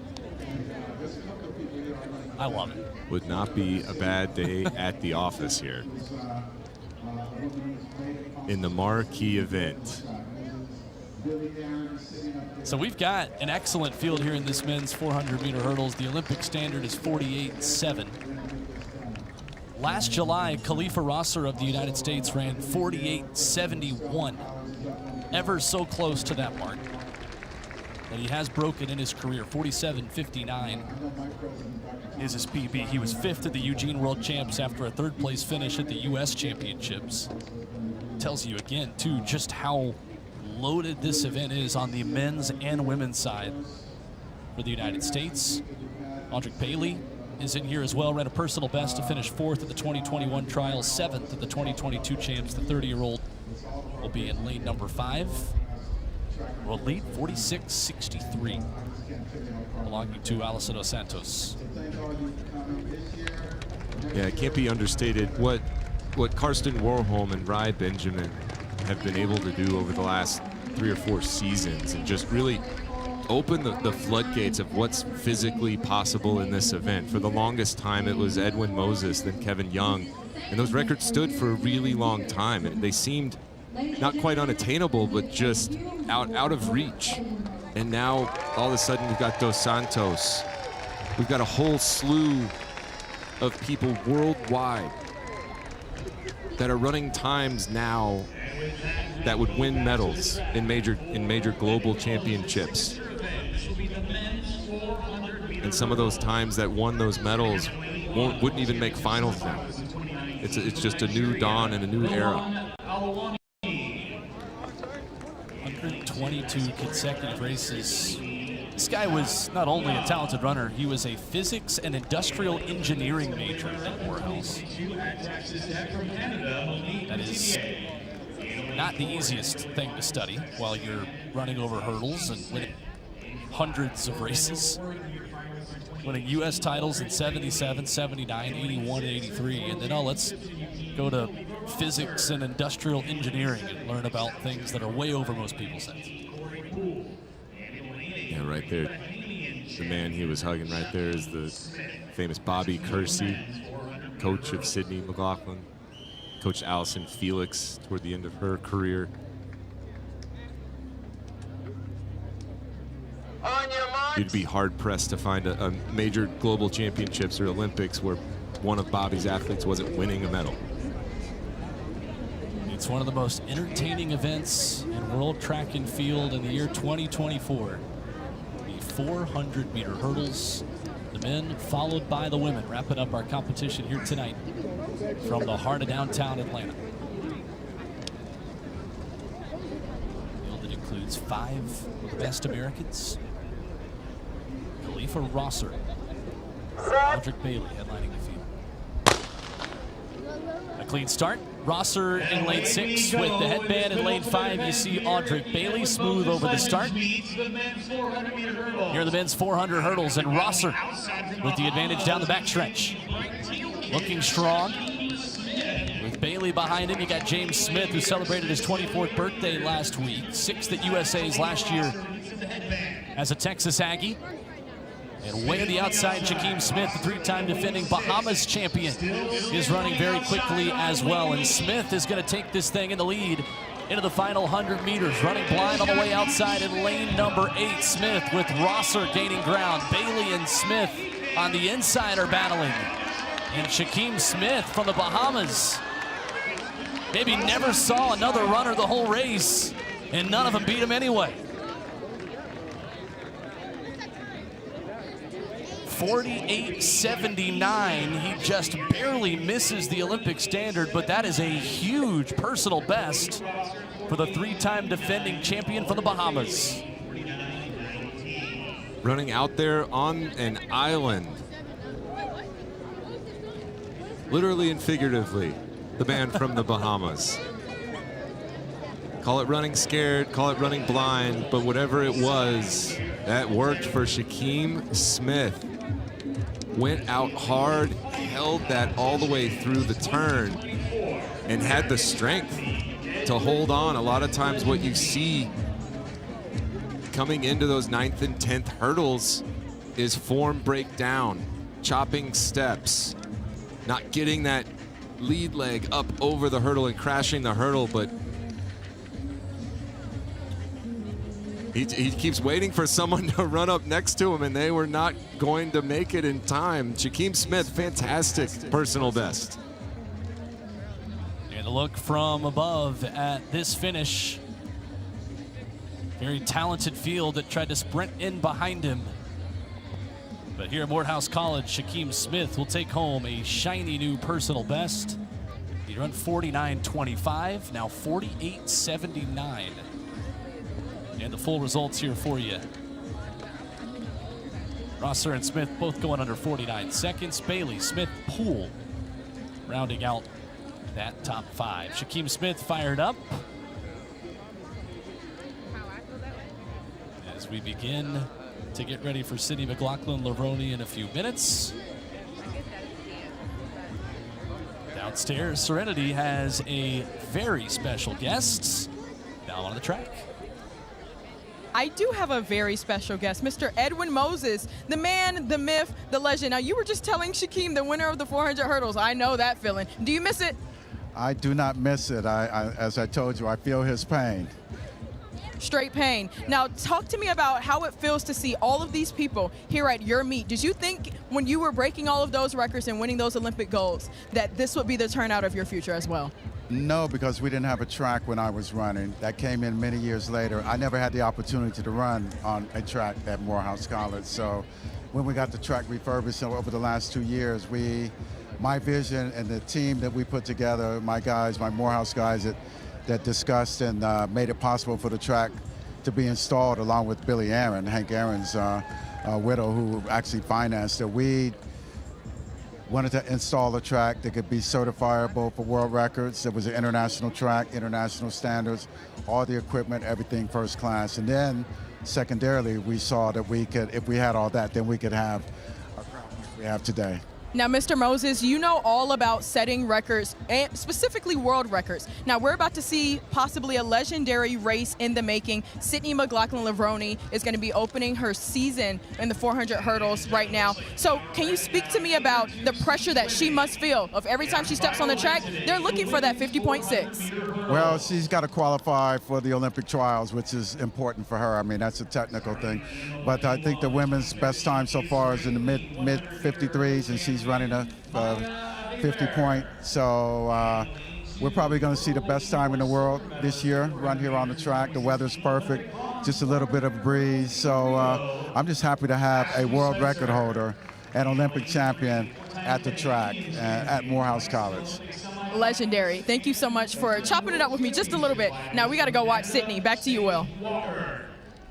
I love it. Would not be a bad day at the office here. In the marquee event. So we've got an excellent field here in this men's 400-meter hurdles. The Olympic standard is 48.7. Last July, Khallifah Rosser of the United States ran 48.71. Ever so close to that mark. But he has broken in his career. 47.59 is his PB. He was 5th at the Eugene World Champs after a 3rd place finish at the U.S. Championships. Tells you again, too, just how loaded this event is on the men's and women's side for the United States. Audric Bailey is in here as well. Ran a personal best to finish 4th at the 2021 trials, 7th at the 2022 champs. The 30-year-old will be in lane number 5. World lead 46.63, belonging to Alison dos Santos. Yeah, it can't be understated what Karsten Warholm and Rai Benjamin have been able to do over the last 3 or 4 seasons, and just really open the floodgates of what's physically possible in this event. For the longest time, it was Edwin Moses, then Kevin Young, and those records stood for a really long time, and they seemed not quite unattainable, but just out of reach. And now, all of a sudden, we've got Dos Santos. We've got a whole slew of people worldwide that are running times now that would win medals in major global championships. And some of those times that won those medals wouldn't even make finals now. It's just a new dawn and a new era. 122 consecutive races. This guy was not only a talented runner, he was a physics and industrial engineering major at Morehouse. That is not the easiest thing to study while you're running over hurdles and winning hundreds of races. Winning U.S. titles in 77, 79, 81, and 83. And then, let's go to physics and industrial engineering and learn about things that are way over most people's heads. Yeah, right there. The man he was hugging right there is the famous Bobby Kersey, coach of Sydney McLaughlin, coached Allison Felix toward the end of her career. You'd be hard-pressed to find a major global championships or Olympics where one of Bobby's athletes wasn't winning a medal. It's one of the most entertaining events in world track and field in the year 2024. The 400-meter hurdles, the men followed by the women, wrapping up our competition here tonight from the heart of downtown Atlanta. Field that includes 5 of the best Americans. Khallifah Rosser, Audric Bailey headlining the field. A clean start. Rosser in lane 6 with the headband. In lane 5, you see Audric Bailey smooth over the start. Here are the men's 400 hurdles, and Rosser with the advantage down the backstretch. Looking strong. With Bailey behind him, you got James Smith, who celebrated his 24th birthday last week. 6th at USA's last year as a Texas Aggie. And way to the outside, Shaquem Smith, the 3-time defending Bahamas champion, is running very quickly as well. And Smith is going to take this thing in the lead into the final 100 meters. Running blind on the way outside in lane number 8. Smith with Rosser gaining ground. Bailey and Smith on the inside are battling. And Shaquem Smith from the Bahamas maybe never saw another runner the whole race, and none of them beat him anyway. 48.79, he just barely misses the Olympic standard, but that is a huge personal best for the 3-time defending champion from the Bahamas. Running out there on an island, literally and figuratively, the man from the Bahamas. Call it running scared, call it running blind, but whatever it was, that worked for Shaquem Smith. Went out hard, held that all the way through the turn, and had the strength to hold on. A lot of times what you see coming into those 9th and 10th hurdles is form breakdown, chopping steps, not getting that lead leg up over the hurdle and crashing the hurdle, but he keeps waiting for someone to run up next to him, and they were not going to make it in time. Shaquem Smith, fantastic personal best. And a look from above at this finish. Very talented field that tried to sprint in behind him. But here at Morehouse College, Shaquem Smith will take home a shiny new personal best. He run 49.25, now 48.79. And the full results here for you. Rosser and Smith both going under 49 seconds. Bailey, Smith, Poole rounding out that top 5. Shaquem Smith fired up as we begin to get ready for Sydney McLaughlin-Levrone in a few minutes. Downstairs, Serenity has a very special guest now on the track. I do have a very special guest, Mr. Edwin Moses, the man, the myth, the legend. Now, you were just telling Shaquem, the winner of the 400 hurdles. I know that feeling. Do you miss it? I do not miss it. As I told you, I feel his pain. Straight pain. Now, talk to me about how it feels to see all of these people here at your meet. Did you think when you were breaking all of those records and winning those Olympic golds that this would be the turnout of your future as well? No, because we didn't have a track when I was running. That came in many years later. I never had the opportunity to run on a track at Morehouse College. So when we got the track refurbished over the last 2 years, my vision and the team that we put together, my guys, my Morehouse guys that discussed and made it possible for the track to be installed along with Billy Aaron, Hank Aaron's widow, who actually financed it. We wanted to install a track that could be certifiable for world records. It was an international track, international standards, all the equipment, everything first class. And then secondarily, we saw that we could, if we had all that, then we could have a crowd like we have today. Now, Mr. Moses, you know all about setting records, and specifically world records. Now, we're about to see possibly a legendary race in the making. Sydney McLaughlin-Levrone is going to be opening her season in the 400 hurdles right now. So can you speak to me about the pressure that she must feel of every time she steps on the track? They're looking for that 50.6. Well, she's got to qualify for the Olympic trials, which is important for her. I mean, that's a technical thing. But I think the women's best time so far is in the mid 53s, and she's running a 50 point. So we're probably going to see the best time in the world this year, run here on the track. The weather's perfect, just a little bit of a breeze. So I'm just happy to have a world record holder, an Olympic champion at the track at Morehouse College. Legendary. Thank you so much for chopping it up with me just a little bit. Now we got to go watch Sydney. Back to you, Will.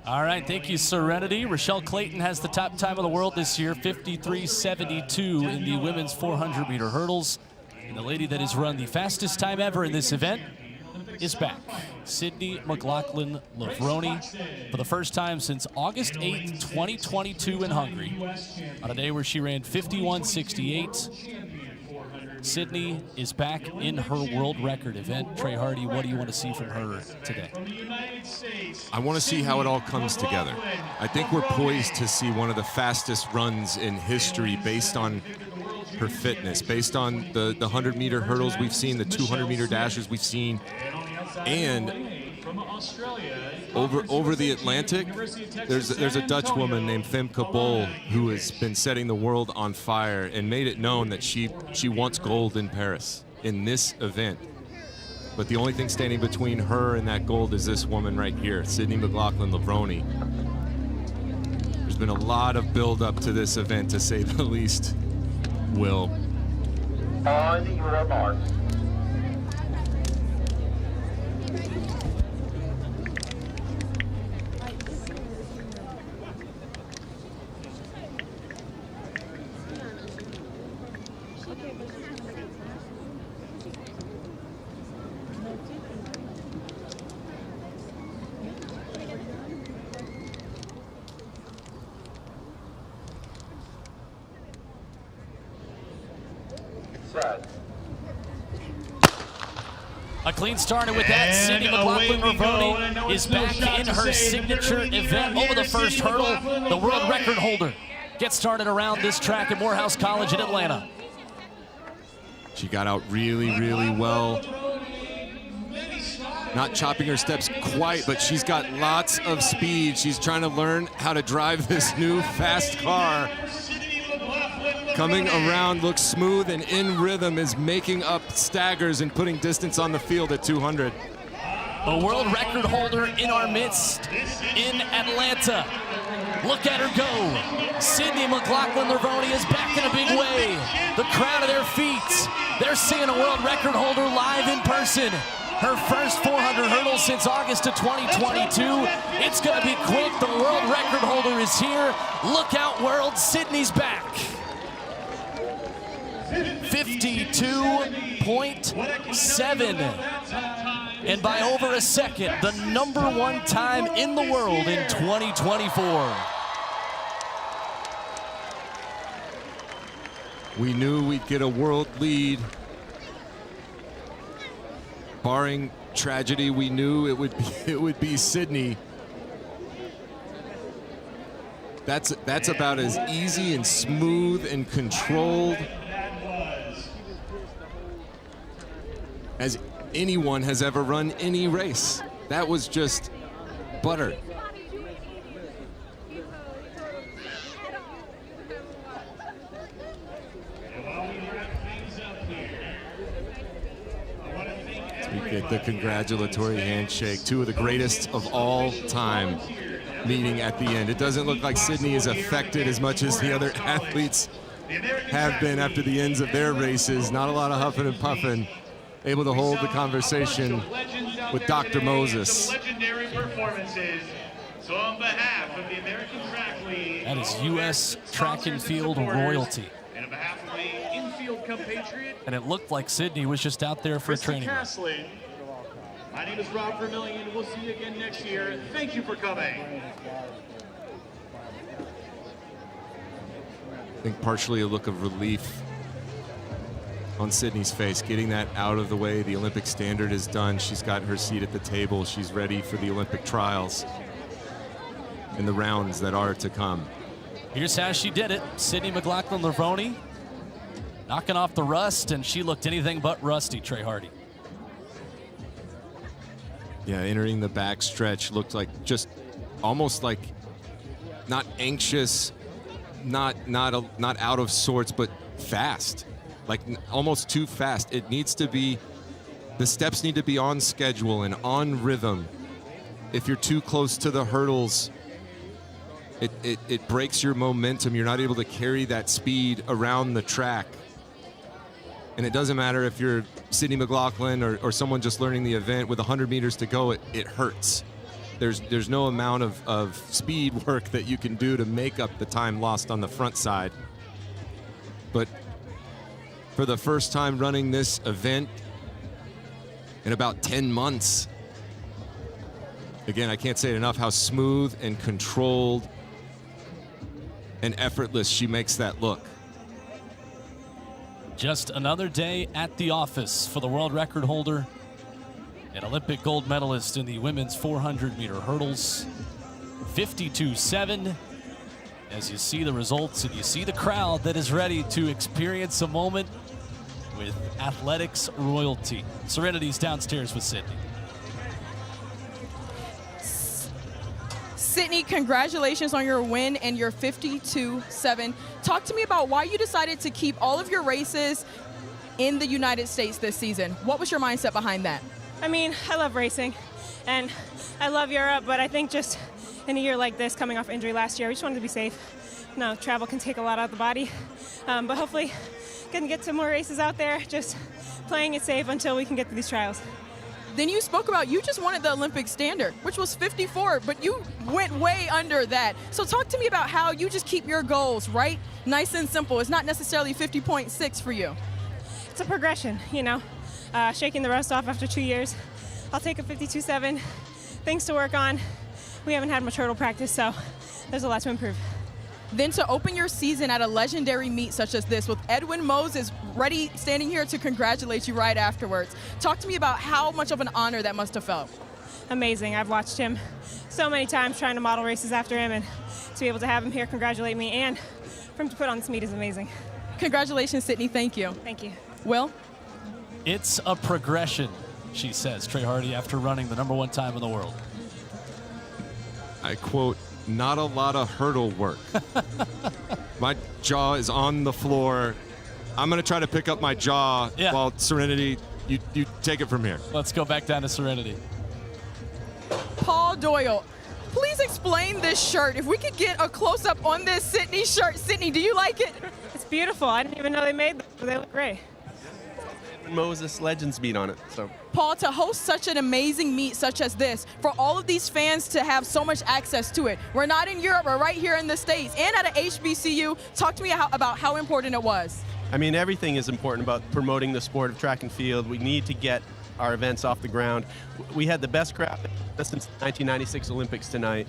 All right, thank you, Serenity. Rochelle Clayton has the top time of the world this year, 53.72 in the women's 400-meter hurdles. And the lady that has run the fastest time ever in this event is back. Sydney McLaughlin-Levrone for the first time since August 8th, 2022 in Hungary, on a day where she ran 51.68. Sydney is back in her world record event. Trey Hardy, what do you want to see from her today? I want to see how it all comes together. I think we're poised to see one of the fastest runs in history based on her fitness, based on the 100-meter hurdles we've seen, the 200-meter dashes we've seen, and over the Atlantic, there's a Dutch woman named Femke Bol who has been setting the world on fire and made it known that she wants gold in Paris in this event. But the only thing standing between her and that gold is this woman right here, Sydney McLaughlin-Levrone. There's been a lot of build-up to this event, to say the least, Will. On your marks. set. A clean starter with that. Sydney McLaughlin-Levrone is back in her signature event over the first hurdle. The world record holder gets started around this track at Morehouse College in Atlanta. She got out really, really well. Not chopping her steps quite, but she's got lots of speed. She's trying to learn how to drive this new fast car. Coming around, looks smooth and in rhythm, is making up staggers and putting distance on the field at 200. A world record holder in our midst in Atlanta. Look at her go. Sydney McLaughlin-Levrone is back in a big way. The crowd at their feet. They're seeing a world record holder live in person. Her first 400 hurdles since August of 2022. It's going to be quick. The world record holder is here. Look out, world. Sydney's back. 52.7. And by over a second, the #1 time in the world in 2024. We knew we'd get a world lead. Barring tragedy, we knew it would be Sydney. That's about as easy and smooth and controlled as anyone has ever run any race. That was just butter. We get the congratulatory handshake. Two of the greatest of all time meeting at the end. It doesn't look like Sydney is affected as much as the other athletes have been after the ends of their races. Not a lot of huffing and puffing. Able to hold the conversation with Dr. Moses. Legendary performances. So on behalf of the American Track League, that is U.S. track and field royalty. And on behalf of the infield compatriot, and it looked like Sydney was just out there for a training run. My name is Rob Vermillion. We'll see you again next year. Thank you for coming. I think partially a look of relief on Sydney's face, getting that out of the way. The Olympic standard is done. She's got her seat at the table. She's ready for the Olympic trials and the rounds that are to come. Here's how she did it. Sydney McLaughlin-Levrone knocking off the rust, and she looked anything but rusty, Trey Hardy. Yeah, entering the back stretch looked like just almost like not anxious, not out of sorts, but fast. Like almost too fast. It needs to be, the steps need to be on schedule and on rhythm. If you're too close to the hurdles, it breaks your momentum. You're not able to carry that speed around the track. And it doesn't matter if you're Sydney McLaughlin or someone just learning the event with 100 meters to go, it hurts. There's no amount of speed work that you can do to make up the time lost on the front side. But for the first time running this event in about 10 months. Again, I can't say it enough how smooth and controlled and effortless she makes that look. Just another day at the office for the world record holder and Olympic gold medalist in the women's 400-meter hurdles. 52.7. As you see the results and you see the crowd that is ready to experience a moment with athletics royalty. Serenity's downstairs with Sydney. Sydney, congratulations on your win and your 52.7. Talk to me about why you decided to keep all of your races in the United States this season. What was your mindset behind that? I mean, I love racing, and I love Europe, but I think just in a year like this, coming off injury last year, we just wanted to be safe. You know, travel can take a lot out of the body, but hopefully can get some more races out there, just playing it safe until we can get to these trials. Then you spoke about you just wanted the Olympic standard, which was 54, but you went way under that. So talk to me about how you just keep your goals, right? Nice and simple. It's not necessarily 50.6 for you. It's a progression, you know, shaking the rust off after 2 years. I'll take a 52.7. Things to work on. We haven't had much hurdle practice, so there's a lot to improve. Then to open your season at a legendary meet such as this with Edwin Moses ready, standing here to congratulate you right afterwards. Talk to me about how much of an honor that must have felt. Amazing. I've watched him so many times trying to model races after him, and to be able to have him here congratulate me and for him to put on this meet is amazing. Congratulations, Sydney. Thank you. Thank you. Will? It's a progression, she says, Trey Hardy, after running the #1 time in the world. I quote, not a lot of hurdle work. My jaw is on the floor. I'm going to try to pick up my jaw while Serenity, you take it from here. Let's go back down to Serenity. Paul Doyle, please explain this shirt. If we could get a close-up on this Sydney shirt. Sydney, do you like it? It's beautiful. I didn't even know they made them, but they look great. Edwin Moses Legends Meet on it. So. Paul, to host such an amazing meet such as this, for all of these fans to have so much access to it. We're not in Europe, we're right here in the States and at a HBCU. Talk to me about how important it was. I mean, everything is important about promoting the sport of track and field. We need to get our events off the ground. We had the best crowd since the 1996 Olympics tonight.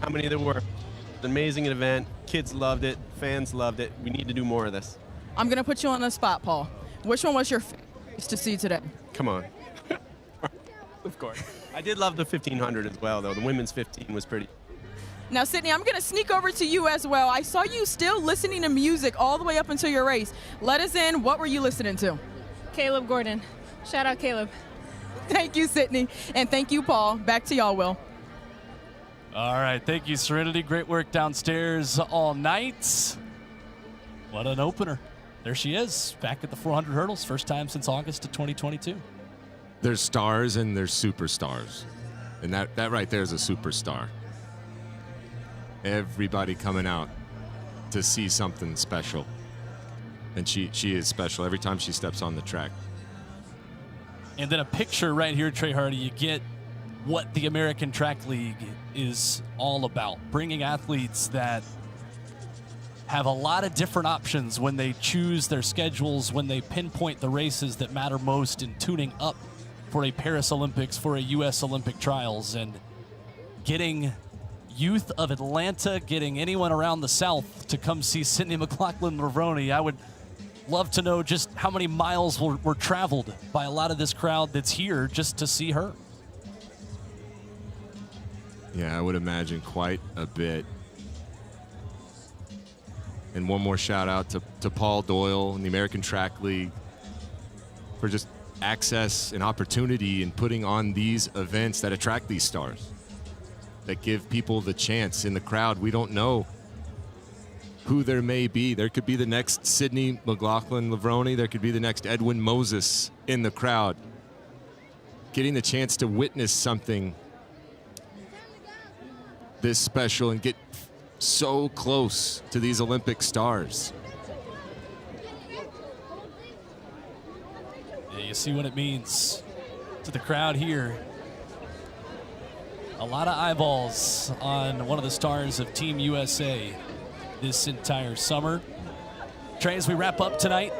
How many there were? An amazing event. Kids loved it. Fans loved it. We need to do more of this. I'm going to put you on the spot, Paul. Which one was your favorite race to see today? Come on. Of course. I did love the 1500 as well, though. The women's 15 was pretty. Now, Sydney, I'm going to sneak over to you as well. I saw you still listening to music all the way up until your race. Let us in. What were you listening to? Caleb Gordon. Shout out, Caleb. Thank you, Sydney. And thank you, Paul. Back to y'all, Will. All right. Thank you, Serenity. Great work downstairs all night. What an opener. There she is, back at the 400 hurdles, first time since August of 2022. There's stars and there's superstars. And that right there is a superstar. Everybody coming out to see something special. And she is special every time she steps on the track. And then a picture right here, Trey Hardy, you get what the American Track League is all about. Bringing athletes that have a lot of different options when they choose their schedules, when they pinpoint the races that matter most in tuning up for a Paris Olympics, for a U.S. Olympic trials, and getting youth of Atlanta, getting anyone around the South to come see Sydney McLaughlin-Levrone. I would love to know just how many miles were traveled by a lot of this crowd that's here just to see her. Yeah, I would imagine quite a bit. And one more shout out to Paul Doyle and the American Track League for just access and opportunity in putting on these events that attract these stars, that give people the chance in the crowd. We don't know who there may be. There could be the next Sydney McLaughlin-Levrone. There could be the next Edwin Moses in the crowd. Getting the chance to witness something this special and get so close to these Olympic stars. Yeah, you see what it means to the crowd here. A lot of eyeballs on one of the stars of Team USA this entire summer. Trey, as we wrap up tonight,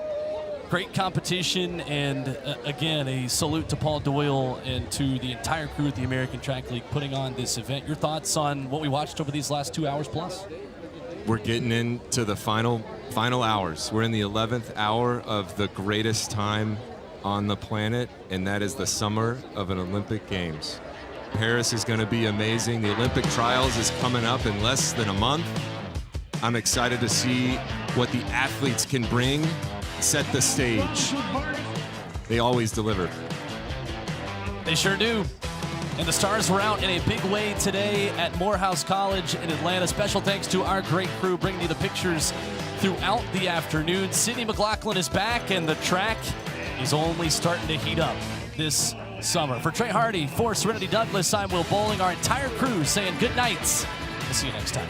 great competition, and again, a salute to Paul Doyle and to the entire crew at the American Track League putting on this event. Your thoughts on what we watched over these last 2 hours plus? We're getting into the final hours. We're in the 11th hour of the greatest time on the planet, and that is the summer of an Olympic Games. Paris is going to be amazing. The Olympic trials is coming up in less than a month. I'm excited to see what the athletes can bring, set the stage. They always deliver. They sure do. And the stars were out in a big way today at Morehouse College in Atlanta. Special thanks to our great crew bringing you the pictures throughout the afternoon. Sydney McLaughlin is back, and the track is only starting to heat up this summer. For Trey Hardy, for Serenity Douglas, I'm Will Boling. Our entire crew saying good night. We'll see you next time.